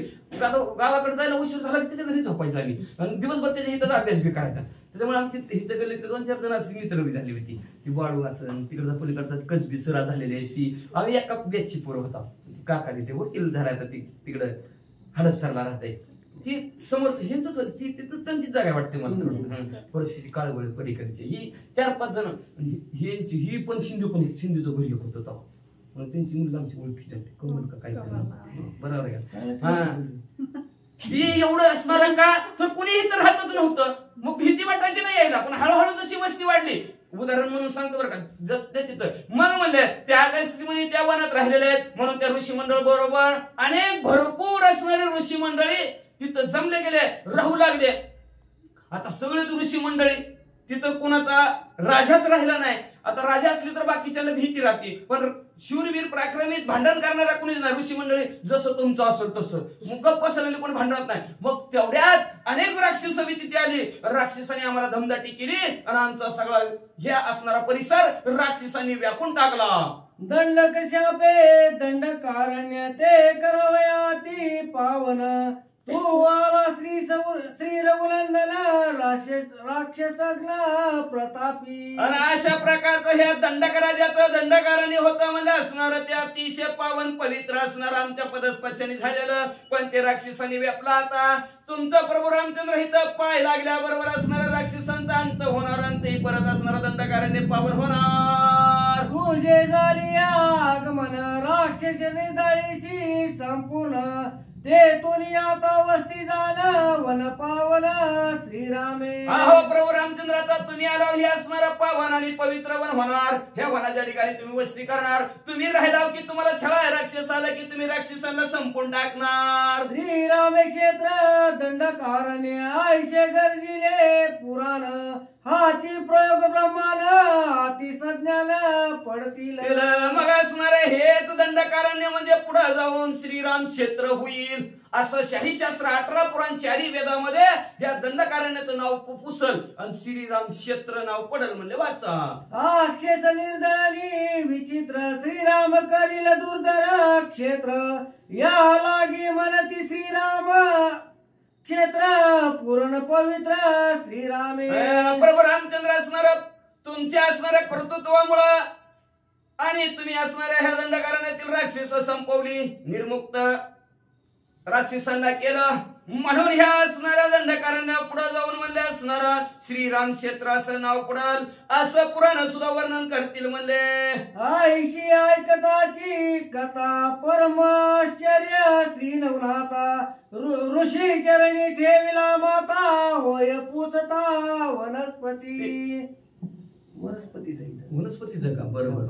गावाकडे जायला उशीर झाला की त्याच्या घरी झोपायचं आम्ही आणि दिवसभर त्याच्या इथं अभ्यास बी करायचा. त्याच्यामुळे आमची इथं गल्लीत 2-4 जण अशी मित्र बी झाली होती. ती बाळू असं तिकडचा पलीकडचा कसबी सुरा झालेली आहे. ती आम्ही एका बॅचची पोरं होता. काका तिथे वकील झाला ती तिकडं हडपसरला राहते. ती समोर ह्यांच ती तिथं त्यांचीच जागा वाटते मला. परत ती काळवळ पलीकडची ही 4-5 जण. ही पण सिंधूचं घरी एक होतं तेव्हा. त्यांची मुलगा आमची ओळखीची होती कमल का काय बरोबर आहे. ती एवढं असणार का तर कुणीही तर राहतच नव्हतं. मग भीती वाटायची नाही यायला. पण हळूहळू जशी वस्ती वाढली, उदाहरण म्हणून सांगतो बरं का, जसं तिथं मग म्हणले त्या म्हणे त्या वनात राहिलेले आहेत म्हणून त्या ऋषी मंडळ बरोबर अनेक भरपूर असणारे ऋषी मंडळी तिथं जमले गेले, राहू लागले. आता सगळेच ऋषी मंडळी तिथं कोणाचा राजाच राहिला नाही. आता राजा असली तर बाकीच्याला भीती राहते, पण शूरवीर पराक्रमित भांडण करणारा कोणीच नाही. ऋषी मंडळी जसं तुमचं असेल तसं मग गप्प बसलेले पण भांडणात नाही. मग तेवढ्यात अनेक राक्षस तिथे आली. राक्षसांनी आम्हाला धमदाटी केली आणि आमचा सगळा हे असणारा परिसर राक्षसांनी व्यापून टाकला. दंड कशापे दंड कारण्य ते करवयाती पावन, तू आला श्री रघुनंदन राक्षसग्न प्रतापी. आणि अशा प्रकारचं हे दंडक राजाचं दंडकारण्य होतं म्हणजे असणार ते अतिशय पावन पवित्र असणार आमच्या पदस्पर्शाने झालेलं. पण ते राक्षसांनी व्यापला. आता तुमचा प्रभू रामचंद्र इथं पाय लागल्याबरोबर असणाऱ्या राक्षसांचा अंत होणार. अंतही परत असणारा दंडकारण्य पावन होणार. तुझे झाली आगमन राक्षस निदाळीची संपूर्ण, ते तुनी आता वस्ती जाण वन पावन श्रीरामे. अहो प्रभू रामचंद्र आता तुम्ही आला हे असणारा पावन आणि पवित्र वन होणार. ह्या वनाच्या ठिकाणी तुम्ही वस्ती करणार. तुम्ही राहिला की तुम्हाला छळा राक्षस आला की तुम्ही राक्षसांना संपून टाकणार. श्रीरामे क्षेत्र दंडकारण्य आयशे गरजिले पुराण, हाची प्रयोग ब्रह्मान अति संज्ञान पडतील. मग असणारे हेच दंडकारण्य म्हणजे पुढे जाऊन श्रीराम क्षेत्र होईल. असं शाहीशास्त्र 18 पुराण 4 वेदामध्ये या दंडकारण्याचं नाव पुसल आणि श्रीराम क्षेत्र नाव पडल म्हणजे वाचा. अक्षेत निर्दळी विचित्र श्रीराम करील दुर्धर क्षेत्र, या लागी म्हणती श्रीराम क्षेत्र पूर्ण पवित्र श्रीरामे. प्रभू रामचंद्र असणार तुमच्या असणाऱ्या कर्तृत्वामुळं आणि तुम्ही असणाऱ्या ह्या दंडकारण्यातील राक्षस संपवली, निर्मुक्त राक्षसांना केलं. म्हणून ह्या असणाऱ्या दंडकारण्या पुढे जाऊन म्हणले असणारा श्रीराम क्षेत्र असं नाव पडल, असं पुराण सुद्धा वर्णन करतील म्हणले. आईशी ऐकताची कथा परमाश्चर्य श्री नवनाथा ऋषी चरणी ठेविला माता होय पूजता वनस्पती. वनस्पतीचं का? बरोबर.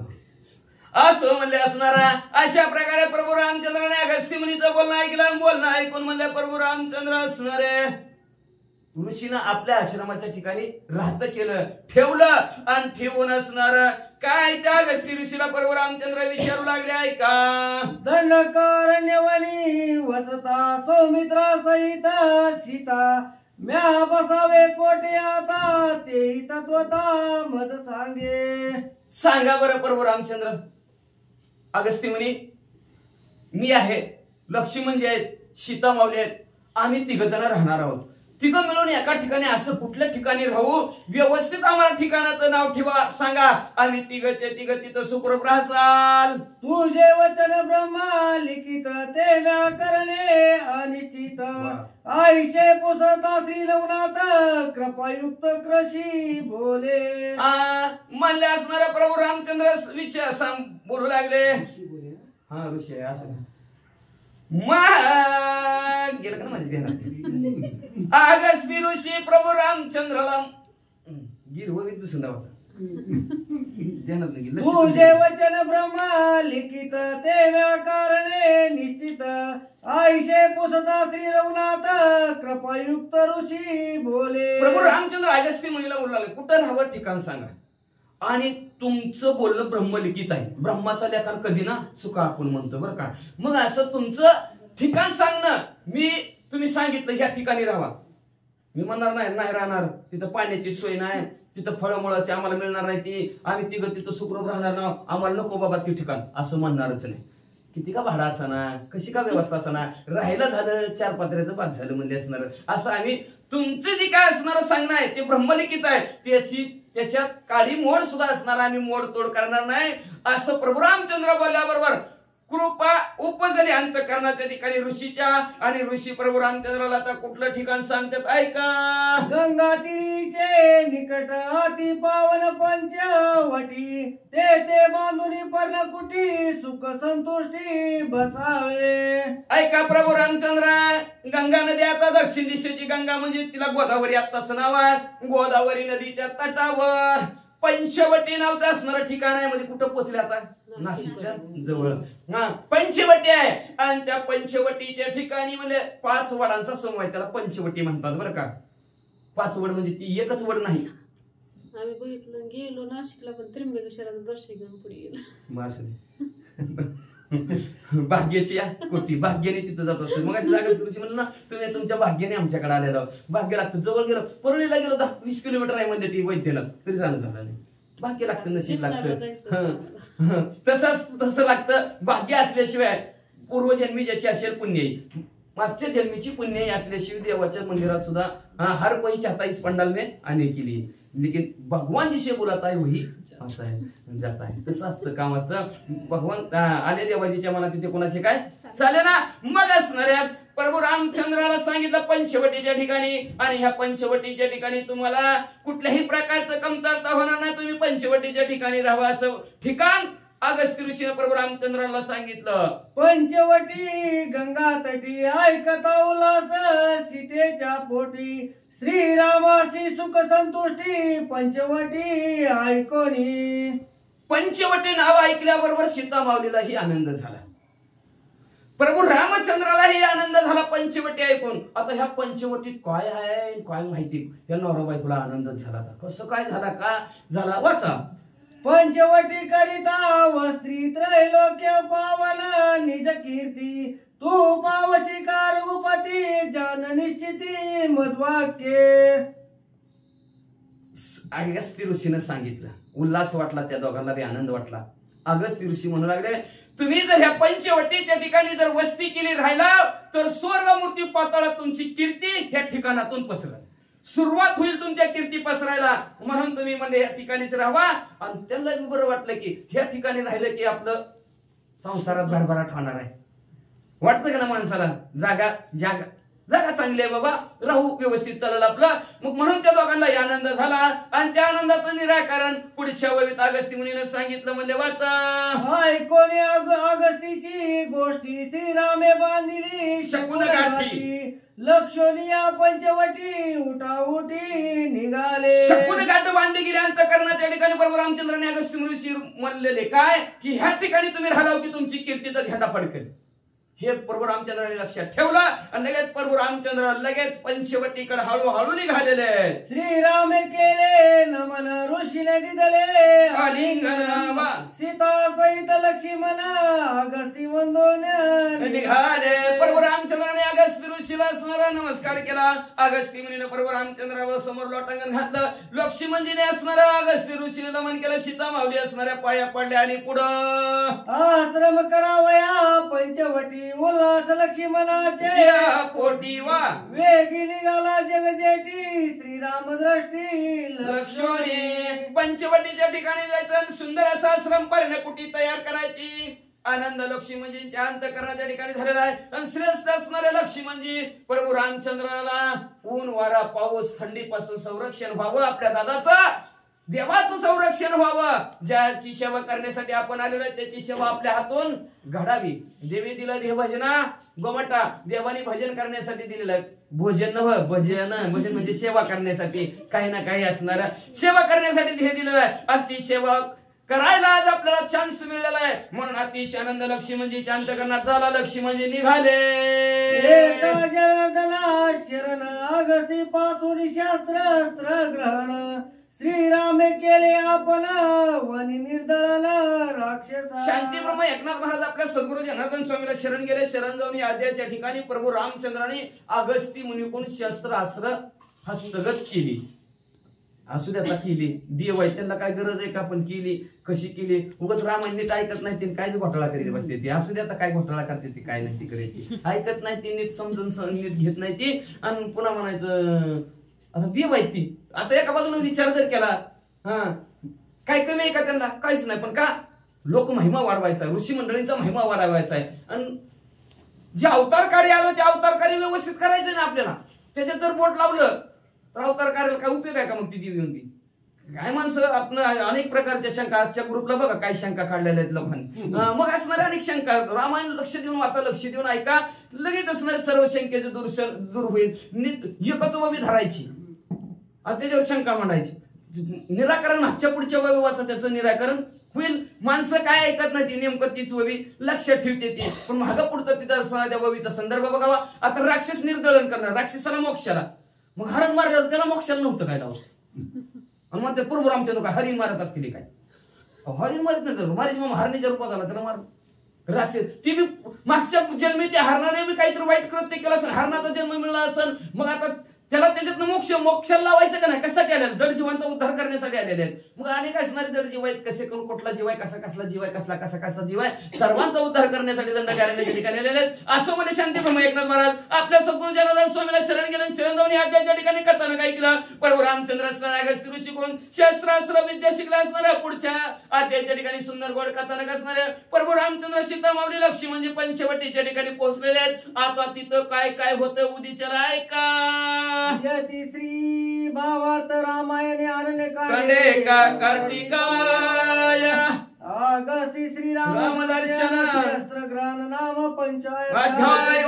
असं म्हणले असणारा अशा प्रकारे प्रभू रामचंद्राने अगस्ती मुनीचं बोलणं ऐकलं. बोलणं ऐकून म्हणले प्रभू रामचंद्र असणारे ऋषीनं आपल्या आश्रमाच्या ठिकाणी राहत केलं, ठेवलं. आणि ठेवून असणार काय त्या अगस्ती ऋषीला प्रभू रामचंद्र विचारू लागले, ऐका. दंडकारण्यवनी वसता सौमित्रा सहित सीता म्या बसावे कोटे आता ते तत्वता मज सांगे. सांगा बरं प्रभू रामचंद्र. अगस्ती मुनी, मी आहे, लक्ष्मण जे आहेत, सीता माऊली आहेत, आम्ही तिघ जण राहणार आहोत. तिघं मिळून एका ठिकाणी असं कुठल्या ठिकाणी राहू, व्यवस्थित आम्हाला ठिकाणाचं नाव ठेवा, सांगा. आम्ही तिघचे तिघ तिथं सुखरूप राहसाल. तुझे वचन ब्रह्मा लिखित ते म्या करणे अनिश्चित. आईशे पुसता श्री नवनाथ कृपायुक्त कृषी बोले. म्हणले असणारा प्रभू रामचंद्र विचार बोलू लागले. हा ऋषी असं गेलं का माझी ध्यानात. अगस्ती ऋषी प्रभू रामचंद्रला गिरवत दुसऱ्या नावाचा ध्यानात नाही गेलं. तुझे वचन ब्रह्मा लिखित ते म्या करणे निश्चित. आईशे पुसता श्री रघुनाथ कृपायुक्त ऋषी बोले. प्रभू रामचंद्र अगस्ती मुनीला बोलू लागले, कुठं राहावं ठिकाण सांगा. आणि तुमचं बोलणं ब्रह्मलिखित आहे. ब्रह्माचा लेखन कधी ना चुका आपण म्हणतो बरं का. मग असं तुमचं ठिकाण सांगणं, तुम्ही सांगितलं ह्या ठिकाणी राहा, मी म्हणणार नाही नाही राहणार, तिथं पाण्याची सोय नाही, तिथं फळमुळाची आम्हाला मिळणार नाही, ती आम्ही तिघं तिथं सुखरूप राहणार ना, आम्हाला नको बाबा ती ठिकाण, असं म्हणणारच नाही. किती का भाडा असना, कशी का व्यवस्था असना, राहायला झालं 4 पात्र्याचं बाग झालं म्हणले असणार. असं आम्ही तुमचं जे काय असणार सांगणं आहे ते ब्रह्मलिखित आहे, त्याच्यात काळी मोड सुद्धा असणार, आम्ही मोड तोड करणार नाही. असं प्रभू रामचंद्र बोलल्याबरोबर कृपा उपजली अंतःकरणाच्या ठिकाणी ऋषीच्या. आणि ऋषी प्रभू रामचंद्राला आता कुठलं ठिकाण सांगतात, ऐका. गंगा तीरीचे निकट अति पावन पंचवटी ते बांधुनी पर्णकुटी सुख संतुष्टी बसावे. ऐका प्रभू रामचंद्र, गंगा नदी आता दक्षिण दिशेची गंगा म्हणजे तिला गोदावरी आत्ताच नाव आहे. गोदावरी नदीच्या तटावर पंचवटी नावचं असणारं ठिकाण आहे. मध्ये कुठं पोहोचले आता, नाशिकच्या जवळ पंचवटी आहे. आणि त्या पंचवटीच्या ठिकाणी म्हणजे 5 वडांचा समूह आहे, त्याला पंचवटी म्हणतात बरं का. 5 वड म्हणजे ती एकच वड नाही. आम्ही बघितलं, गेलो नाशिकला, पण त्र्यंबकेश्वराचं दर्शन घेऊन पुढे गेलो. भाग्याची कोटी भाग्याने तिथं जात असतो. मग अशी जागा तुझी म्हणलं ना, तुम्ही तुमच्या भाग्याने आमच्याकडे आलेला. भाग्य लागतं. जवळ गेलो, परळीला गेलो, 10-20 किलोमीटर आहे म्हणजे ती वैद्यनाथ, तरी जाणं झालं नाही. भाग्य लागतं, नशीब लागतं. तसं लागतं. भाग्य असल्याशिवाय पूर्वजन्मी ज्याची असेल पुण्य, मागच्या जन्मीची पुण्य असल्याशिवाय देवाच्या मंदिरात सुद्धा हर कोई चाहता इस पंडाल में आने के लिए, लेकिन भगवान जिसे बुलाता है वही आता है जाता है. तसं असतं, काम असतं. भगवान आले देवाजीच्या मनात, तिथे कोणाचे काय चाले ना. मग असणाऱ्या प्रभू रामचंद्राला सांगितलं पंचवटीच्या ठिकाणी. आणि ह्या पंचवटीच्या ठिकाणी तुम्हाला कुठल्याही प्रकारचं कमतरता होणार नाही, तुम्ही पंचवटीच्या ठिकाणी राहावं असं ठिकाण अगस्ती ऋषीने प्रभू रामचंद्राला सांगितलं. पंचवटी गंगा तटी ऐकता उल्हास सीतेच्या पोटी श्रीरामाशी सुख संतुष्टी पंचवटी ऐकोनी. पंचवटी नाव ऐकल्याबरोबर सीता माऊलीलाही आनंद झाला, प्रभू रामचंद्रालाही आनंद झाला पंचवटी ऐकून. आता ह्या पंचवटीत काय आहे काय माहिती, या नवरा बायकोला आनंद झाला. कसं काय झाला, का झाला, वाचा. पंचवटी करिता वस्त्री त्रैलोक्य पावन निज कीर्ती तू पावसी कारगुपती जान निश्चिती मध्वाक्य. अगस्ती ऋषीनं सांगितलं. उल्हास वाटला, त्या दोघांना बी आनंद वाटला. अगस्ती ऋषी म्हणू लागले, तुम्ही जर ह्या पंचवटीच्या ठिकाणी जर वस्ती केली, राहिला, तर स्वर्ग मूर्ती पाताळात तुमची कीर्ती ह्या ठिकाणातून पसरेल. सुरुवात होईल तुमच्या कीर्ती पसरायला. म्हणून तुम्ही म्हणजे या ठिकाणीच राहा. आणि त्यांना बरं वाटलं की ह्या ठिकाणी राहिलं की आपलं संसारात भरभराट होणार आहे. वाटतं का ना माणसाला? जागा चांगली आहे बाबा, राहू, व्यवस्थित चालेल आपलं. मग म्हणून त्या दोघांनाही आनंद झाला. आणि त्या आनंदाचं निराकरण पुढच्या ववीत अगस्ती मुनीने सांगितलं. म्हणजे वाचा, ऐकोने अगस्तीची गोष्टी श्रीरामे बांधिली शकुन गाठी, लक्षणीय पंचवटी उठाउठी निघाले. शकुन गाठ बांधली गेली अंतःकरणाच्या ठिकाणी. बरोबर रामचंद्राने अगस्ती मुनी म्हणलेले काय की ह्या ठिकाणी तुम्ही राहिलाव की तुमची कीर्तीचा झेंडा फडकेल. हे प्रभू रामचंद्राने लक्षात ठेवलं. आणि लगेच प्रभू रामचंद्र लगेच पंचवटीकडे हळूहळू निघालेले. श्रीरामे केले नमन ऋषीने दिदले आलिंगन सीता सहित लक्ष्मण अगस्ती वंदन निघाले. प्रभू रामचंद्राने अगस्ती ऋषीला असणारा नमस्कार केला. अगस्ती मुनीने प्रभू रामचंद्रावर समोर लोटांगण घातलं. लक्ष्मणजीने असणारा अगस्ती ऋषीने नमन केलं. सीता माऊली असणाऱ्या पाया पडल्या. आणि पुढं आश्रम करावया पंचवटी उल्हास लक्ष्मणाचे पोटी वा वेगी निघाला जगजेटी श्रीराम दृष्टी लक्ष्मणी. पंचवटीच्या ठिकाणी जायचं. सुंदर असा आश्रम पर्णकुटी तयार करायची. आनंद लक्ष्मणजींच्या अंतःकरणाच्या ठिकाणी झालेला आहे. आणि श्रेष्ठ असणारे लक्ष्मणजी प्रभू रामचंद्राला ऊन वारा पाऊस थंडीपासून संरक्षण व्हावं, आपल्या दादाचं देवाचं संरक्षण व्हावं, ज्याची सेवा करण्यासाठी आपण आलेलो आहे त्याची सेवा आपल्या हातून घडावी. देवी दिला देव भजना गोमटा, देवानी भजन करण्यासाठी दिलेलं आहे. भोजन नव्ह, भजन म्हणजे सेवा करण्यासाठी, काही ना काही असणार सेवा करण्यासाठी हे दिलेलं आहे. आणि ती सेवा करायला आज आपल्याला चान्स मिळालेला आहे. म्हणून अतिशय आनंद लक्ष्मणजीच्या अंतःकरणात झाला. लक्ष्मणजी निघाले. एका जनार्दना शरण अगस्ती पासून शास्त्र ग्रहण श्रीरामे केले आपण वनी निर्दळन राक्षसा. शांती ब्रह्म एकनाथ महाराज आपल्या सद्गुरू जनार्दन स्वामीला शरण गेले. शरण जाऊन आद्याच्या ठिकाणी प्रभू रामचंद्राने अगस्ती मुनीकडून शस्त्रास्त्र हस्तगत केली. असू द्या केली. देव आहे त्यांना काय गरज आहे का? पण केली. कशी केली? उगाच रामायण नीट ऐकत नाही ते, काय घोटाळा करीत बसते ती. असू द्या काय घोटाळा करते ती, काय नाही ती करायची. ऐकत नाही ती, नीट समजून नीट घेत नाही ती. आणि पुन्हा म्हणायचं आता देव आहे ती. आता एका बाजूने विचार जर केला, काय कमी आहे का त्यांना? काहीच नाही. पण का? लोक महिमा वाढवायचा, ऋषी मंडळींचा महिमा वाढवायचा आहे. आणि जे अवतार कार्य आलं ते अवतार कार्य व्यवस्थित करायचं ना आपल्याला. त्याच्यात जर बोट लावलं तर अवतार कार्याला काय उपयोग आहे का? मग ती देव येऊन बी काय माणसं आपण अनेक प्रकारच्या शंका आजच्या ग्रुपला बघा काय शंका काढलेल्या आहेत लोकांनी. मग असणाऱ्या अनेक शंका. रामायण लक्ष देऊन वाचा, लक्ष देऊन ऐका, लगेच असणारे सर्व शंकेचे दूर होईल. नीट एकच वबी धरायची आणि त्याच्यावर शंका मांडायची. निराकरण मागच्या पुढच्या वबी वाचा, त्याचं निराकरण होईल. माणसं काय ऐकत नाही ती, नेमकं तीच वबी लक्षात ठेवते ती. पण मागं पुढचं तिथं असणारा त्या वबीचा संदर्भ बघावा. आता राक्षस निर्दळन करणार, राक्षसाला मोक्षाला. मग हरण मारलं त्याला मोक्षाला नव्हतं काय लावलं. आणि मग ते प्रभू रामचंद्र काय हरिण मारत असतील काय? हरिण मारत नाही. माझ्या मामा हरणीच्या रूपात आला त्याला मार. राक्षस ती बी मागच्या जन्मी त्या हरणाने बी काहीतरी वाईट कृत्य केलं असेल, हरणाचा जन्म मिळाला असेल. मग आता त्याला त्याच्यातनं मोक्षाला लावायचं का नाही? कशासाठी आलेलं? जड जीवांचा उद्धार करण्यासाठी आलेले आहेत. मग अनेक असणारे जड जीव आहेत. कसे करून कुठला जीव आहे, कसला जीव आहे, कसा जीव आहे, सर्वांचा उद्धार करण्यासाठी दंडकारण्याच्या ठिकाणी आलेले आहेत. असं मध्ये शांती ब्रह्म एकनाथ महाराज आपल्या सद्गुरू जनार्दन स्वामीला शरण गेले. शरण जाऊन आद्याच्या ठिकाणी करताना काय केलं? प्रभू रामचंद्र असणाऱ्या अगस्ती ऋषीकडून शस्त्रास्त्र विद्या शिकला असणाऱ्या पुढच्या आद्याच्या ठिकाणी सुंदर गोड कथानक असणाऱ्या प्रभू रामचंद्र सीता माऊली लक्ष्मी म्हणजे पंचवटीच्या ठिकाणी पोहोचलेले आहेत. आता तिथं काय काय होतं उद्याच्याला ऐका. यती श्री भावार्थ रामायणे अरण्य कांडे का कार्तिकाय अगस्ती श्रीराम रामदर्शन शस्त्र ग्रहण नाम पंचायत अध्याय